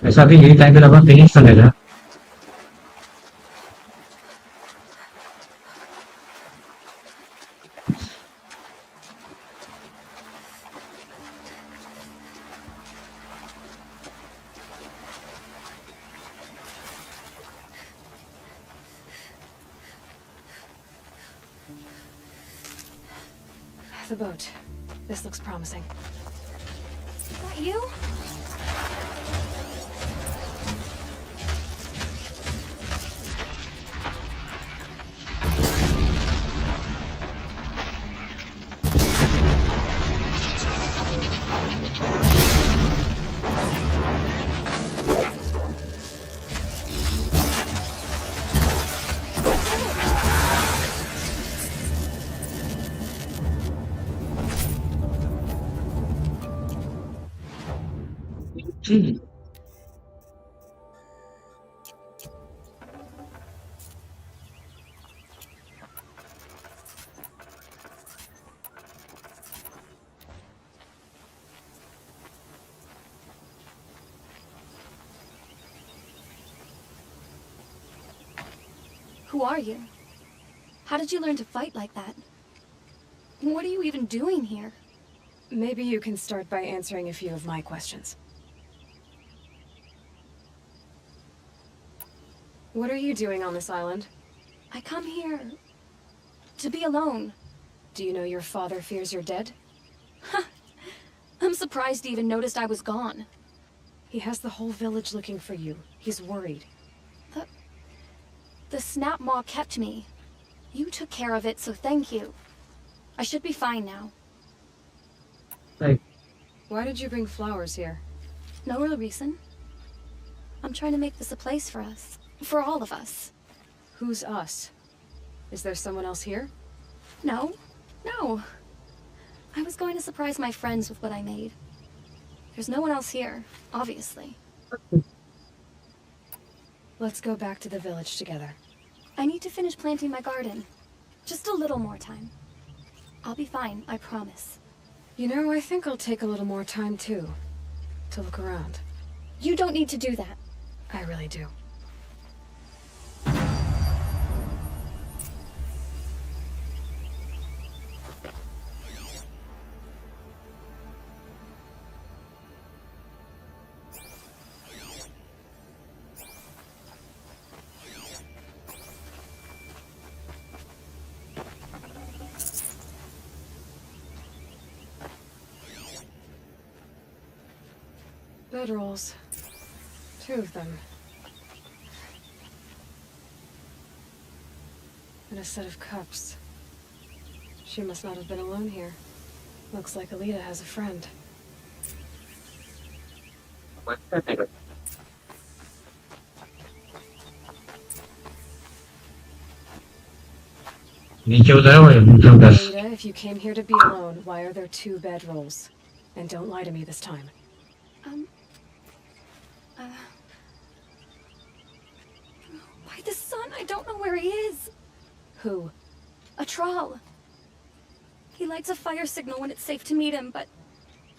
C: ऐसा भी यही टाइम पे लगभग फिनिश कर लेगा
B: The boat. This looks promising. Is that you?
T: Who are you? How did you learn to fight like that? What are you even doing here?
B: Maybe you can start by answering a few of my questions. What are you doing on this island?
T: I come here to be alone.
B: Do you know your father fears you're dead?
T: I'm surprised he even noticed I was gone.
B: He has the whole village looking for you. He's worried.
T: The snap maw kept me. You took care of it, so thank you. I should be fine now.
C: Hey.
B: Why did you bring flowers here?
T: No real reason. I'm trying to make this a place for us. For all of us.
B: Who's us? Is there someone else here?
T: No. No. I was going to surprise my friends with what I made. There's no one else here, obviously.
B: Let's go back to the village together.
T: I need to finish planting my garden. Just a little more time. I'll be fine, I promise.
B: You know, I think I'll take a little more time too. To look around.
T: You don't need to do that.
B: I really do. Bedrolls. 2 of them. And a set of cups. She must not have been alone here. Looks like Alita has a friend. Alita, if you came here to be alone, why are there 2 bedrolls? And don't lie to me this time.
T: By the sun, I don't know where he is.
B: Who?
T: A troll. He lights a fire signal when it's safe to meet him, but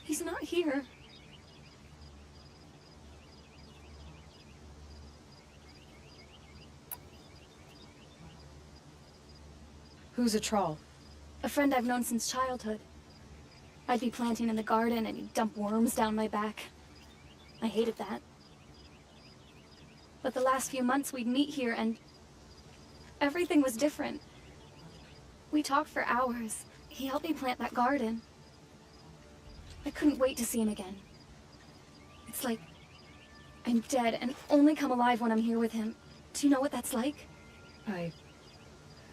T: he's not here.
B: Who's a troll?
T: A friend I've known since childhood. I'd be planting in the garden and he'd dump worms down my back. I hated that. But the last few months we'd meet here and everything was different. We talked for hours. He helped me plant that garden. I couldn't wait to see him again. It's like I'm dead and only come alive when I'm here with him. Do you know what that's like?
B: I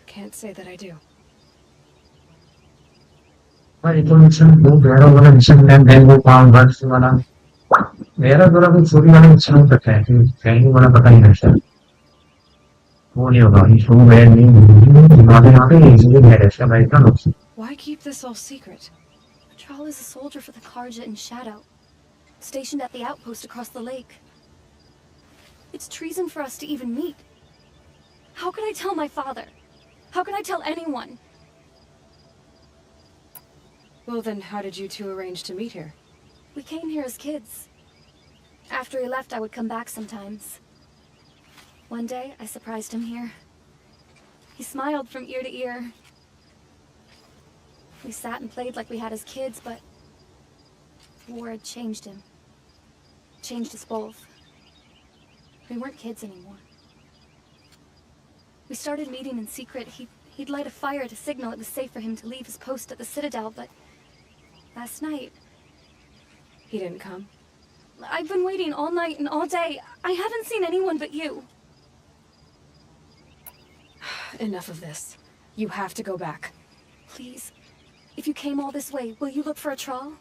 B: can't say that I do.
C: itu mission वो गहरा वाला mission and then वो palm buds वाला मेरा थोड़ा कुछ छोटी वाला mission हो सकता है कहीं वाला पता नहीं है वो नहीं होगा इसको मैं नहीं यहाँ पे इजीली है इसका भाई का नुकसान.
T: Why keep this all secret? Patrol is a soldier for the Karja in Shadow, stationed at the outpost across the lake. It's treason for us to even meet. How could I tell my father? How could I tell anyone?
B: Well then, how did you two arrange to meet here?
T: We came here as kids. After he left, I would come back sometimes. One day, I surprised him here. He smiled from ear to ear. We sat and played like we had as kids, but the war had changed him. Changed us both. We weren't kids anymore. We started meeting in secret. He'd light a fire to signal it was safe for him to leave his post at the Citadel, but last night...
B: He didn't come?
T: I've been waiting all night and all day. I haven't seen anyone but you.
B: Enough of this. You have to go back.
T: Please. If you came all this way, will you look for a trawl?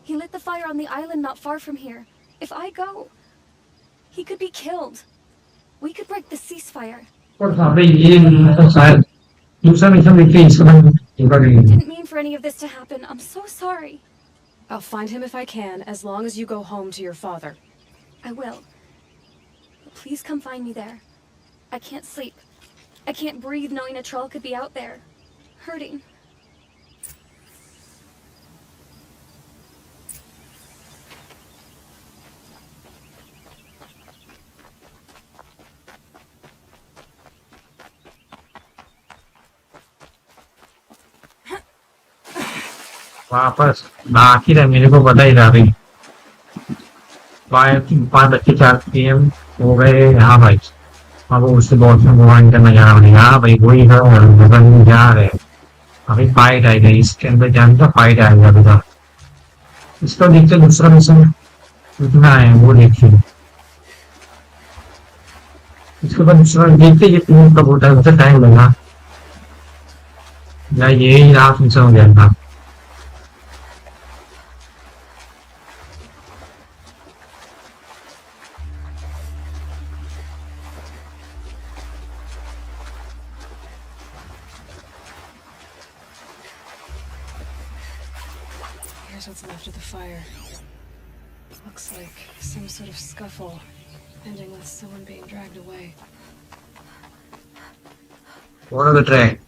T: He lit the fire on the island not far from here. If I go, he could be killed. We could break the ceasefire.
B: Didn't mean for any of this to happen. I'm so sorry. I'll find him if I can, as long as you go home to your father.
T: I will. But please come find me there. I can't sleep. I can't breathe knowing a troll could be out there, hurting.
C: वापस बाकी रहे मेरे को पता ही था अभी 5:04 PM हो गए यहाँ भाई अब उससे बहुत में मूव करना जा रहा है यहाँ भाई वही है और जा रहे हैं अभी फाइट आएगा इसके अंदर जानता फाइट आएगा अभी तक इसको देखते दूसरा मिशन कितना है वो देखिए इसके बाद दूसरा देखते ये तीन कब होता है उसे टाइम लगा या यही लास्ट मिशन हो गया था
B: What's left of the fire. Looks like some sort of scuffle, ending with someone being dragged away.
C: What are the track?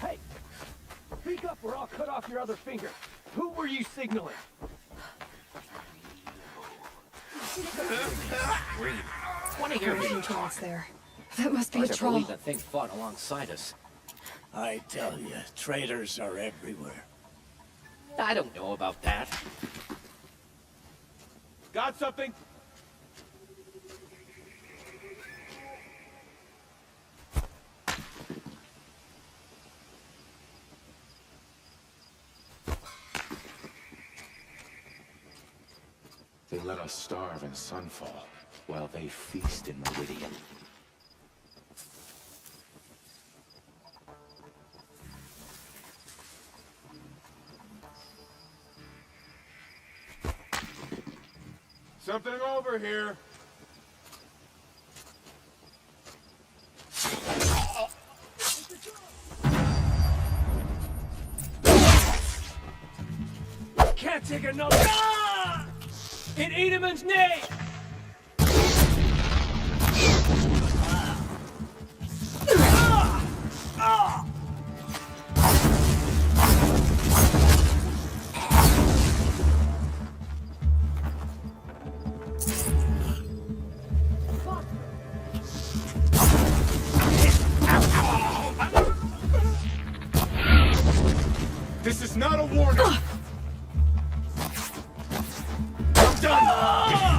H: Hey! Speak up or I'll cut off your other finger. Who were you signaling?
B: One of your trolls there. That must be a troll.
O: I believe that thing fought alongside us.
M: I tell you, traitors are everywhere.
O: I don't know about that.
H: Got something?
K: They let us starve in Sunfall, while they feast in Meridian.
E: Something over here.
H: Can't take another. Ah! In Edemon's name!
E: This is not a warning. I'm done.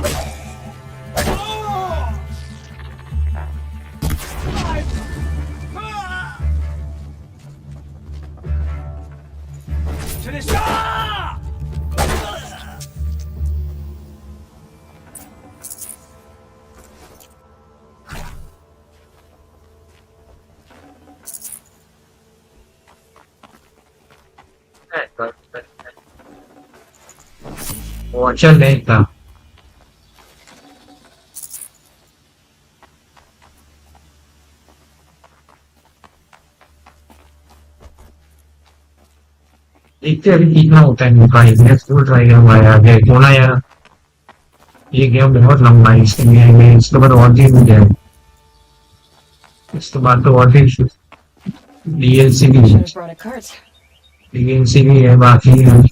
H: To this.
C: Oh, c'è lenta. देखते हैं अभी कितना होता है इनका मैं full try करूंगा यार ये होना यार ये गेम बहुत लंबा है इसके लिए मैं इसके बाद और भी मुझे इसके बाद तो और भी डीएलसी भी
B: Should
C: है
B: have brought a cart.
C: DLC भी है बाकी है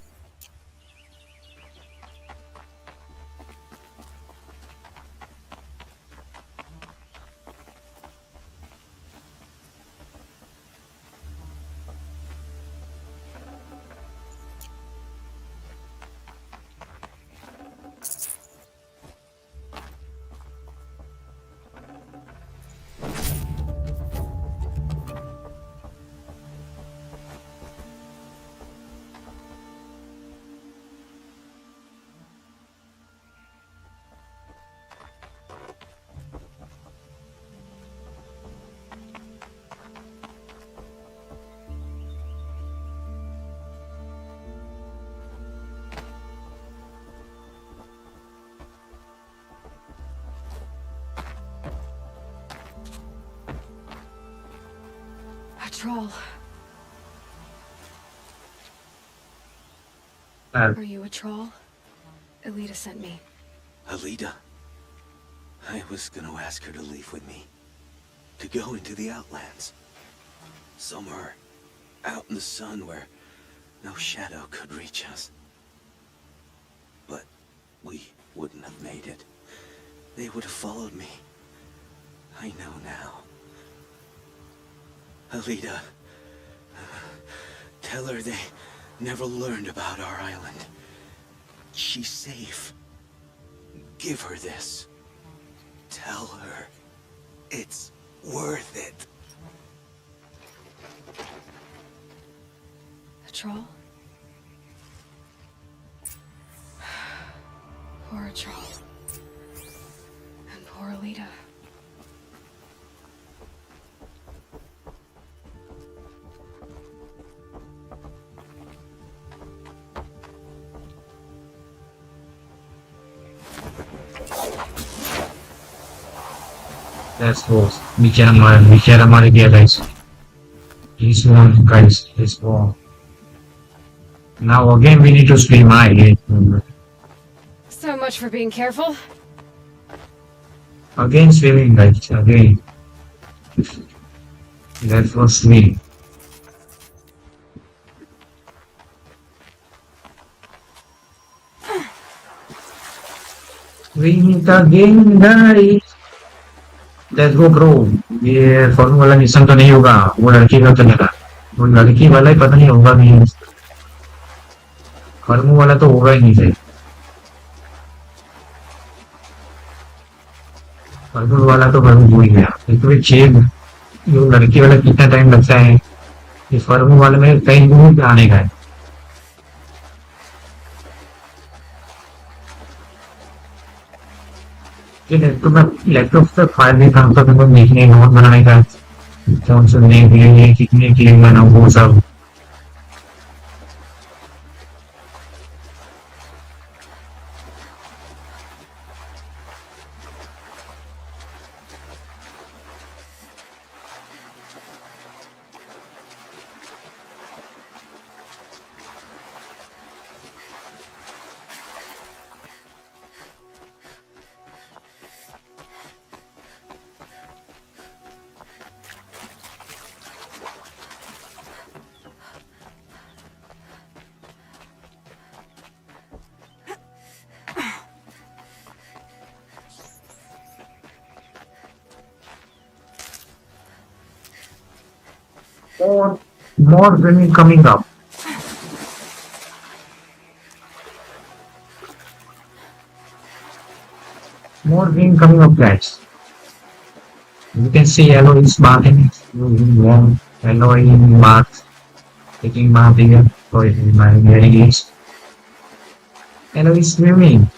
B: A troll. Are you a troll? Elita sent me.
U: Alita? I was gonna ask her to leave with me. To go into the Outlands. Somewhere out in the sun where no shadow could reach us. But we wouldn't have made it. They would have followed me. I know now. Alita, tell her they never learned about our island. She's safe. Give her this. Tell her it's worth it.
B: A troll? Poor troll. And poor Alita.
C: That's was bicara mari dia guys. He's won guys, he's won. Now again we need to stream again.
B: So much for being careful.
C: Again swimming guys, again. That was me. We meet again guys. Let's go bro. ये form वाला mission तो नहीं होगा वो लड़की का चलेगा वो लड़की वाला ही पता नहीं होगा नहीं फॉर्म वाला तो होगा ही नहीं फिर फॉर्म वाला तो फॉर्म हो ही गया लेकिन चेक ये लड़की वाला कितना टाइम लगता है ये फॉर्म वाले में कहीं दूर आने का है ये लैपटॉप से फाइल भी काम करने को देखने नोट बनाने का कौन सुनने के लिए कितने के लिए बनाऊं वो सब more women coming up. More women coming up, guys. You can see Aloy is bathing. Aloy in bath, taking bath here for my wearing it. Aloy is swimming.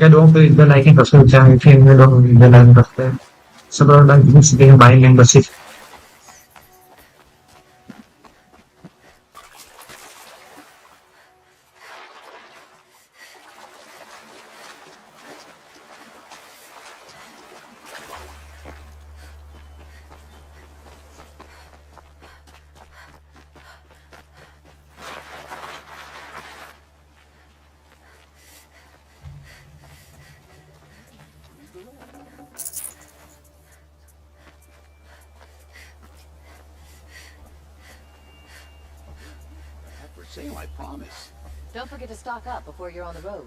C: Don't click the like and subscribe channel if you don't click the like and subscribe. Support by visiting my membership.
M: sale, I promise.
L: Don't forget to stock up before you're on the road.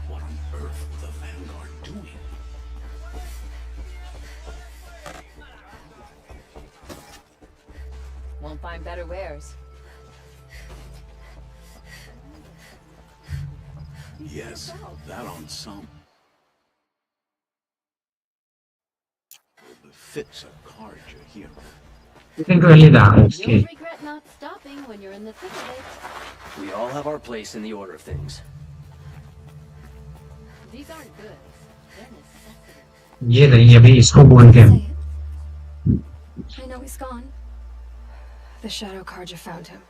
D: What on earth were the Vanguard doing?
L: Won't find better wares.
K: Yes, that on some. Befits a Carja hero.
C: You think really that
L: You'll
C: okay.
L: regret not stopping when you're in the thick of it.
O: We all have our place in the order of things.
L: These aren't goods. They're necessities.
C: ये नहीं अभी इसको बोल के
T: I know he's gone.
B: The Shadow Karja found him.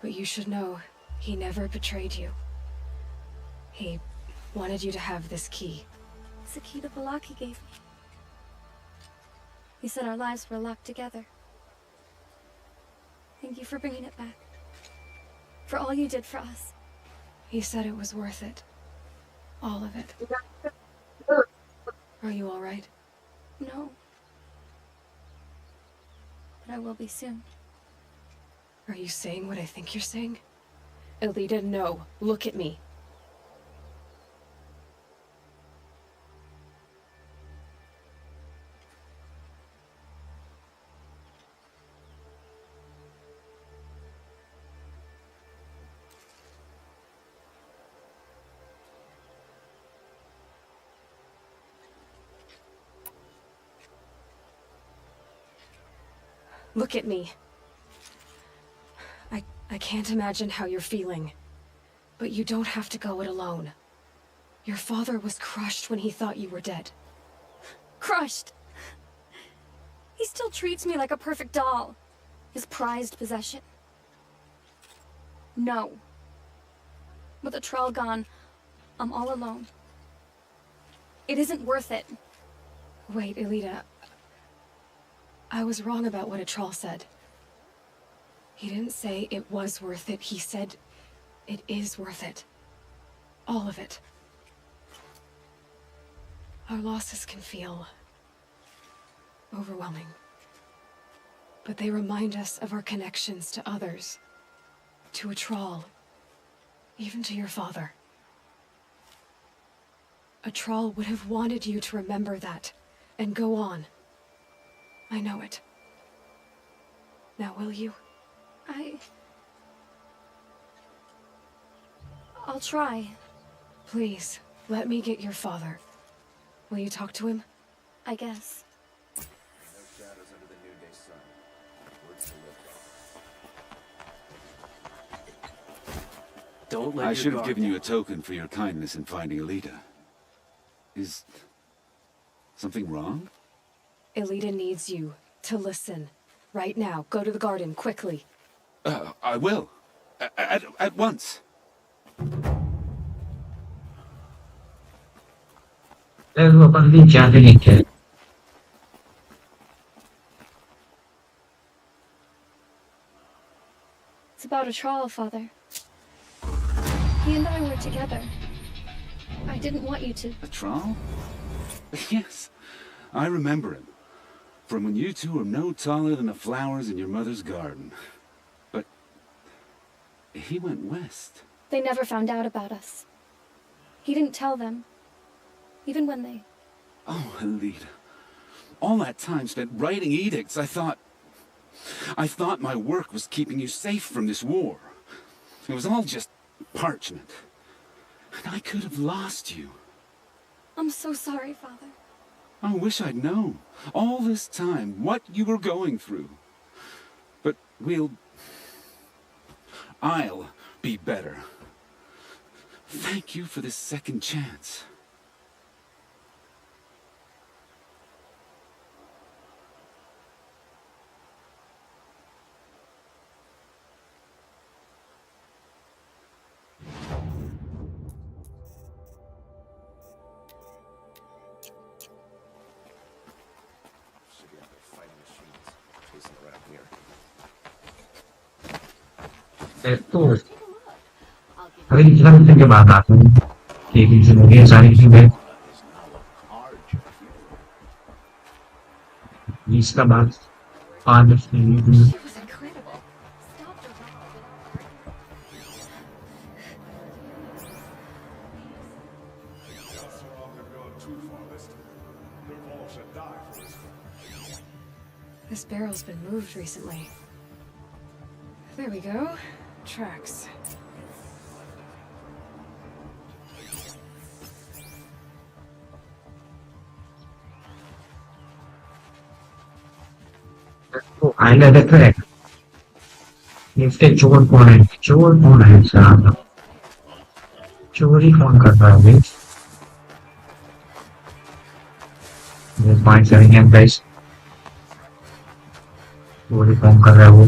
B: But you should know, he never betrayed you. He wanted you to have this key.
T: It's the key the Balaki gave me. He said our lives were locked together. Thank you for bringing it back. For all you did for us.
B: He said it was worth it. All of it. Are you all right?
T: No. But I will be soon.
B: Are you saying what I think you're saying? Elita, no. Look at me. Look at me. I can't imagine how you're feeling. But you don't have to go it alone. Your father was crushed when he thought you were dead.
T: Crushed! He still treats me like a perfect doll. His prized possession. No. With the Troll gone, I'm all alone. It isn't worth it.
B: Wait, Elita. I was wrong about what a troll said. He didn't say it was worth it. He said it is worth it. All of it. Our losses can feel overwhelming. But they remind us of our connections to others. To a troll. Even to your father. A troll would have wanted you to remember that and go on. I know it. Now will you?
T: I'll try.
B: Please, let me get your father. Will you talk to him?
T: I guess.
E: No shadows under the noonday sun. Words to live by.
O: Don't let
K: I
O: your
K: should have
O: guard
K: given you a
O: down.
K: token for your kindness in finding Elita. Is something wrong?
B: Elita needs you to listen. Right now. Go to the garden, quickly.
K: I will. At once.
C: वो अपन भी क्या लिखे
T: It's about a troll, Father. He and I were together. I didn't want you to.
K: A troll? Yes, I remember him. From when you two were no taller than the flowers in your mother's garden. But he went west.
T: They never found out about us. He didn't tell them. Even when they...
K: Oh, Elita. All that time spent writing edicts, I thought my work was keeping you safe from this war. It was all just parchment. And I could have lost you.
T: I'm so sorry, Father.
K: I wish I'd known, all this time, what you were going through. But I'll be better. Thank you for this second chance.
C: तो अभी इतना भी के बाद आते हैं कि किसी मूवी सारी चीजें ये इसका बाद 5 minute
T: She was incredible. Stopped her This barrel's been moved recently. There we go. Tracks.
C: highlight the track. If the चोर कौन है साहब चोरी कौन कर रहा है वो 5 एम गाइस चोरी कौन कर रहा है वो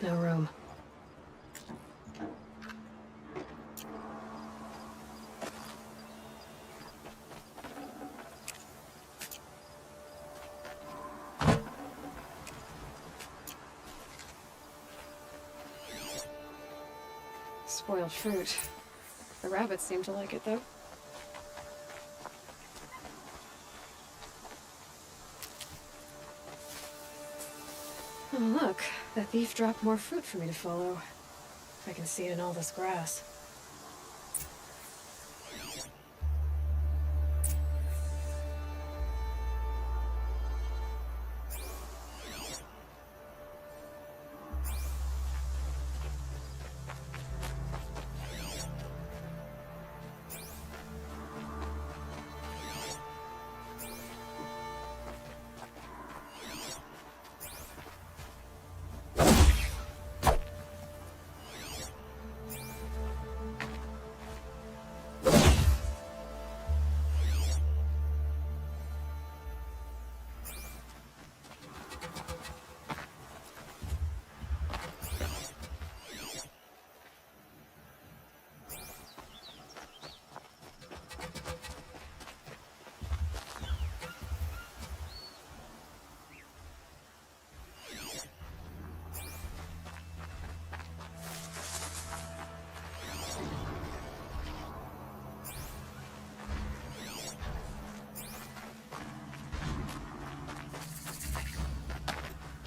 B: No room. Spoiled fruit. The rabbits seem to like it, though. Oh, look. The thief dropped more fruit for me to follow. I can see it in all this grass.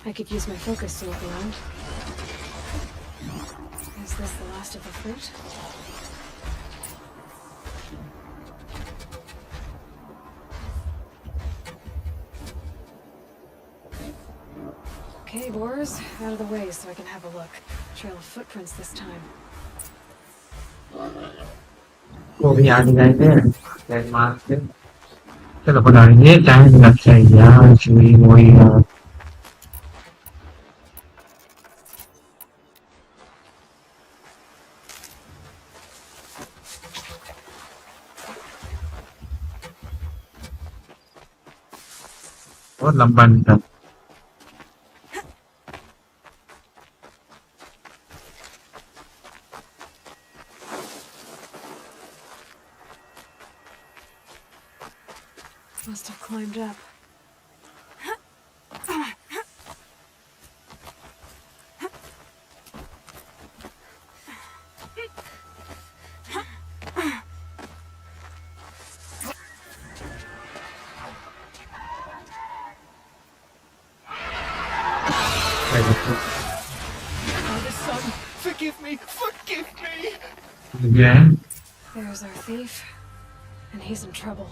B: I could use my focus to look around. Is this the last of the fruit? Okay, boars, out of the way so I can have a look. Trail of footprints this time.
C: वो भी आ गए थे landmark से चलो बनाएंगे time लग जाएगी यार चोरी वही यार बहुत लंबा निकल
B: Must have climbed up.
O: Father, son, forgive me! Forgive me!
C: Again.
B: There's our thief, and he's in trouble.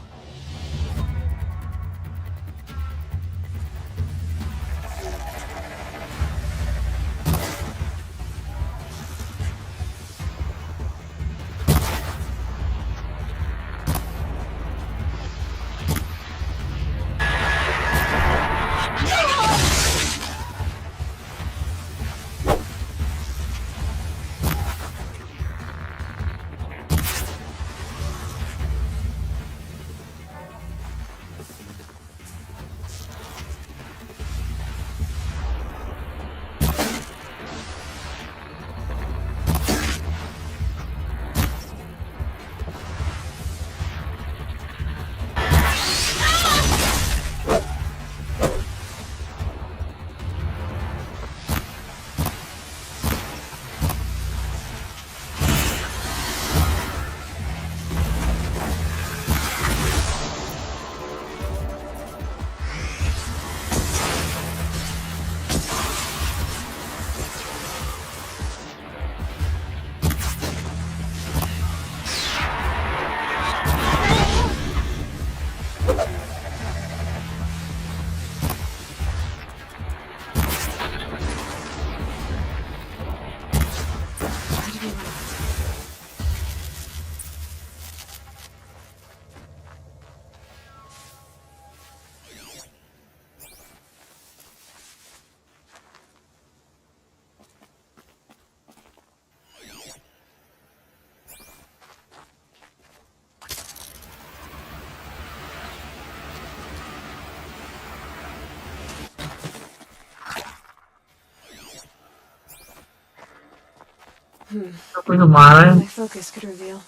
C: कोई तो मारा है
B: My focus could reveal.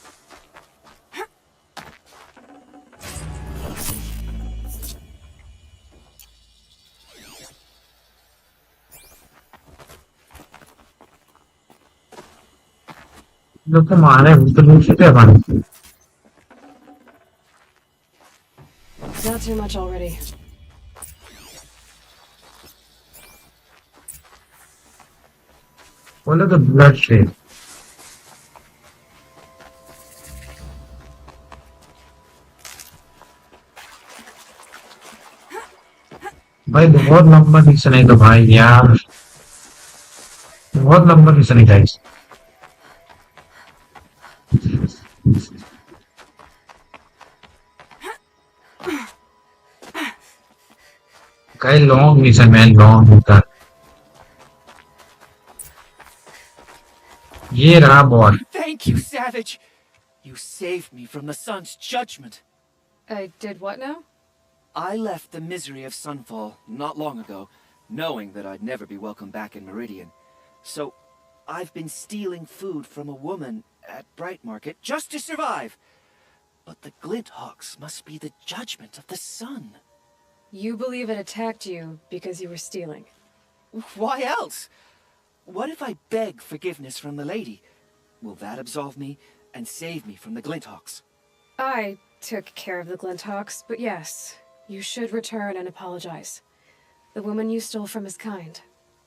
C: लोग तो मारा है तो नीचे क्या बन
B: Not too much already.
C: बोले तो ब्लड से भाई बहुत लंबा मिशन है तो भाई यार बहुत लंबा मिशन है guys guys long mission man long होता ये रहा boss
O: Thank you, Savage! You saved me from the sun's judgment.
B: I did what now?
O: I left the misery of Sunfall not long ago, knowing that I'd never be welcome back in Meridian. So, I've been stealing food from a woman at Bright Market just to survive. But the Glinthawks must be the judgment of the sun.
B: You believe it attacked you because you were stealing.
O: Why else? What if I beg forgiveness from the lady? Will that absolve me and save me from the Glinthawks?
B: I took care of the Glinthawks, but yes, you should return and apologize. The woman you stole from is kind.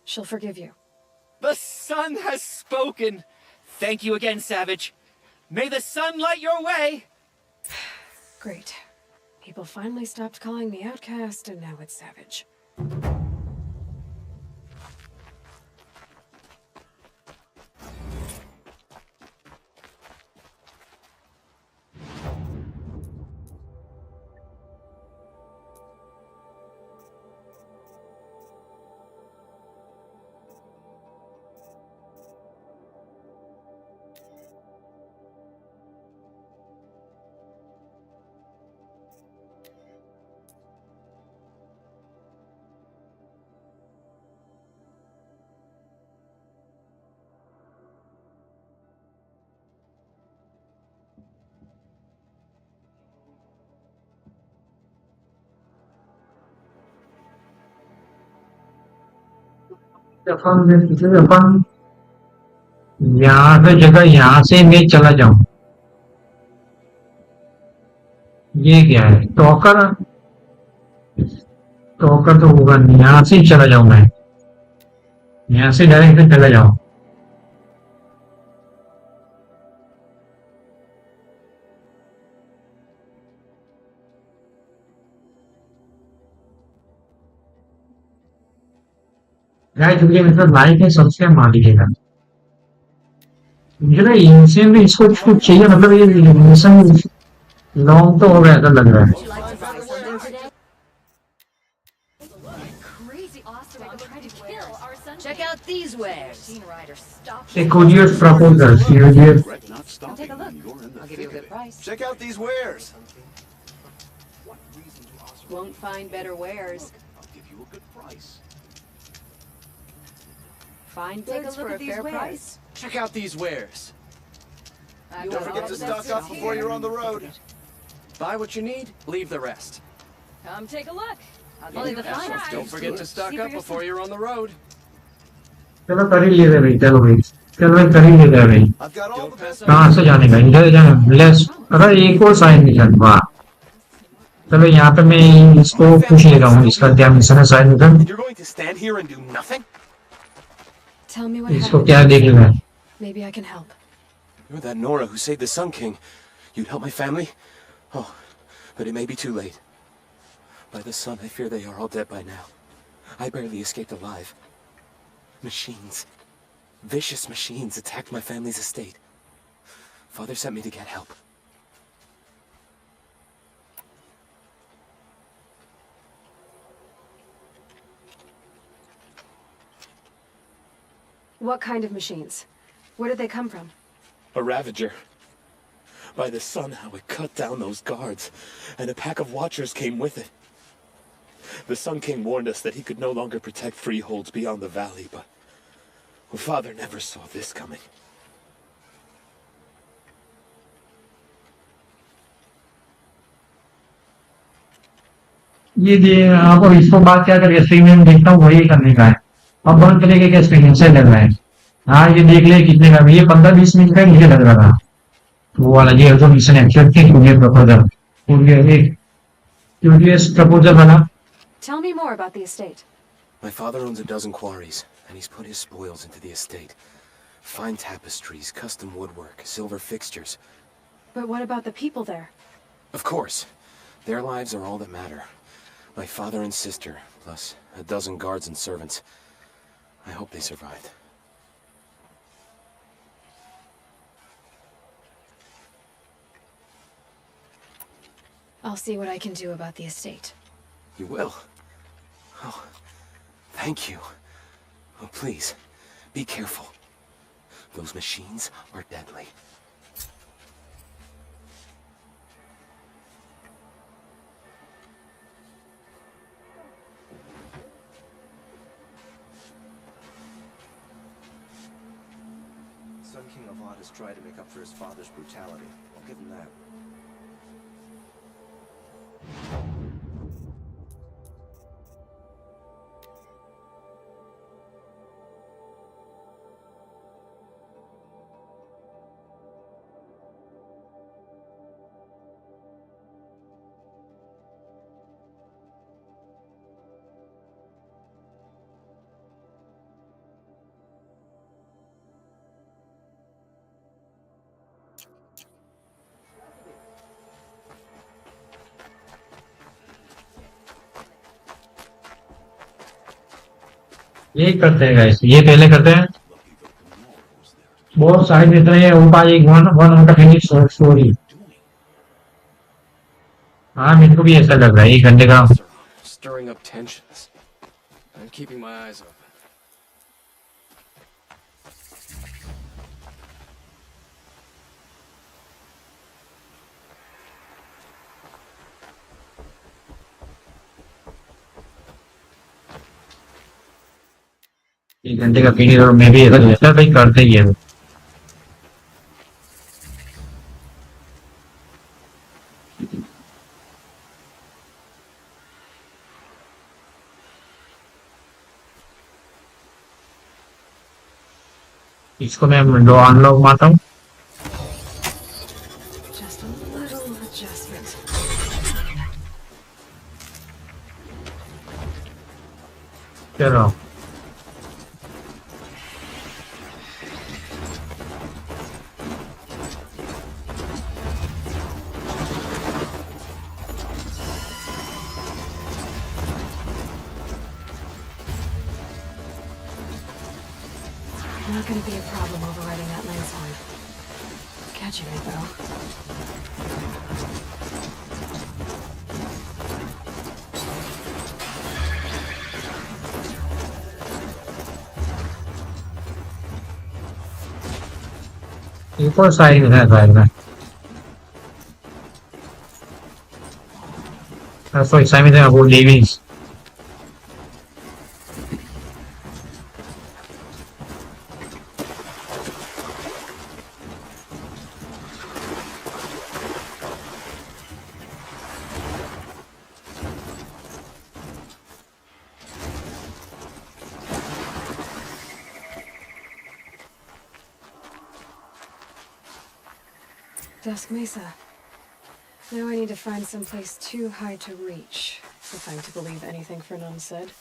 B: She'll forgive you.
O: The sun has spoken! Thank you again, Savage. May the sun light your way!
B: Great. People finally stopped calling me outcast, and now it's Savage.
C: अपन यहाँ पे जगह यहाँ से मैं चला जाऊं। ये क्या है? टॉकर? टॉकर तो होगा नहीं, यहाँ से ही चला जाऊं मैं। यहाँ से डायरेक्ट चला जाऊं। गाइस मुझे मतलब लाइक है, सब्सक्राइब मार दीजिएगा। मुझे ना इनसे भी इसको कुछ चाहिए, मतलब ये मिशन लॉन्ग तो हो गया ऐसा लग रहा है।
L: Check out these wares.
C: A courier's proposal. Courier.
L: Come take a look. I'll give you a good price.
I: Check out these wares.
L: Won't find better wares.
D: I'll give you a good price.
L: Fine goods for a fair price.
I: Check out these wares.
L: Don't
I: forget to stock up before you're on the road. Buy what you need, leave the rest.
L: Come take a look. Only the finest.
I: Don't forget to stock up before you're on the road.
C: चलो कर ही ले रहे भाई, चलो भाई, चलो भाई कर ही ले रहे भाई। कहाँ से जाने का? इधर जाने लेस। अरे एक और साइड मिशन, वाह। चलो यहाँ पे मैं इसको पूछ लेगा हूँ, इसका क्या मिशन है side mission.
I: You're going to stand here and do nothing?
B: Tell me what
C: इसको
B: happened.
C: क्या देख लेना है?
B: Maybe I can help.
I: You're that Nora who saved the Sun King. You'd help my family? Oh, but it may be too late. By the sun, I fear they are all dead by now. I barely escaped alive. Machines. Vicious machines attacked my family's estate. Father sent me to get help.
B: What kind of machines? Where did they come from?
I: A Ravager. By the sun, how it cut down those guards, and a pack of watchers came with it. The Sun King warned us that he could no longer protect freeholds beyond the valley, but Father never saw this coming.
C: ये आप इसको बात क्या करिए, screen में देखता हूँ वही करने का है। अब बंद करेंगे क्या? स्क्रीन से लग रहा है। हाँ ये देख ले कितने का, ये 15-20 मिनट का मुझे लग रहा था। वो वाला ये जो मिशन एक्सेप्ट थी, कुरियर प्रपोजल, क्यूरियस प्रपोजल वाला।
B: Tell me more about the estate.
I: My father owns a dozen quarries, and he's put his spoils into the estate. Fine tapestries, custom woodwork, silver fixtures.
B: But what about the people there?
I: Of course. Their lives are all that matter. My father and sister, plus a dozen guards and servants. I hope they survived.
B: I'll see what I can do about the estate.
I: You will? Oh, thank you. Oh, please, be careful. Those machines are deadly.
F: Sun King of HOARD has tried to make up for his father's brutality. I'll give him that.
C: ये करते हैं guys, ये पहले करते हैं। बहुत side इतना है ऊपर एक वन उनका फिनिश स्टोरी। हाँ मेरे को भी ऐसा लग रहा है, एक घंटे का।
N: Stirring up tensions. I'm keeping my eyes open.
C: एक घंटे का पीरियड और मैं भी ऐसा जैसा भाई करते ही है। इसको मैं विंडो अनलॉक मारता हूँ.
B: Just a little adjustment.
C: चलो.
B: Not gonna be a problem overriding that lens horn. Catching it though.
C: एक और साइड है साइड में. Sorry, Simon, about leavings.
B: Dusk Mesa. Now I need to find someplace too high to reach, if I'm to believe anything Fernand said.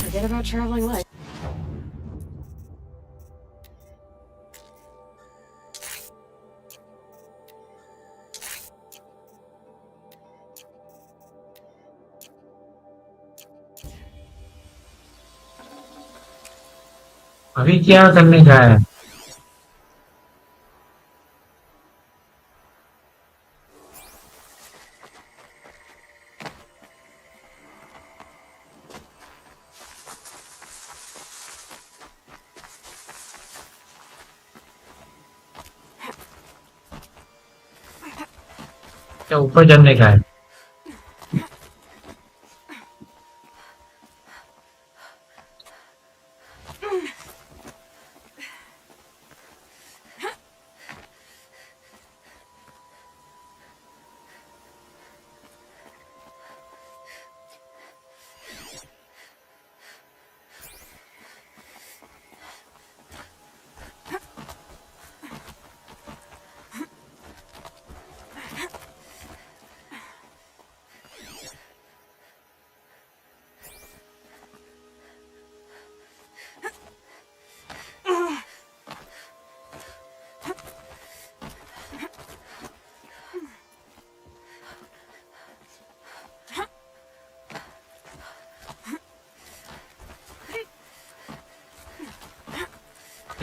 B: Forget about traveling light.
C: अभी क्या करने का है? क्या ऊपर चढ़ने का है?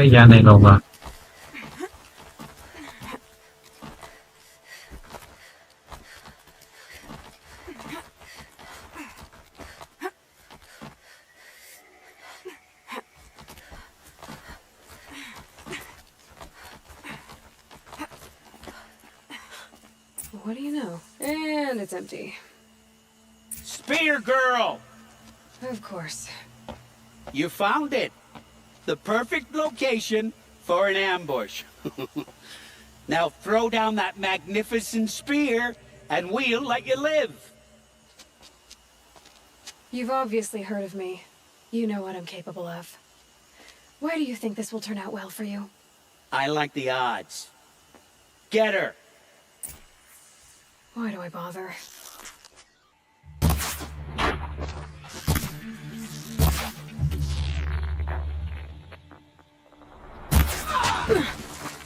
C: क्या नहीं होगा?
B: What do you know? And it's empty.
R: Spear girl!
B: Of course.
R: You found it. The perfect location for an ambush. Now throw down that magnificent spear and we'll let you live.
B: You've obviously heard of me. You know what I'm capable of. Why do you think this will turn out well for you?
R: I like the odds. Get her.
B: Why do I bother?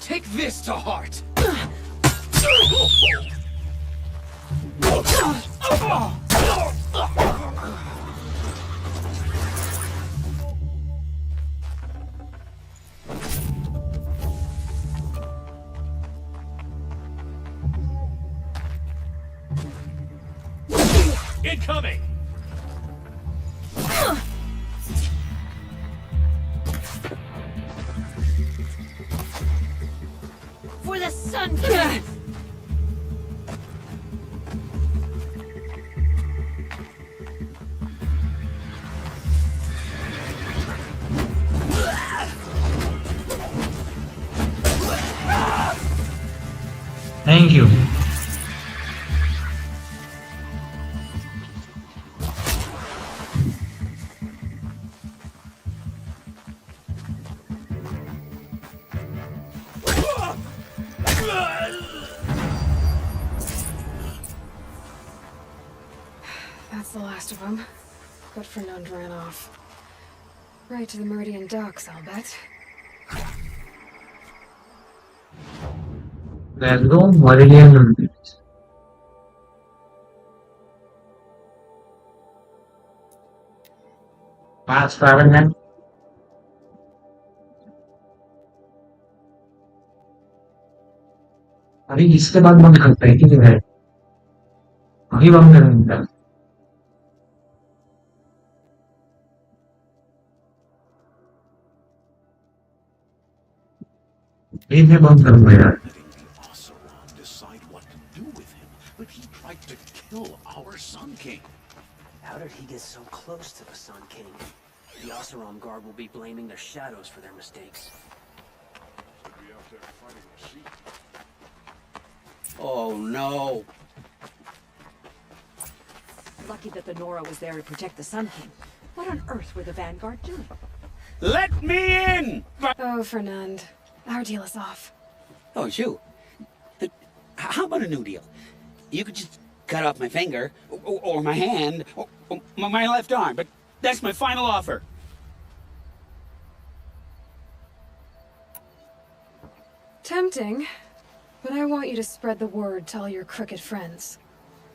R: Take this to heart.
A: Incoming!
L: For the Sun King!
C: Thank you.
B: That's the last of them. But Fernand ran off. Right to the Meridian docks, I'll bet.
C: Let's go, Meridian. Fast travel then. अभी इसके बाद बंद करते हैं कि है अभी बंद करेंगे ये बंद करूंगा यार
K: Decide what to do with him, but he tried to kill our Sun King.
J: How did he get so close to the Sun King? The Oseram Guard will be blaming their shadows for their mistakes.
R: Oh no!
S: Lucky that the Nora was there to protect the Sun King. What on earth were the Vanguard doing?
R: Let me in!
B: Oh, Fernand. Our deal is off.
R: Oh, you. How about a new deal? You could just cut off my finger, or my hand, or my left arm, but that's my final offer.
B: Tempting, but I want you to spread the word to all your crooked friends.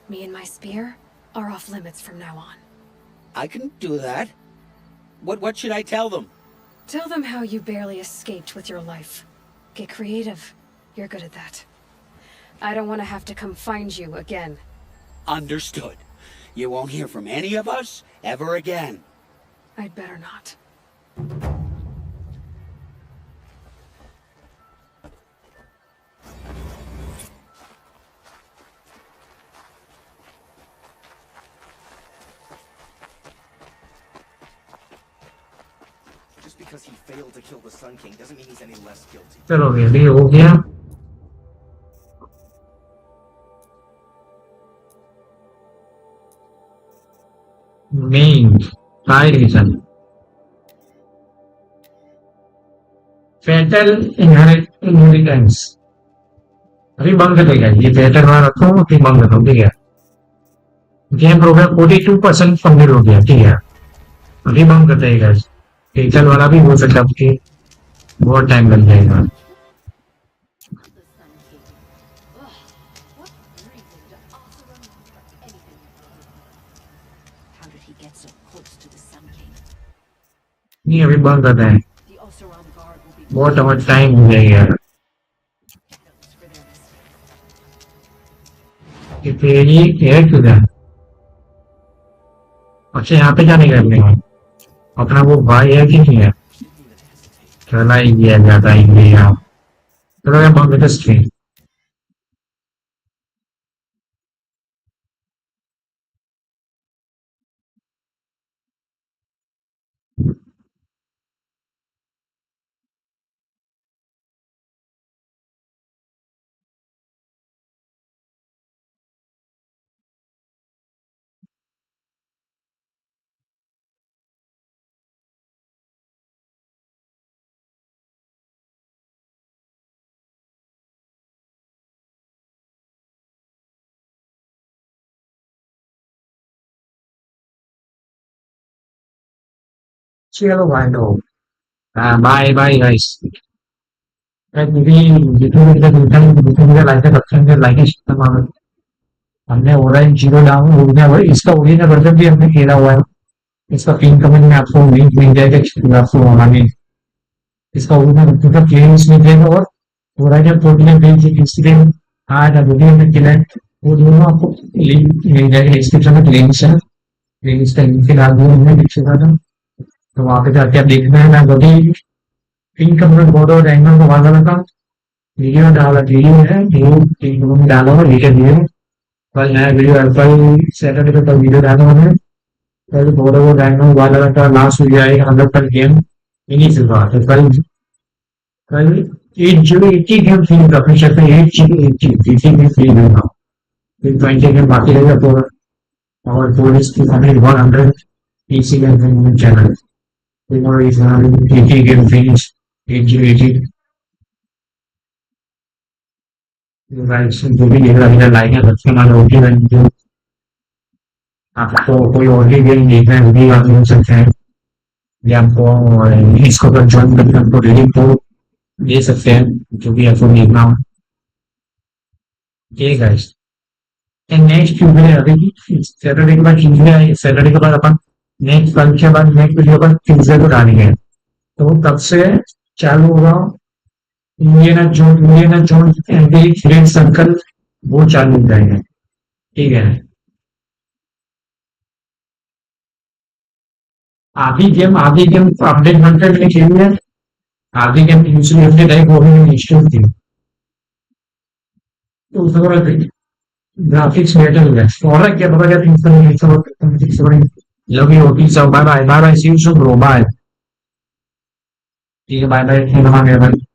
B: Me and my spear are off limits from now on.
R: I can do that. What should I tell them?
B: Tell them how you barely escaped with your life. Get creative. You're good at that. I don't want to have to come find you again.
R: Understood. You won't hear from any of us ever again.
B: I'd better not.
F: Just because he failed to kill the Sun King doesn't mean he's any less guilty.
C: चलो ये हो गया main side mission fatal inheritance अभी बंद कर देगा ये fatal वाला रखो फिर बंद कर दो ठीक है गेम प्रोग्राम 42% कंप्लीट हो गया ठीक है अभी बंद कर देगा fatal वाला भी हो सकता है कि बहुत टाइम लग जाएगा नहीं अभी बंद करते हैं बहुत बहुत टाइम हो गया यार तेरी है किधर अच्छा यहाँ पे जाने करने हैं अपना वो भाई है कि नहीं है चला ही गया जाता ही गया चलो यार बंद करते स्ट्रीम चलो भाई लोग बाय बाय गाइस मुझे लाइक है लाइक हमने ओरिजिन जीरो डाउन हो गया भाई इसका ओरिजिनल वर्जन भी हमने खेला हुआ है इसका पिन कमेंट में आपको लिंक मिल जाएगा आपको हमारे इसका ओरिजिनल मतलब प्लेलिस्ट में जाएगा और ओरिजिनल प्रोटीन बेस इंसिडेंट आज वीडियो में खेला वो दोनों आपको लिंक मिल जाएगा डिस्क्रिप्शन में लिंक है लिंक का लिंक डाल दिया हमने डिस्क्रिप्शन तो वहां पे जाके आप देखना है ना कभी पिन कमेंट बोर्ड और एंगल को वाला लगा वीडियो डाला वीडियो है वीडियो डाला हुआ लिखे दिए कल नया वीडियो कल सैटरडे को कल वीडियो डाला मैंने कल बोर्ड और एंगल वाला का लास्ट वीडियो आएगा हम लोग कल गेम इन्हीं से बात है कल कल 8GB 80 गेम फ्री अपने शहर में 8GB 80 में फ्री दूंगा फिर 20 गेम बाकी रहेगा पूरा और पुलिस की हमें 100 PC गेम चैनल फिर इस 80 गेम फ्री 8GB 80 गाइस जो भी देख रहा है लाइक है सब्सक्राइब ओटी रन जो आपको कोई और भी गेम देखना है वो भी आप देख सकते हैं ये आपको इसको अगर ज्वाइन करके आपको रीडिंग को दे सकते हैं जो भी आपको देखना हो ठीक है नेक्स्ट ट्यूजडे अभी सैटरडे के बाद ट्यूजडे आए सैटरडे के बाद अपन नेक्स्ट कल के बाद नेक्स्ट वीडियो पर ट्यूजडे को डालेंगे तो तब से चालू होगा इंडियन जोन फ्रेंड सर्कल वो चालू हो जाएगा ठीक है आधी गेम अपडेट बनकर मैंने खेली है आधी गेम यूजली अपडेट है वो भी इंस्टॉल थी तो उसमें ग्राफिक्स बेटर हो गया और क्या पता क्या इंस्टॉल लव यू ओटी सब bye bye see you soon bro bye ठीक है बाय बाय